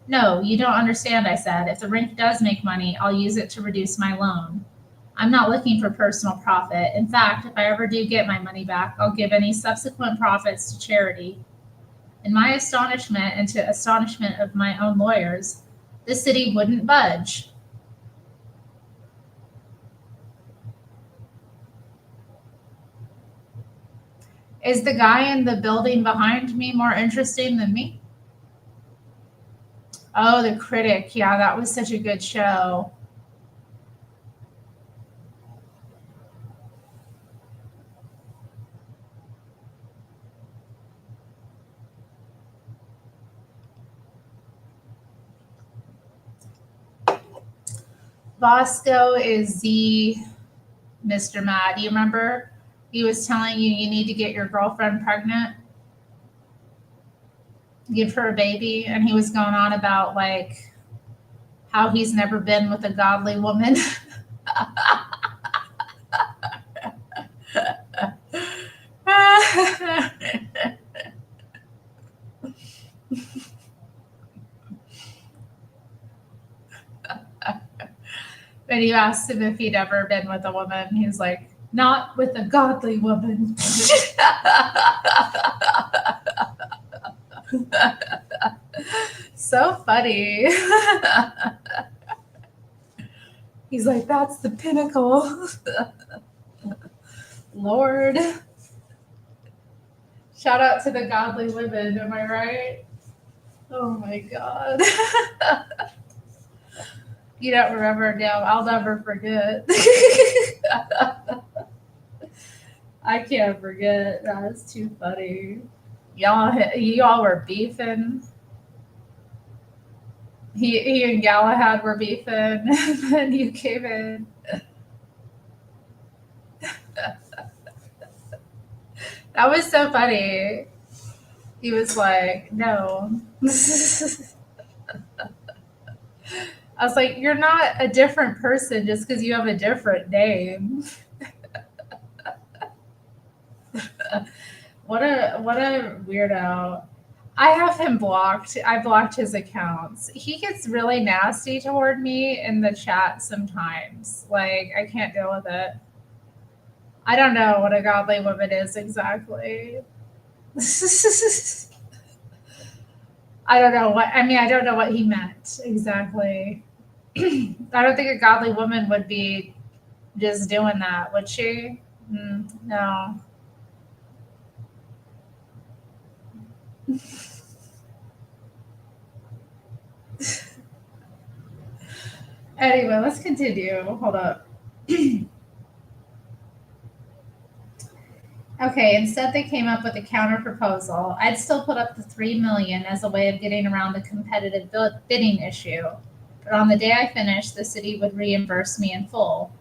No, you don't understand, I said. If the rink does make money, I'll use it to reduce my loan. I'm not looking for personal profit. In fact, if I ever do get my money back, I'll give any subsequent profits to charity. In my astonishment, and to astonishment of my own lawyers, the city wouldn't budge. Is the guy in the building behind me more interesting than me? Oh, The Critic. Yeah, that was such a good show. Bosco is the Mr. Mad. Do you remember? He was telling you need to get your girlfriend pregnant, give her a baby, and he was going on about like how he's never been with a godly woman. When you asked him if he'd ever been with a woman, he's like, not with a godly woman. So funny. He's like, that's the pinnacle. Lord. Shout out to the godly women, am I right? Oh my God. You don't remember now. I'll never forget. I can't forget. That's too funny. Y'all were beefing. He and Galahad were beefing, and then you came in. That was so funny. He was like, no. I was like, you're not a different person just because you have a different name. What a weirdo. I have him blocked. I blocked his accounts. He gets really nasty toward me in the chat sometimes. Like, I can't deal with it. I don't know what a godly woman is exactly. I don't know I don't know what he meant exactly. I don't think a godly woman would be just doing that, would she? No. Anyway, let's continue. Hold up. Okay, instead they came up with a counter proposal. I'd still put up the $3 million as a way of getting around the competitive bidding issue. But on the day I finished, the city would reimburse me in full.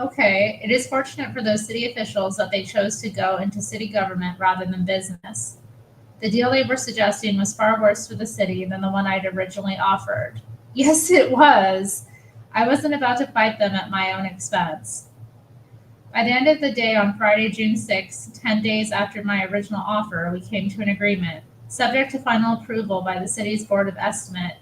Okay, it is fortunate for those city officials that they chose to go into city government rather than business. The deal they were suggesting was far worse for the city than the one I'd originally offered. Yes, it was. I wasn't about to fight them at my own expense. By the end of the day on Friday, June 6, 10 days after my original offer, we came to an agreement. Subject to final approval by the city's Board of Estimate,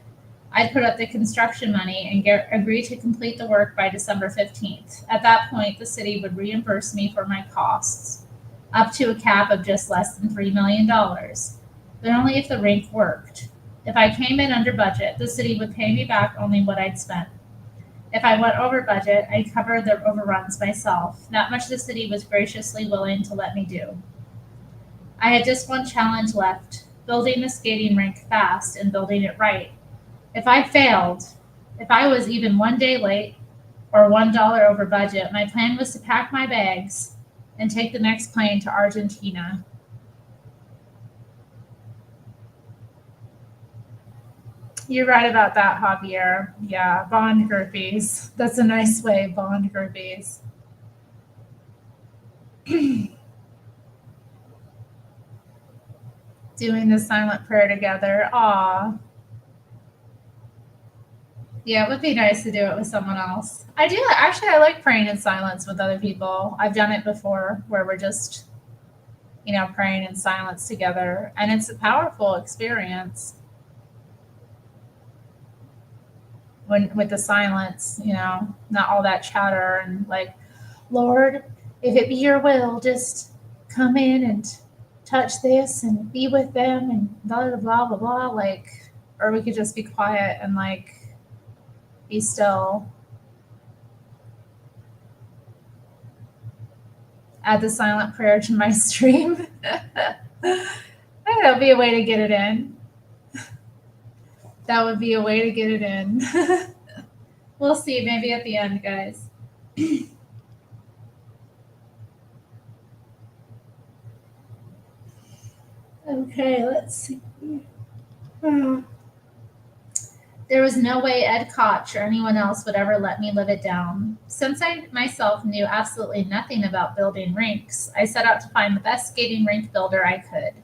I'd put up the construction money and agree to complete the work by December 15th. At that point, the city would reimburse me for my costs, up to a cap of just less than $3 million, but only if the rink worked. If I came in under budget, the city would pay me back only what I'd spent. If I went over budget, I'd cover the overruns myself. That much the city was graciously willing to let me do. I had just one challenge left, building the skating rink fast and building it right. If I failed, if I was even one day late or $1 over budget, my plan was to pack my bags and take the next plane to Argentina. You're right about that, Javier. Yeah, bond groupies. That's a nice way, bond groupies. Doing the silent prayer together. Aw. Yeah, it would be nice to do it with someone else. I do. Actually, I like praying in silence with other people. I've done it before where we're just, praying in silence together. And it's a powerful experience. With the silence, not all that chatter and like, Lord, if it be your will, just come in and touch this and be with them and blah, blah, blah, blah, blah. Like, or we could just be quiet and like be still. Add the silent prayer to my stream. That'll be a way to get it in. That would be a way to get it in. We'll see, maybe at the end, guys. Okay, let's see. There was no way Ed Koch or anyone else would ever let me live it down. Since I myself knew absolutely nothing about building rinks, I set out to find the best skating rink builder I could.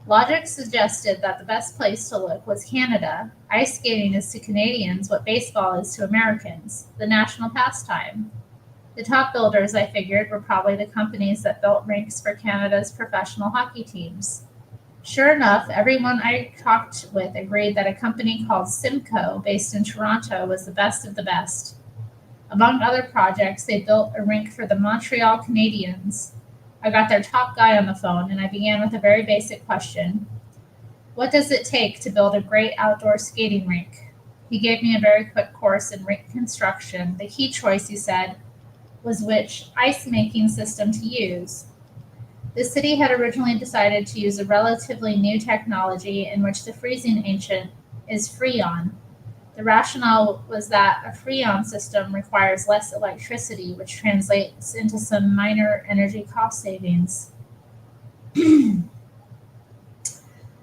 Logic suggested that the best place to look was Canada. Ice skating is to Canadians what baseball is to Americans, the national pastime. The top builders, I figured, were probably the companies that built rinks for Canada's professional hockey teams. Sure enough, everyone I talked with agreed that a company called Simcoe, based in Toronto, was the best of the best. Among other projects, they built a rink for the Montreal Canadiens. I got their top guy on the phone, and I began with a very basic question. What does it take to build a great outdoor skating rink? He gave me a very quick course in rink construction. The key choice, he said, was which ice-making system to use. The city had originally decided to use a relatively new technology in which the freezing agent is Freon. The rationale was that a Freon system requires less electricity, which translates into some minor energy cost savings. The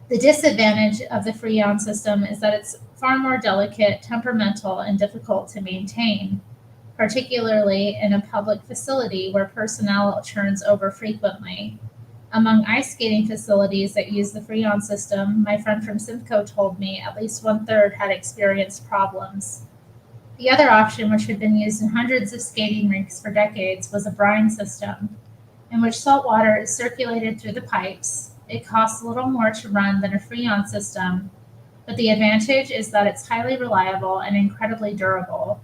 disadvantage of the Freon system is that it's far more delicate, temperamental, and difficult to maintain, particularly in a public facility where personnel turns over frequently. Among ice skating facilities that use the Freon system, my friend from Simcoe told me at least 1/3 had experienced problems. The other option, which had been used in hundreds of skating rinks for decades, was a brine system, in which salt water is circulated through the pipes. It costs a little more to run than a Freon system, but the advantage is that it's highly reliable and incredibly durable.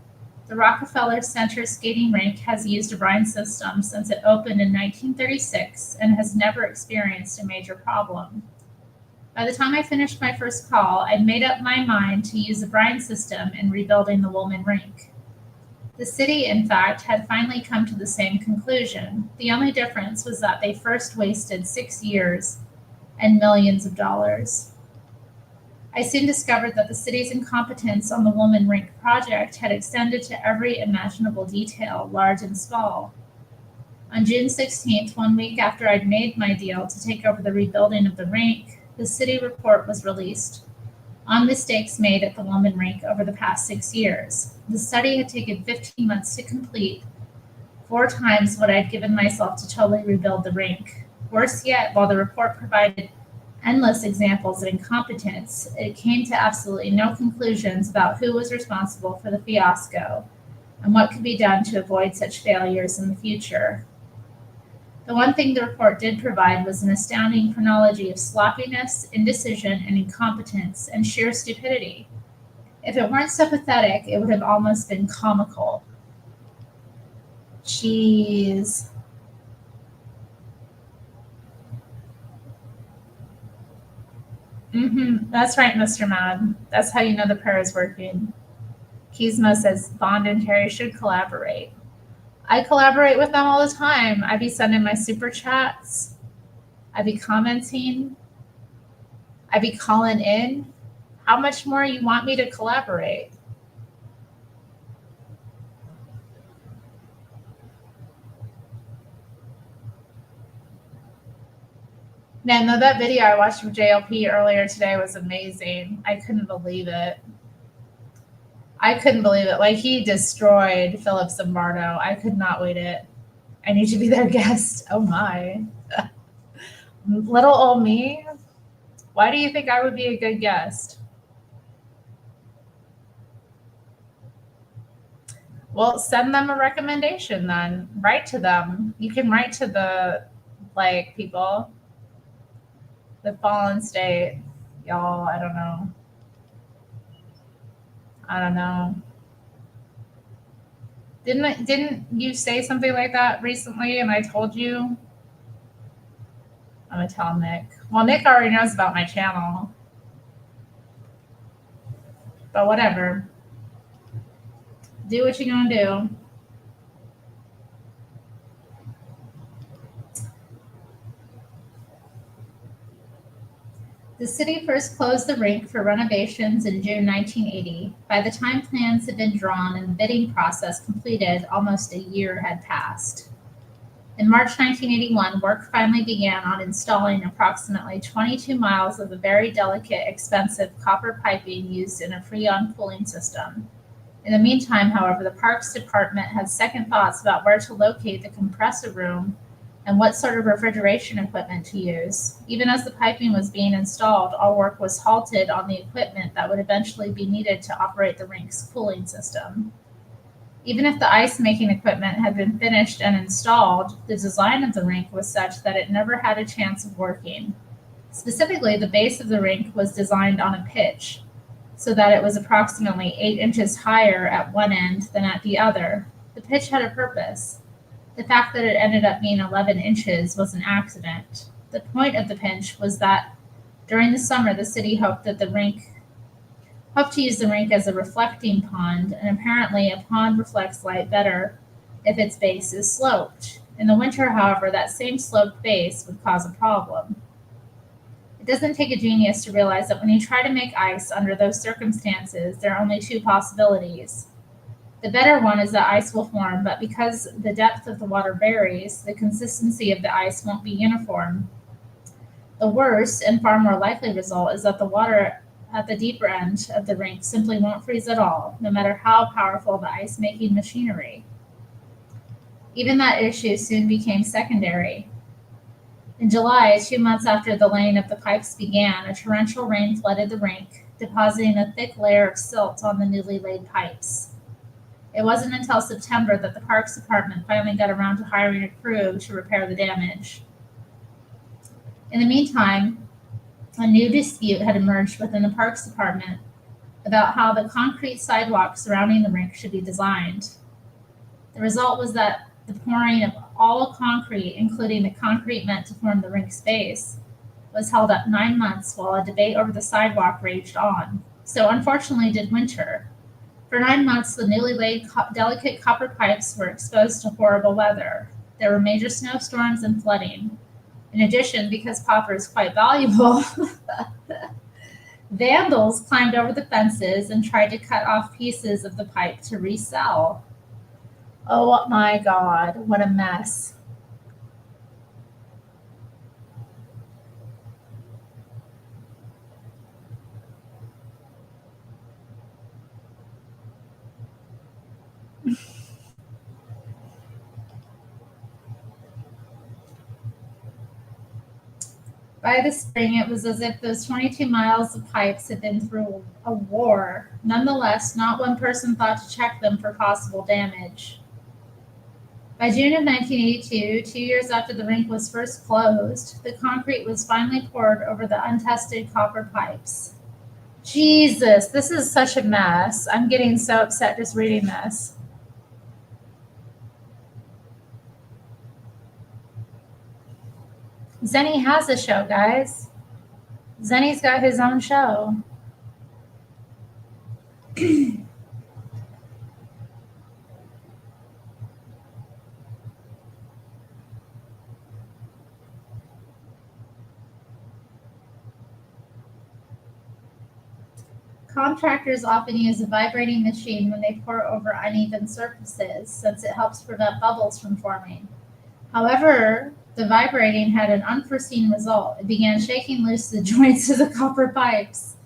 The Rockefeller Center skating rink has used a brine system since it opened in 1936 and has never experienced a major problem. By the time I finished my first call, I'd made up my mind to use a brine system in rebuilding the Woolman rink. The city, in fact, had finally come to the same conclusion. The only difference was that they first wasted 6 years and millions of dollars. I soon discovered that the city's incompetence on the Woolman Rink project had extended to every imaginable detail, large and small. On June 16th, 1 week after I'd made my deal to take over the rebuilding of the rink, the city report was released on mistakes made at the Woolman Rink over the past 6 years. The study had taken 15 months to complete, 4 times what I'd given myself to totally rebuild the rink. Worse yet, while the report provided endless examples of incompetence, it came to absolutely no conclusions about who was responsible for the fiasco and what could be done to avoid such failures in the future. The one thing the report did provide was an astounding chronology of sloppiness, indecision, and incompetence, and sheer stupidity. If it weren't so pathetic, it would have almost been comical. Jeez. That's right, Mr. Mad. That's how you know the prayer is working. Keysmo says Bond and Terry should collaborate. I collaborate with them all the time. I be sending my super chats. I be commenting. I be calling in. How much more you want me to collaborate? Man, no, that video I watched from JLP earlier today was amazing. I couldn't believe it. Like, he destroyed Philip Zimbardo. I could not wait it. I need to be their guest. Oh my. Little old me? Why do you think I would be a good guest? Well, send them a recommendation then. Write to them. You can write to the, people. The fallen state. Y'all, I don't know. Didn't you say something like that recently and I told you? I'm gonna tell Nick. Well, Nick already knows about my channel. But whatever. Do what you're gonna do. The city first closed the rink for renovations in June 1980. By the time plans had been drawn and the bidding process completed, almost a year had passed. In March 1981, work finally began on installing approximately 22 miles of the very delicate, expensive copper piping used in a Freon cooling system. In the meantime, however, the Parks Department had second thoughts about where to locate the compressor room and what sort of refrigeration equipment to use. Even as the piping was being installed, all work was halted on the equipment that would eventually be needed to operate the rink's cooling system. Even if the ice-making equipment had been finished and installed, the design of the rink was such that it never had a chance of working. Specifically, the base of the rink was designed on a pitch, so that it was approximately 8 inches higher at one end than at the other. The pitch had a purpose. The fact that it ended up being 11 inches was an accident. The point of the pinch was that during the summer, the city hoped to use the rink as a reflecting pond, and apparently a pond reflects light better if its base is sloped. In the winter, however, that same sloped base would cause a problem. It doesn't take a genius to realize that when you try to make ice under those circumstances, there are only 2 possibilities. The better one is that ice will form, but because the depth of the water varies, the consistency of the ice won't be uniform. The worse and far more likely result is that the water at the deeper end of the rink simply won't freeze at all, no matter how powerful the ice-making machinery. Even that issue soon became secondary. In July, 2 months after the laying of the pipes began, a torrential rain flooded the rink, depositing a thick layer of silt on the newly laid pipes. It wasn't until September that the Parks Department finally got around to hiring a crew to repair the damage. In the meantime, a new dispute had emerged within the Parks Department about how the concrete sidewalk surrounding the rink should be designed. The result was that the pouring of all concrete, including the concrete meant to form the rink space, was held up 9 months while a debate over the sidewalk raged on. So unfortunately did winter. For 9 months, the newly laid delicate copper pipes were exposed to horrible weather. There were major snowstorms and flooding. In addition, because copper is quite valuable, vandals climbed over the fences and tried to cut off pieces of the pipe to resell. Oh my God, what a mess. By the spring, it was as if those 22 miles of pipes had been through a war. Nonetheless, not one person thought to check them for possible damage. By June of 1982, 2 years after the rink was first closed, the concrete was finally poured over the untested copper pipes. Jesus, this is such a mess. I'm getting so upset just reading this. Zenny has a show, guys. Zenny's got his own show. Contractors often use a vibrating machine when they pour over uneven surfaces, since it helps prevent bubbles from forming. However, the vibrating had an unforeseen result. It began shaking loose the joints of the copper pipes.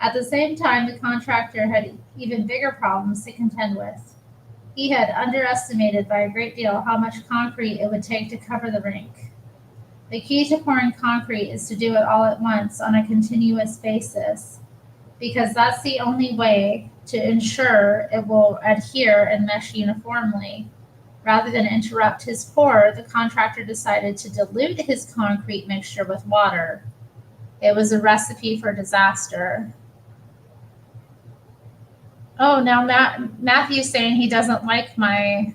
At the same time, the contractor had even bigger problems to contend with. He had underestimated by a great deal how much concrete it would take to cover the rink. The key to pouring concrete is to do it all at once on a continuous basis, because that's the only way to ensure it will adhere and mesh uniformly. Rather than interrupt his pour, the contractor decided to dilute his concrete mixture with water. It was a recipe for disaster. Oh, now Matthew's saying he doesn't like my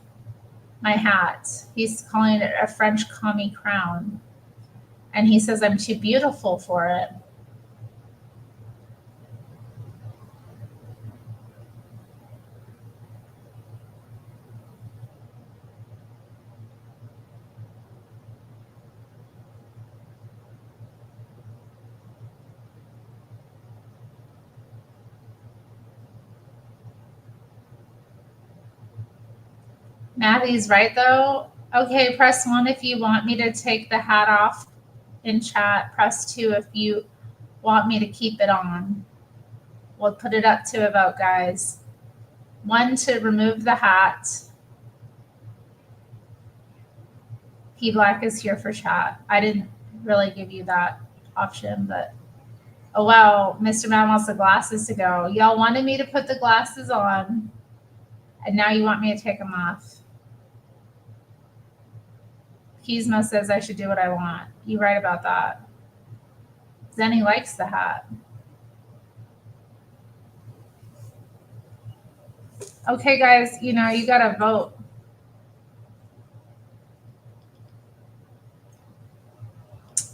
hat. He's calling it a French commie crown. And he says I'm too beautiful for it. Matthew's right, though. Okay, press 1 if you want me to take the hat off in chat. Press 2 if you want me to keep it on. We'll put it up to a vote, guys. 1 to remove the hat. P Black is here for chat. I didn't really give you that option, but oh wow, Mr. Man wants the glasses to go. Y'all wanted me to put the glasses on, and now you want me to take them off. Gizmo says I should do what I want. You're right about that. Zenny likes the hat. Okay, guys, you gotta vote.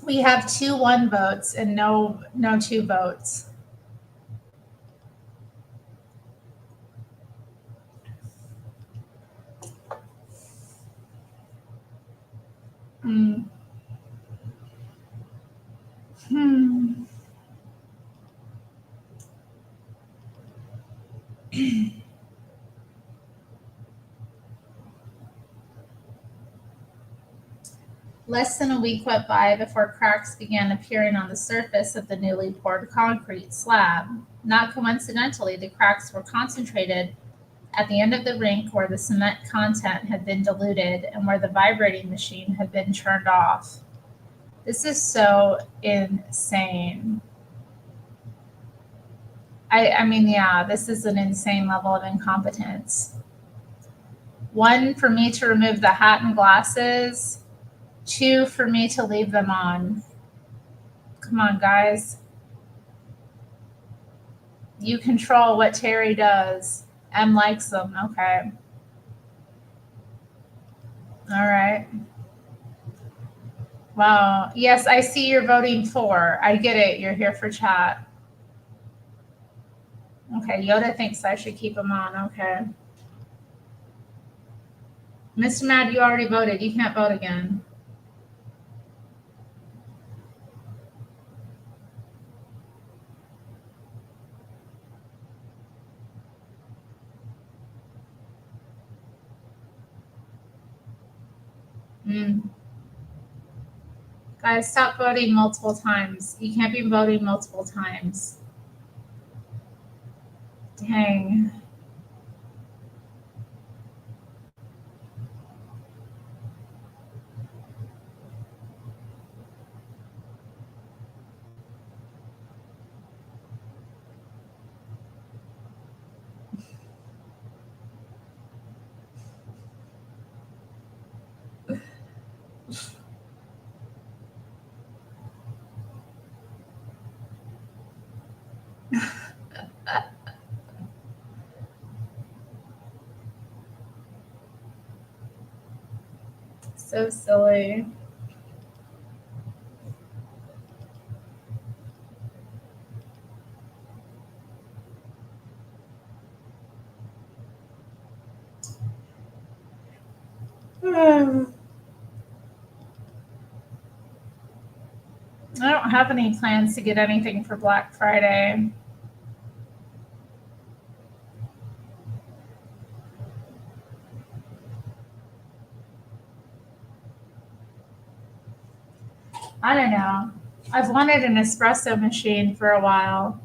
We have 2-1 votes and no 2 votes. Less than a week went by before cracks began appearing on the surface of the newly poured concrete slab. Not coincidentally, the cracks were concentrated at the end of the rink where the cement content had been diluted and where the vibrating machine had been turned off. This is so insane. I mean, yeah, this is an insane level of incompetence. 1, for me to remove the hat and glasses. 2, for me to leave them on. Come on, guys. You control what Terri does. M likes them. Okay. All right. Wow. Yes, I see you're voting for. I get it. You're here for chat. Okay. Yoda thinks I should keep them on. Okay. Mr. Mad, you already voted. You can't vote again. Guys, stop voting multiple times. You can't be voting multiple times. Dang. So silly. I don't have any plans to get anything for Black Friday. I don't know. I've wanted an espresso machine for a while.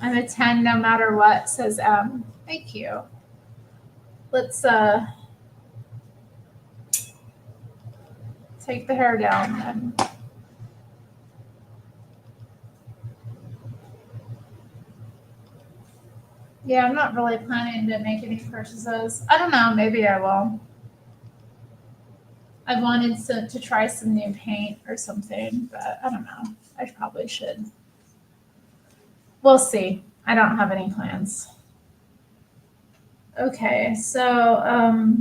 I'm a 10 no matter what, says M. Thank you. Let's take the hair down then. Yeah, I'm not really planning to make any purchases. I don't know, maybe I will. I wanted to try some new paint or something, but I don't know. I probably should. We'll see. I don't have any plans. Okay, so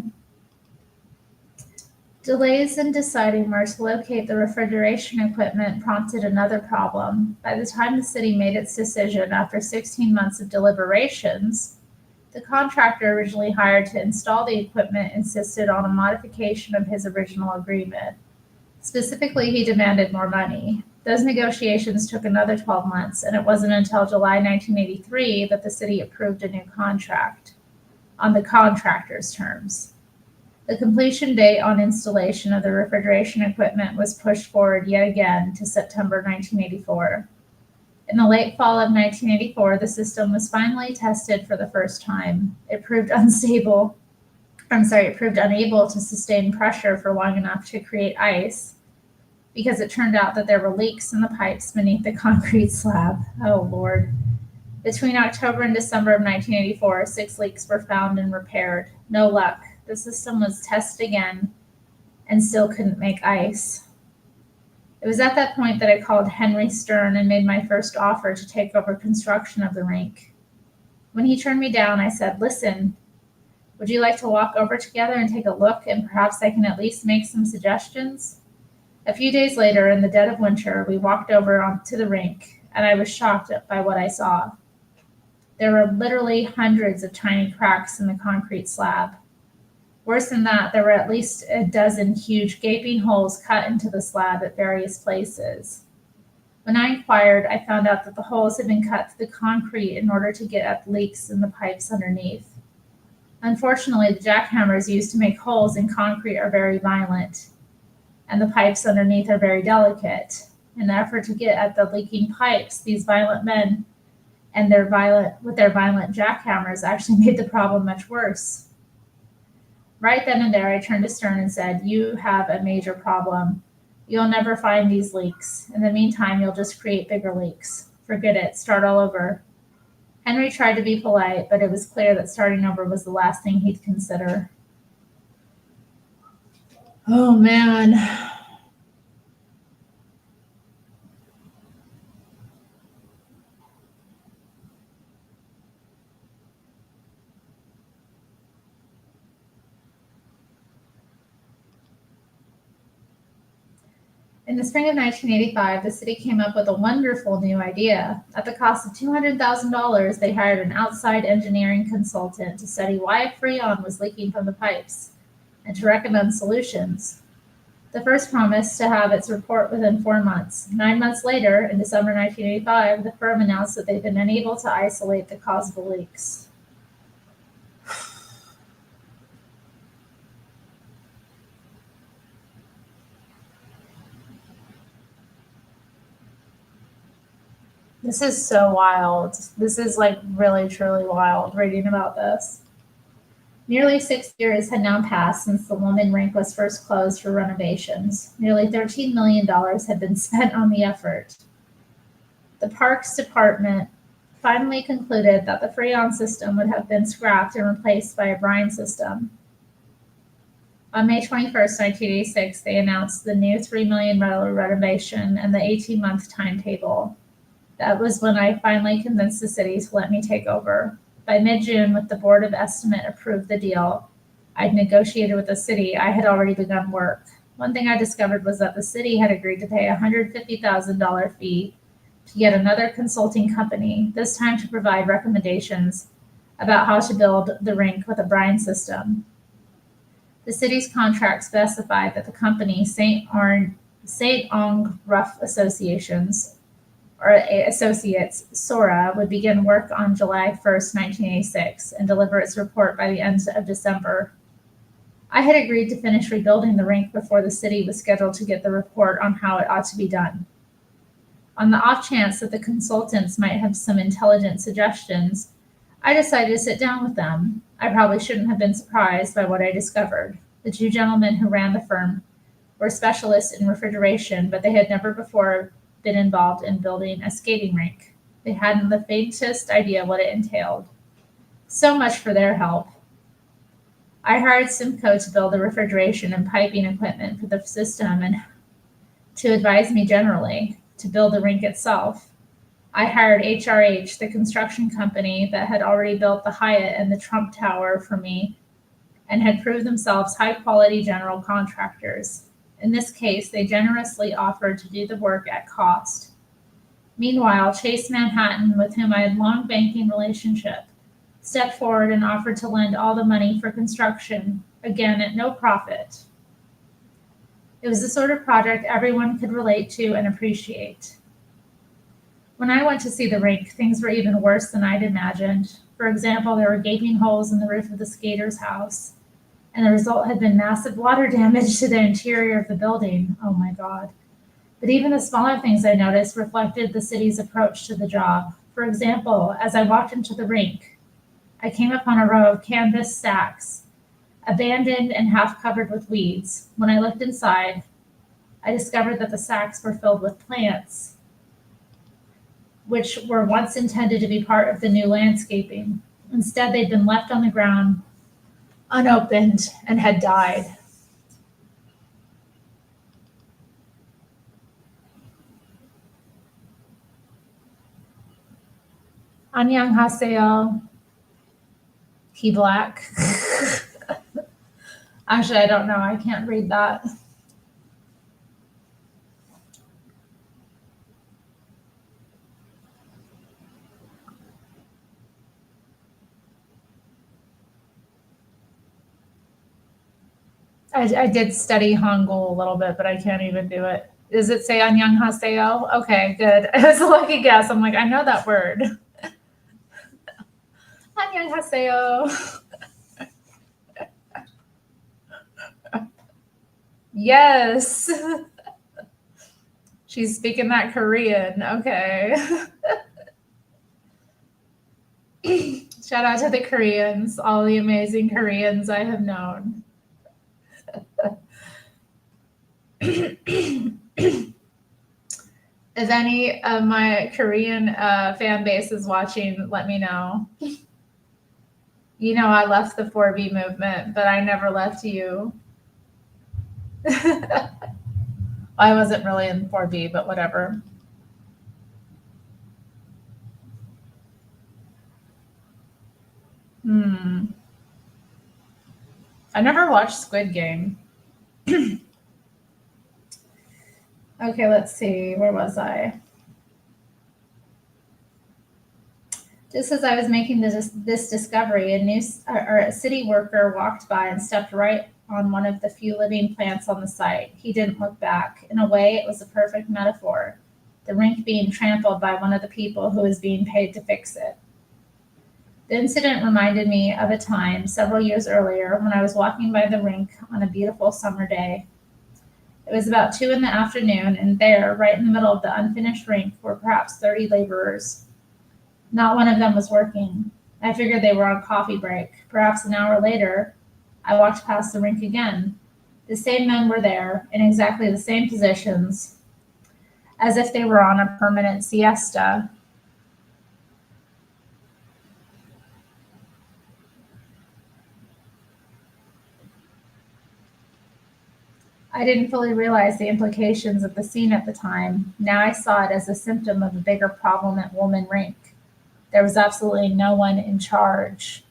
delays in deciding where to locate the refrigeration equipment prompted another problem. By the time the city made its decision after 16 months of deliberations, the contractor originally hired to install the equipment insisted on a modification of his original agreement. Specifically, he demanded more money. Those negotiations took another 12 months, and it wasn't until July 1983 that the city approved a new contract on the contractor's terms. The completion date on installation of the refrigeration equipment was pushed forward yet again to September 1984. In the late fall of 1984, the system was finally tested for the first time. It proved unable to sustain pressure for long enough to create ice because it turned out that there were leaks in the pipes beneath the concrete slab. Oh, Lord. Between October and December of 1984, 6 leaks were found and repaired. No luck. The system was tested again and still couldn't make ice. It was at that point that I called Henry Stern and made my first offer to take over construction of the rink. When he turned me down, I said, "Listen, would you like to walk over together and take a look, and perhaps I can at least make some suggestions?" A few days later, in the dead of winter, we walked over to the rink, and I was shocked by what I saw. There were literally hundreds of tiny cracks in the concrete slab. Worse than that, there were at least a dozen huge gaping holes cut into the slab at various places. When I inquired, I found out that the holes had been cut through the concrete in order to get at leaks in the pipes underneath. Unfortunately, the jackhammers used to make holes in concrete are very violent, and the pipes underneath are very delicate. In the effort to get at the leaking pipes, these violent men and their violent jackhammers actually made the problem much worse. Right then and there, I turned to Stern and said, "You have a major problem. You'll never find these leaks. In the meantime, you'll just create bigger leaks. Forget it. Start all over. Henry tried to be polite, but it was clear that starting over was the last thing he'd consider. Oh, man. In the spring of 1985, the city came up with a wonderful new idea. At the cost of $200,000, they hired an outside engineering consultant to study why Freon was leaking from the pipes and to recommend solutions. The first promised to have its report within 4 months. 9 months later, in December 1985, the firm announced that they'd been unable to isolate the cause of the leaks. This is so wild. This is like really, truly wild reading about this. Nearly 6 years had now passed since the Woman Rink was first closed for renovations. Nearly $13 million had been spent on the effort. The Parks Department finally concluded that the Freon system would have been scrapped and replaced by a brine system. On May 21st, 1986, they announced the new $3 million renovation and the 18-month timetable. That was when I finally convinced the city to let me take over. By mid-June, with the Board of Estimate approved the deal I'd negotiated with the city, I had already begun work. One thing I discovered was that the city had agreed to pay a $150,000 fee to yet another consulting company, this time to provide recommendations about how to build the rink with a brine system. The city's contract specified that the company, St. Ong Rough Associates, SORA, would begin work on July 1st, 1986, and deliver its report by the end of December. I had agreed to finish rebuilding the rink before the city was scheduled to get the report on how it ought to be done. On the off chance that the consultants might have some intelligent suggestions, I decided to sit down with them. I probably shouldn't have been surprised by what I discovered. The two gentlemen who ran the firm were specialists in refrigeration, but they had never before been involved in building a skating rink. They hadn't the faintest idea what it entailed. So much for their help. I hired Simcoe to build the refrigeration and piping equipment for the system and to advise me generally, to build the rink itself. I hired HRH, the construction company that had already built the Hyatt and the Trump Tower for me and had proved themselves high-quality general contractors. In this case, they generously offered to do the work at cost. Meanwhile, Chase Manhattan, with whom I had a long banking relationship, stepped forward and offered to lend all the money for construction, again at no profit. It was the sort of project everyone could relate to and appreciate. When I went to see the rink, things were even worse than I'd imagined. For example, there were gaping holes in the roof of the skater's house, and the result had been massive water damage to the interior of the building. Oh my God. But even the smaller things I noticed reflected the city's approach to the job. For example, as I walked into the rink, I came upon a row of canvas sacks, abandoned and half covered with weeds. When I looked inside, I discovered that the sacks were filled with plants, which were once intended to be part of the new landscaping. Instead, they'd been left on the ground unopened and had died. Annyeonghaseyo, Key Black. Actually, I don't know. I can't read that. I did study Hangul a little bit, but I can't even do it. Does it say Annyeonghaseyo? Okay, good. It was a lucky guess. I'm like, I know that word. Annyeonghaseyo. Yes. She's speaking that Korean. Okay. Shout out to the Koreans, all the amazing Koreans I have known. If any of my Korean fan base is watching, let me know. You know, I left the 4B movement, but I never left you. I wasn't really in 4B, but whatever. I never watched Squid Game. Okay, let's see. Where was I? Just as I was making this discovery, a city worker walked by and stepped right on one of the few living plants on the site. He didn't look back. In a way, it was a perfect metaphor. The rink being trampled by one of the people who was being paid to fix it. The incident reminded me of a time several years earlier when I was walking by the rink on a beautiful summer day. It was about 2 p.m, and there, right in the middle of the unfinished rink, were perhaps 30 laborers. Not one of them was working. I figured they were on coffee break. Perhaps an hour later, I walked past the rink again. The same men were there, in exactly the same positions, as if they were on a permanent siesta. I didn't fully realize the implications of the scene at the time. Now I saw it as a symptom of a bigger problem at Woolman Rink. There was absolutely no one in charge.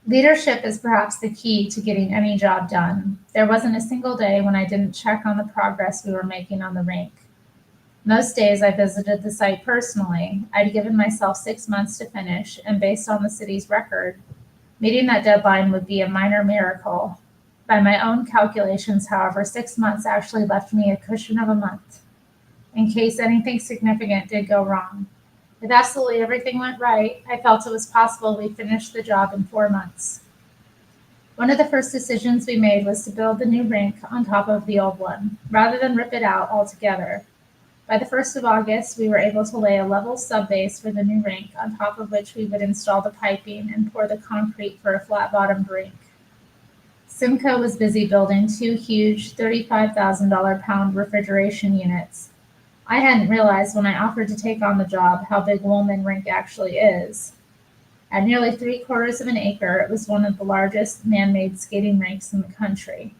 Leadership is perhaps the key to getting any job done. There wasn't a single day when I didn't check on the progress we were making on the rink. Most days I visited the site personally. I'd given myself 6 months to finish, and based on the city's record, meeting that deadline would be a minor miracle. By my own calculations, however, 6 months actually left me a cushion of a month, in case anything significant did go wrong. If absolutely everything went right, I felt it was possible we finished the job in 4 months. One of the first decisions we made was to build the new rink on top of the old one, rather than rip it out altogether. By the 1st of August, we were able to lay a level subbase for the new rink, on top of which we would install the piping and pour the concrete for a flat-bottomed rink. Simcoe was busy building 2 huge $35,000 refrigeration units. I hadn't realized when I offered to take on the job how big Woolman Rink actually is. At nearly 3/4 of an acre, it was one of the largest man-made skating rinks in the country.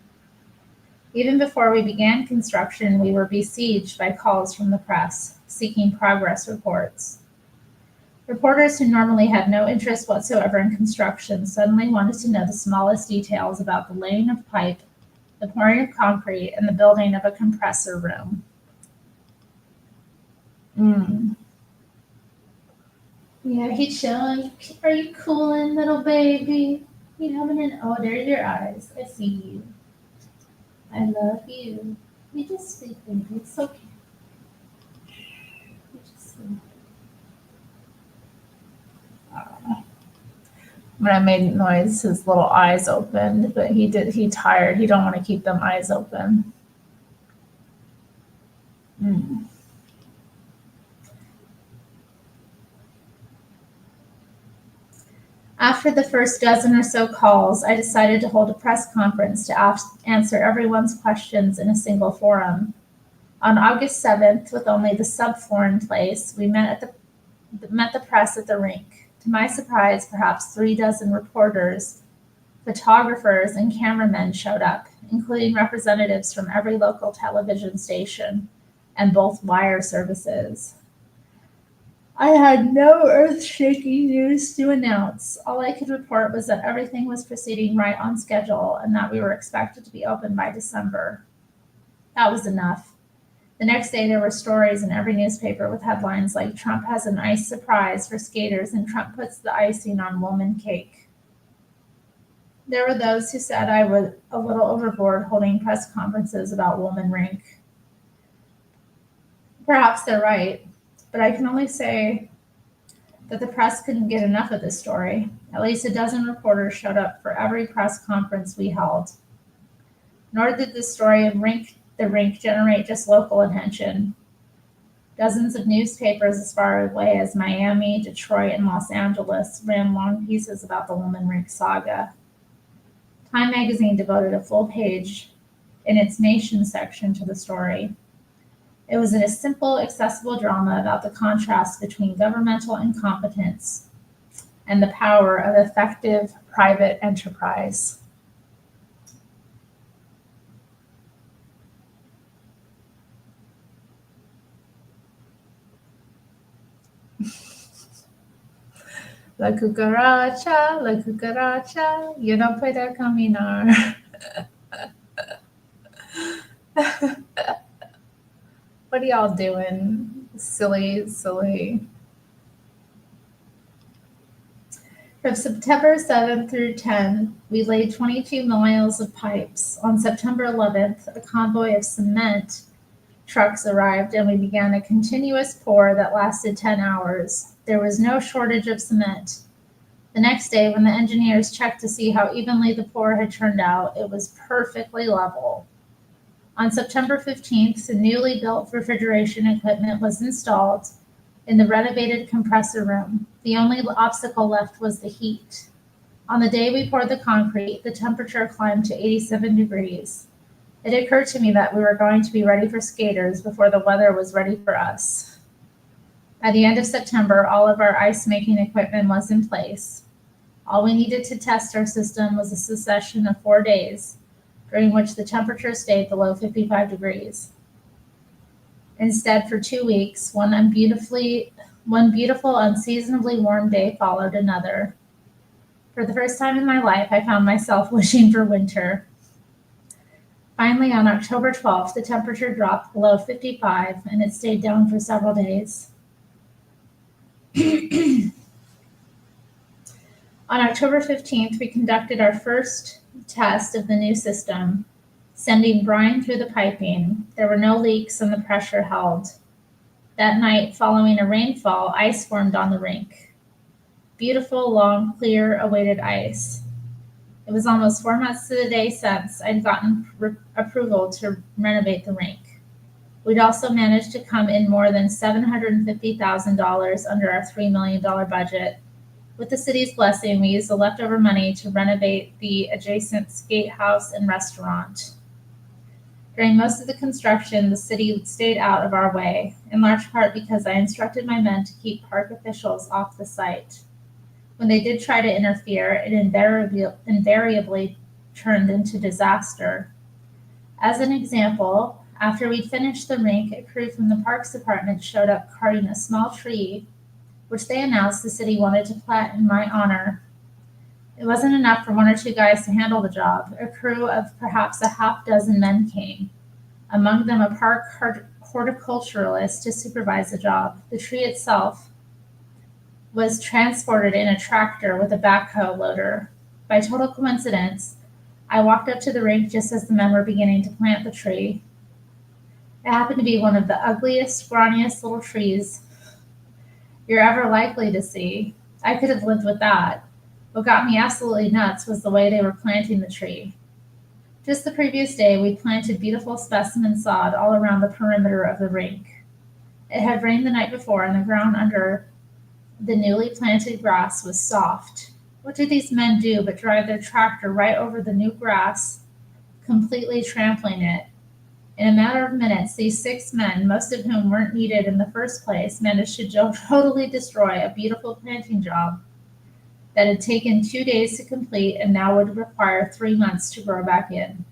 Even before we began construction, we were besieged by calls from the press, seeking progress reports. Reporters who normally had no interest whatsoever in construction suddenly wanted to know the smallest details about the laying of pipe, the pouring of concrete, and the building of a compressor room. Yeah, he's chilling. Are you cooling, little baby? You having oh, there's your eyes. I see you. I love you. You just sleep, baby. It's okay. You just sleep. When I made noise, his little eyes opened, but he tired. He don't want to keep them eyes open. After the first dozen or so calls, I decided to hold a press conference to answer everyone's questions in a single forum. On August 7th, with only the subfloor in place, we met the press at the rink. To my surprise, perhaps 36 reporters, photographers, and cameramen showed up, including representatives from every local television station and both wire services. I had no earth-shaking news to announce. All I could report was that everything was proceeding right on schedule and that we were expected to be open by December. That was enough. The next day, there were stories in every newspaper with headlines like "Trump has an ice surprise for skaters and Trump puts the icing on Woolman cake." There were those who said I was a little overboard holding press conferences about Woolman Rink. Perhaps they're right, but I can only say that the press couldn't get enough of this story. At least a dozen reporters showed up for every press conference we held. Nor did the story of the rink generate just local attention. Dozens of newspapers as far away as Miami, Detroit, and Los Angeles ran long pieces about the Woolman Rink saga. Time magazine devoted a full page in its Nation section to the story. It was a simple, accessible drama about the contrast between governmental incompetence and the power of effective private enterprise. La cucaracha, yo no puedo caminar. What are y'all doing? Silly. From September 7th through 10th, we laid 22 miles of pipes. On September 11th, a convoy of cement trucks arrived and we began a continuous pour that lasted 10 hours. There was no shortage of cement. The next day, when the engineers checked to see how evenly the pour had turned out, it was perfectly level. On September 15th, the newly built refrigeration equipment was installed in the renovated compressor room. The only obstacle left was the heat. On the day we poured the concrete, the temperature climbed to 87 degrees. It occurred to me that we were going to be ready for skaters before the weather was ready for us. By the end of September, all of our ice-making equipment was in place. All we needed to test our system was a succession of 4 days, during which the temperature stayed below 55 degrees. Instead, for 2 weeks, one beautiful, unseasonably warm day followed another. For the first time in my life, I found myself wishing for winter. Finally, on October 12th, the temperature dropped below 55, and it stayed down for several days. On October 15th, we conducted our first test of the new system, sending brine through the piping. There were no leaks and the pressure held. That night, following a rainfall, ice formed on the rink. Beautiful, long, clear, awaited ice. It was almost 4 months to the day since I'd gotten approval to renovate the rink. We'd also managed to come in more than $750,000 under our $3 million budget. With the city's blessing, we used the leftover money to renovate the adjacent skate house and restaurant. During most of the construction, the city stayed out of our way, in large part because I instructed my men to keep park officials off the site. When they did try to interfere, it invariably turned into disaster. As an example, after we'd finished the rink, a crew from the Parks Department showed up carting a small tree, which they announced the city wanted to plant in my honor. It wasn't enough for 1 or 2 guys to handle the job. A crew of perhaps a half dozen men came, among them a park horticulturalist to supervise the job. The tree itself was transported in a tractor with a backhoe loader. By total coincidence, I walked up to the rink just as the men were beginning to plant the tree. It happened to be one of the ugliest, scrawniest little trees you're ever likely to see. I could have lived with that. What got me absolutely nuts was the way they were planting the tree. Just the previous day, we planted beautiful specimen sod all around the perimeter of the rink. It had rained the night before, and the ground under the newly planted grass was soft. What did these men do but drive their tractor right over the new grass, completely trampling it? In a matter of minutes, these 6 men, most of whom weren't needed in the first place, managed to totally destroy a beautiful planting job that had taken 2 days to complete and now would require 3 months to grow back in.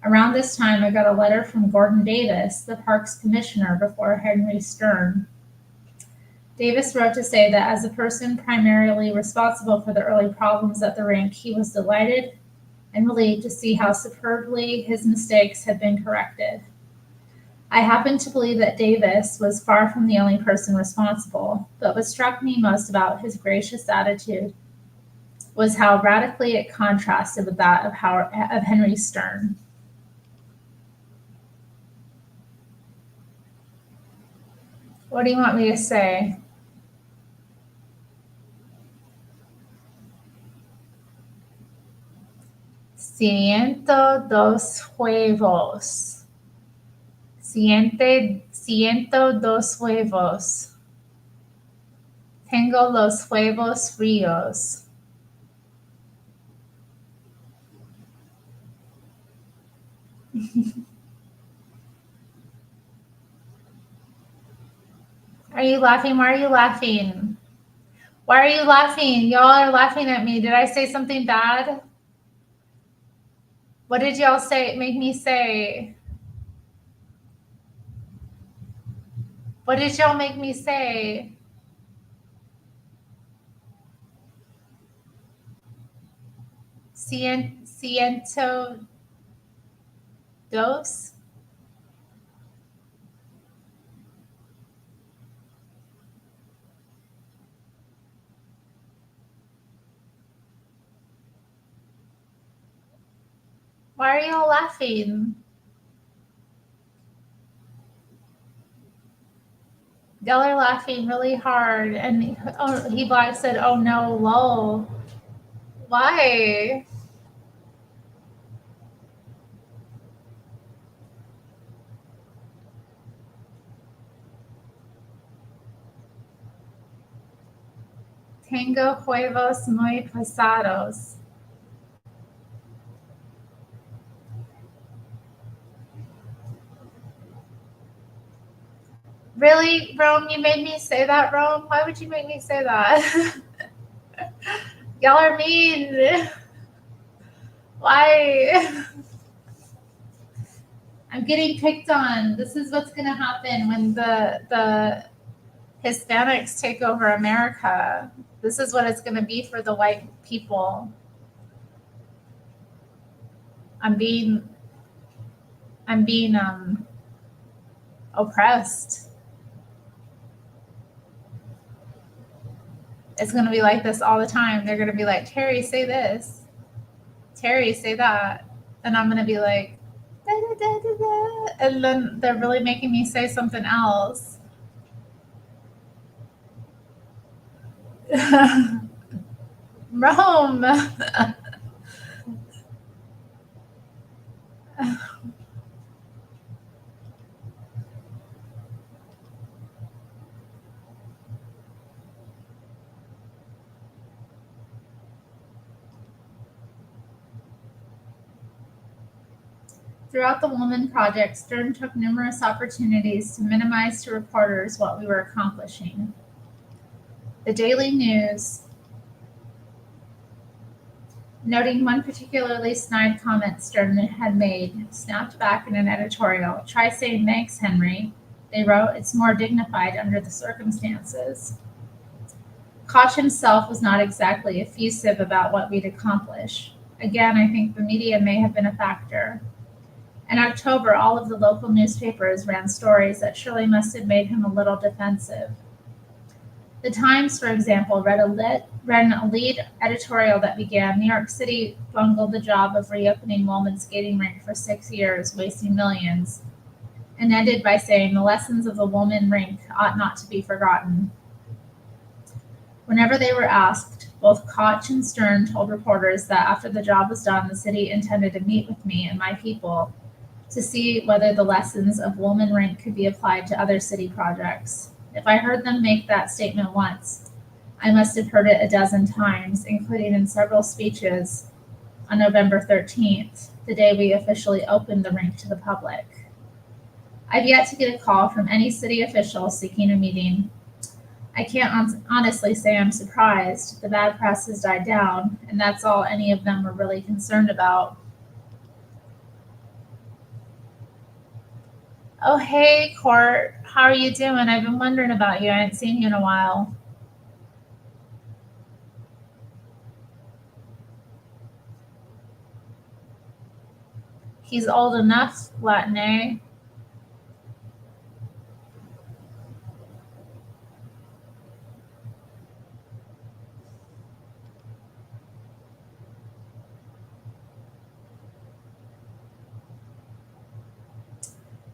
Around this time, I got a letter from Gordon Davis, the parks commissioner before Henry Stern. Davis wrote to say that as a person primarily responsible for the early problems at the rink, he was delighted and relieved to see how superbly his mistakes had been corrected. I happen to believe that Davis was far from the only person responsible, but what struck me most about his gracious attitude was how radically it contrasted with that of Henry Stern. What do you want me to say? Siento dos huevos. Siento dos huevos. Tengo los huevos fríos. Are you laughing? Why are you laughing? Why are you laughing? Y'all are laughing at me. Did I say something bad? What did y'all say? Make me say? What did y'all make me say? Ciento dos? Why are y'all laughing? Y'all are laughing really hard. And he black said, oh no, lol. Why? Tengo huevos muy pesados. Really, Rome? You made me say that, Rome? Why would you make me say that? Y'all are mean. Why? I'm getting picked on. This is what's going to happen when the Hispanics take over America. This is what it's going to be for the white people. I'm being oppressed. It's going to be like this all the time. They're going to be like, Terri, say this. Terri, say that. And I'm going to be like, da, da, da, da, da. And then they're really making me say something else. Rome. Throughout the Woman Project, Stern took numerous opportunities to minimize to reporters what we were accomplishing. The Daily News, noting one particularly snide comment Stern had made, snapped back in an editorial. Try saying thanks, Henry. They wrote, it's more dignified under the circumstances. Koch himself was not exactly effusive about what we'd accomplish. Again, I think the media may have been a factor. In October, all of the local newspapers ran stories that surely must have made him a little defensive. The Times, for example, ran a lead editorial that began, New York City bungled the job of reopening Woolman skating rink for 6 years, wasting millions, and ended by saying the lessons of the Woolman rink ought not to be forgotten. Whenever they were asked, both Koch and Stern told reporters that after the job was done, the city intended to meet with me and my people to see whether the lessons of Woolman Rink could be applied to other city projects. If I heard them make that statement once, I must have heard it a dozen times, including in several speeches on November 13th, the day we officially opened the rink to the public. I've yet to get a call from any city official seeking a meeting. I can't honestly say I'm surprised. The bad press has died down, and that's all any of them were really concerned about. Oh, hey, Court. How are you doing? I've been wondering about you. I haven't seen you in a while. He's old enough, Latine.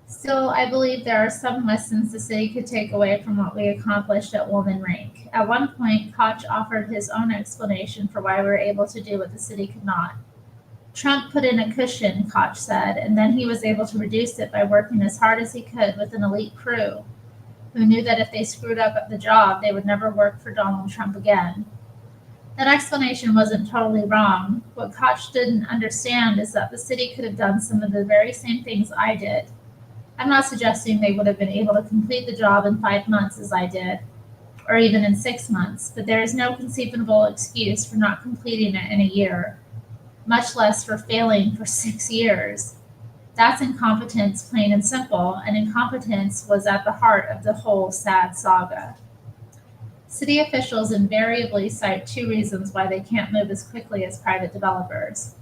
Still, I believe there are some lessons the city could take away from what we accomplished at Woolman Rink. At one point, Koch offered his own explanation for why we were able to do what the city could not. Trump put in a cushion, Koch said, and then he was able to reduce it by working as hard as he could with an elite crew who knew that if they screwed up at the job, they would never work for Donald Trump again. That explanation wasn't totally wrong. What Koch didn't understand is that the city could have done some of the very same things I did. I'm not suggesting they would have been able to complete the job in 5 months as I did, or even in 6 months, but there is no conceivable excuse for not completing it in a year, much less for failing for 6 years. That's incompetence, plain and simple, and incompetence was at the heart of the whole sad saga. City officials invariably cite 2 reasons why they can't move as quickly as private developers.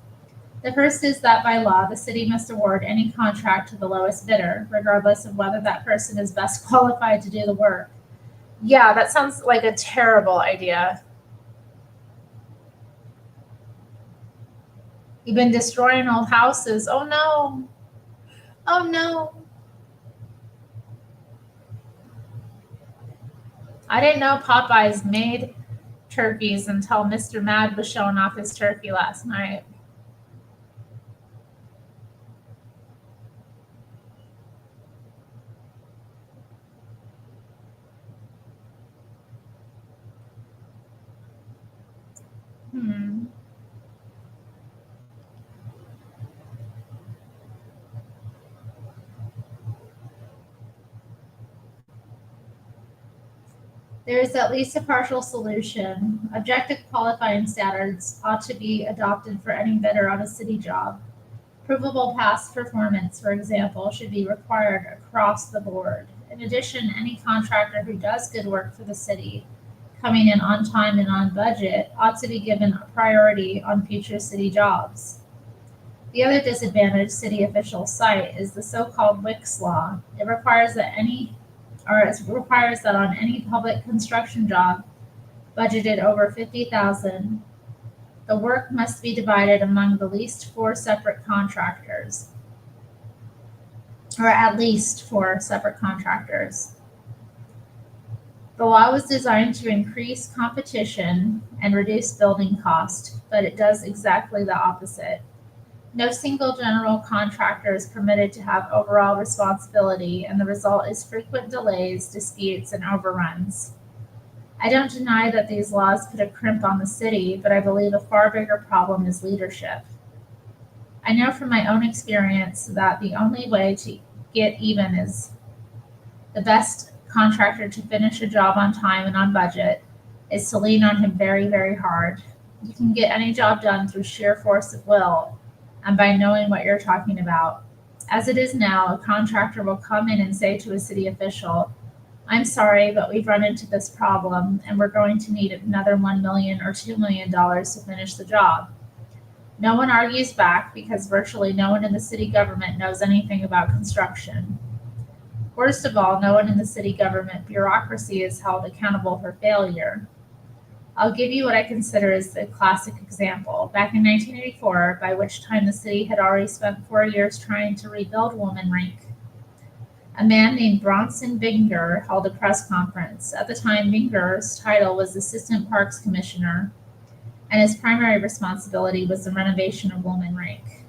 The first is that by law, the city must award any contract to the lowest bidder, regardless of whether that person is best qualified to do the work. Yeah, that sounds like a terrible idea. You've been destroying old houses. Oh no. Oh no. I didn't know Popeyes made turkeys until Mr. Mad was showing off his turkey last night. There is at least a partial solution. Objective qualifying standards ought to be adopted for any bidder on a city job. Provable past performance, for example, should be required across the board. In addition, any contractor who does good work for the city, coming in on time and on budget, ought to be given a priority on future city jobs. The other disadvantage city officials cite is the so-called Wicks law. It requires that on any public construction job budgeted over $50,000, the work must be divided among the least 4 separate contractors, or at least 4 separate contractors. The law was designed to increase competition and reduce building cost, but it does exactly the opposite. No single general contractor is permitted to have overall responsibility, and the result is frequent delays, disputes, and overruns. I don't deny that these laws put a crimp on the city, but I believe a far bigger problem is leadership. I know from my own experience that the only way to get even is the best contractor to finish a job on time and on budget is to lean on him very, very hard. You can get any job done through sheer force of will and by knowing what you're talking about. As it is now, a contractor will come in and say to a city official, "I'm sorry, but we've run into this problem and we're going to need another $1 million or $2 million to finish the job." No one argues back because virtually no one in the city government knows anything about construction. Worst of all, no one in the city government bureaucracy is held accountable for failure. I'll give you what I consider is the classic example. Back in 1984, by which time the city had already spent 4 years trying to rebuild Woolman Rink, a man named Bronson Binger held a press conference. At the time, Binger's title was Assistant Parks Commissioner, and his primary responsibility was the renovation of Woolman Rink.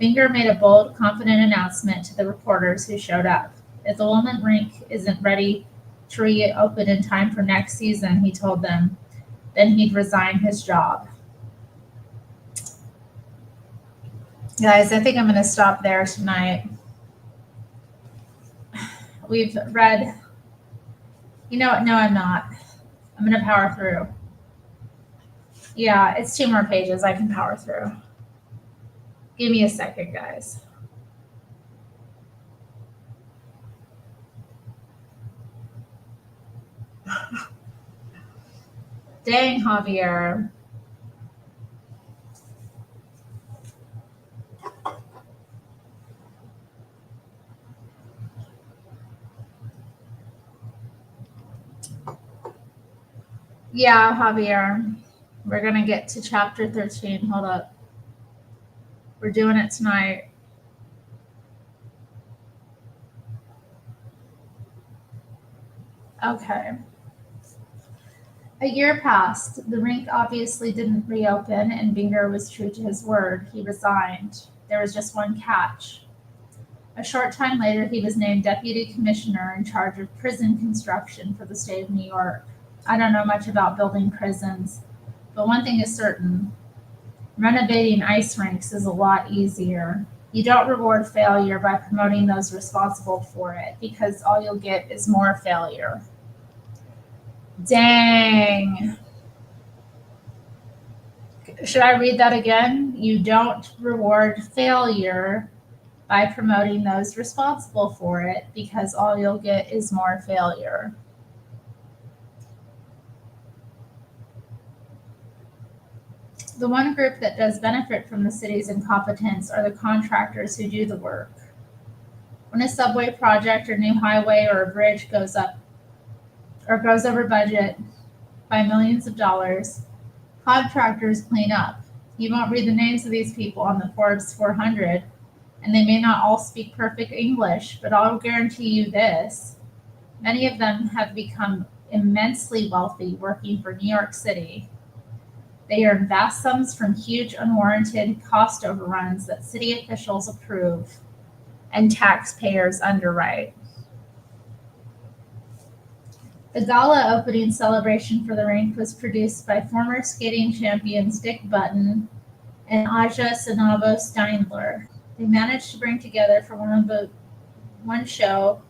Binger made a bold, confident announcement to the reporters who showed up. If the Woolman Rink isn't ready to reopen in time for next season, he told them, then he'd resign his job. Guys, I think I'm going to stop there tonight. We've read, you know what? No, I'm not. I'm going to power through. Yeah, it's 2 more pages. I can power through. Give me a second, guys. Dang, Javier. Yeah, Javier. We're going to get to chapter 13. Hold up. We're doing it tonight. Okay. A year passed. The rink obviously didn't reopen, and Binger was true to his word. He resigned. There was just one catch. A short time later, he was named deputy commissioner in charge of prison construction for the state of New York. I don't know much about building prisons, but one thing is certain. Renovating ice rinks is a lot easier. You don't reward failure by promoting those responsible for it, because all you'll get is more failure. Dang. Should I read that again? You don't reward failure by promoting those responsible for it, because all you'll get is more failure. The one group that does benefit from the city's incompetence are the contractors who do the work. When a subway project or new highway or a bridge goes up or goes over budget by millions of dollars, contractors clean up. You won't read the names of these people on the Forbes 400, and they may not all speak perfect English, but I'll guarantee you this: many of them have become immensely wealthy working for New York City. They earn vast sums from huge unwarranted cost overruns that city officials approve and taxpayers underwrite. The gala opening celebration for the rink was produced by former skating champions Dick Button and Aja Sanabo Steindler. They managed to bring together for one show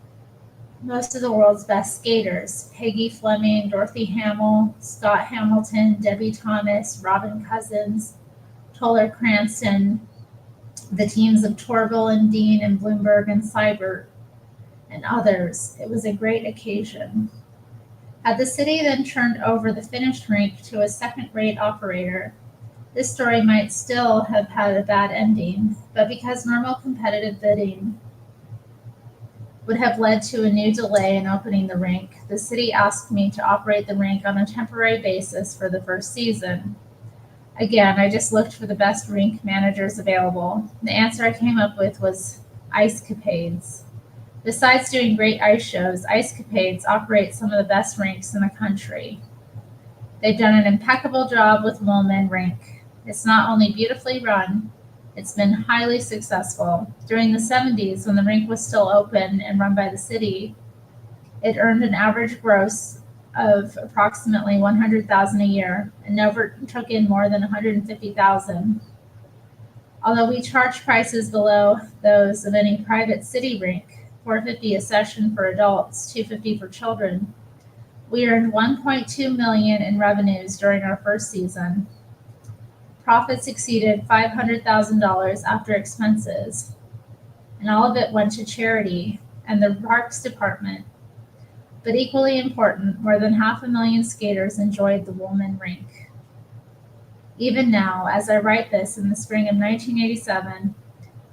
most of the world's best skaters: Peggy Fleming, Dorothy Hamill, Scott Hamilton, Debbie Thomas, Robin Cousins, Toller Cranston, the teams of Torville and Dean and Bloomberg and Seibert, and others. It was a great occasion. Had the city then turned over the finished rink to a second-rate operator, this story might still have had a bad ending, but because normal competitive bidding would have led to a new delay in opening the rink, the city asked me to operate the rink on a temporary basis for the first season. Again, I just looked for the best rink managers available. The answer I came up with was Icecapades. Besides doing great ice shows, Icecapades operates some of the best rinks in the country. They've done an impeccable job with Woolman Rink. It's not only beautifully run, it's been highly successful. During the 70s, when the rink was still open and run by the city, it earned an average gross of approximately $100,000 a year and never took in more than $150,000. Although we charge prices below those of any private city rink, $450 a session for adults, $250 for children, we earned $1.2 million in revenues during our first season. Profits exceeded $500,000 after expenses, and all of it went to charity and the parks department. But equally important, more than 500,000 skaters enjoyed the Woolman Rink. Even now, as I write this in the spring of 1987,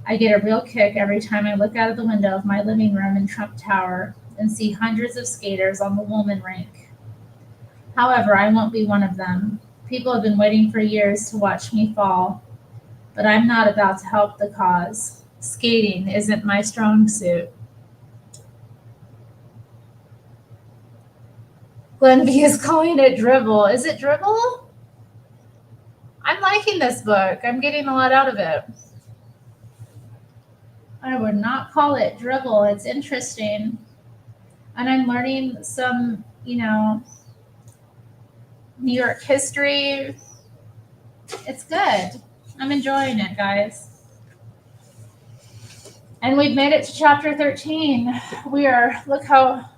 I get a real kick every time I look out of the window of my living room in Trump Tower and see hundreds of skaters on the Woolman Rink. However, I won't be one of them. People have been waiting for years to watch me fall, but I'm not about to help the cause. Skating isn't my strong suit. Glenn B is calling it dribble. Is it dribble? I'm liking this book. I'm getting a lot out of it. I would not call it dribble. It's interesting. And I'm learning some, New York history. It's good. I'm enjoying it, guys. And we've made it to chapter 13. Look how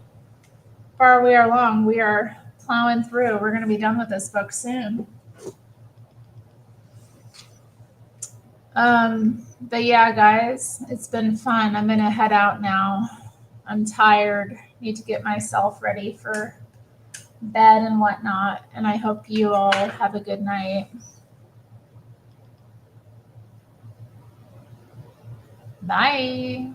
far we are along. We are plowing through. We're going to be done with this book soon. But yeah, guys, it's been fun. I'm going to head out now. I'm tired. Need to get myself ready for bed and whatnot. And I hope you all have a good night. Bye.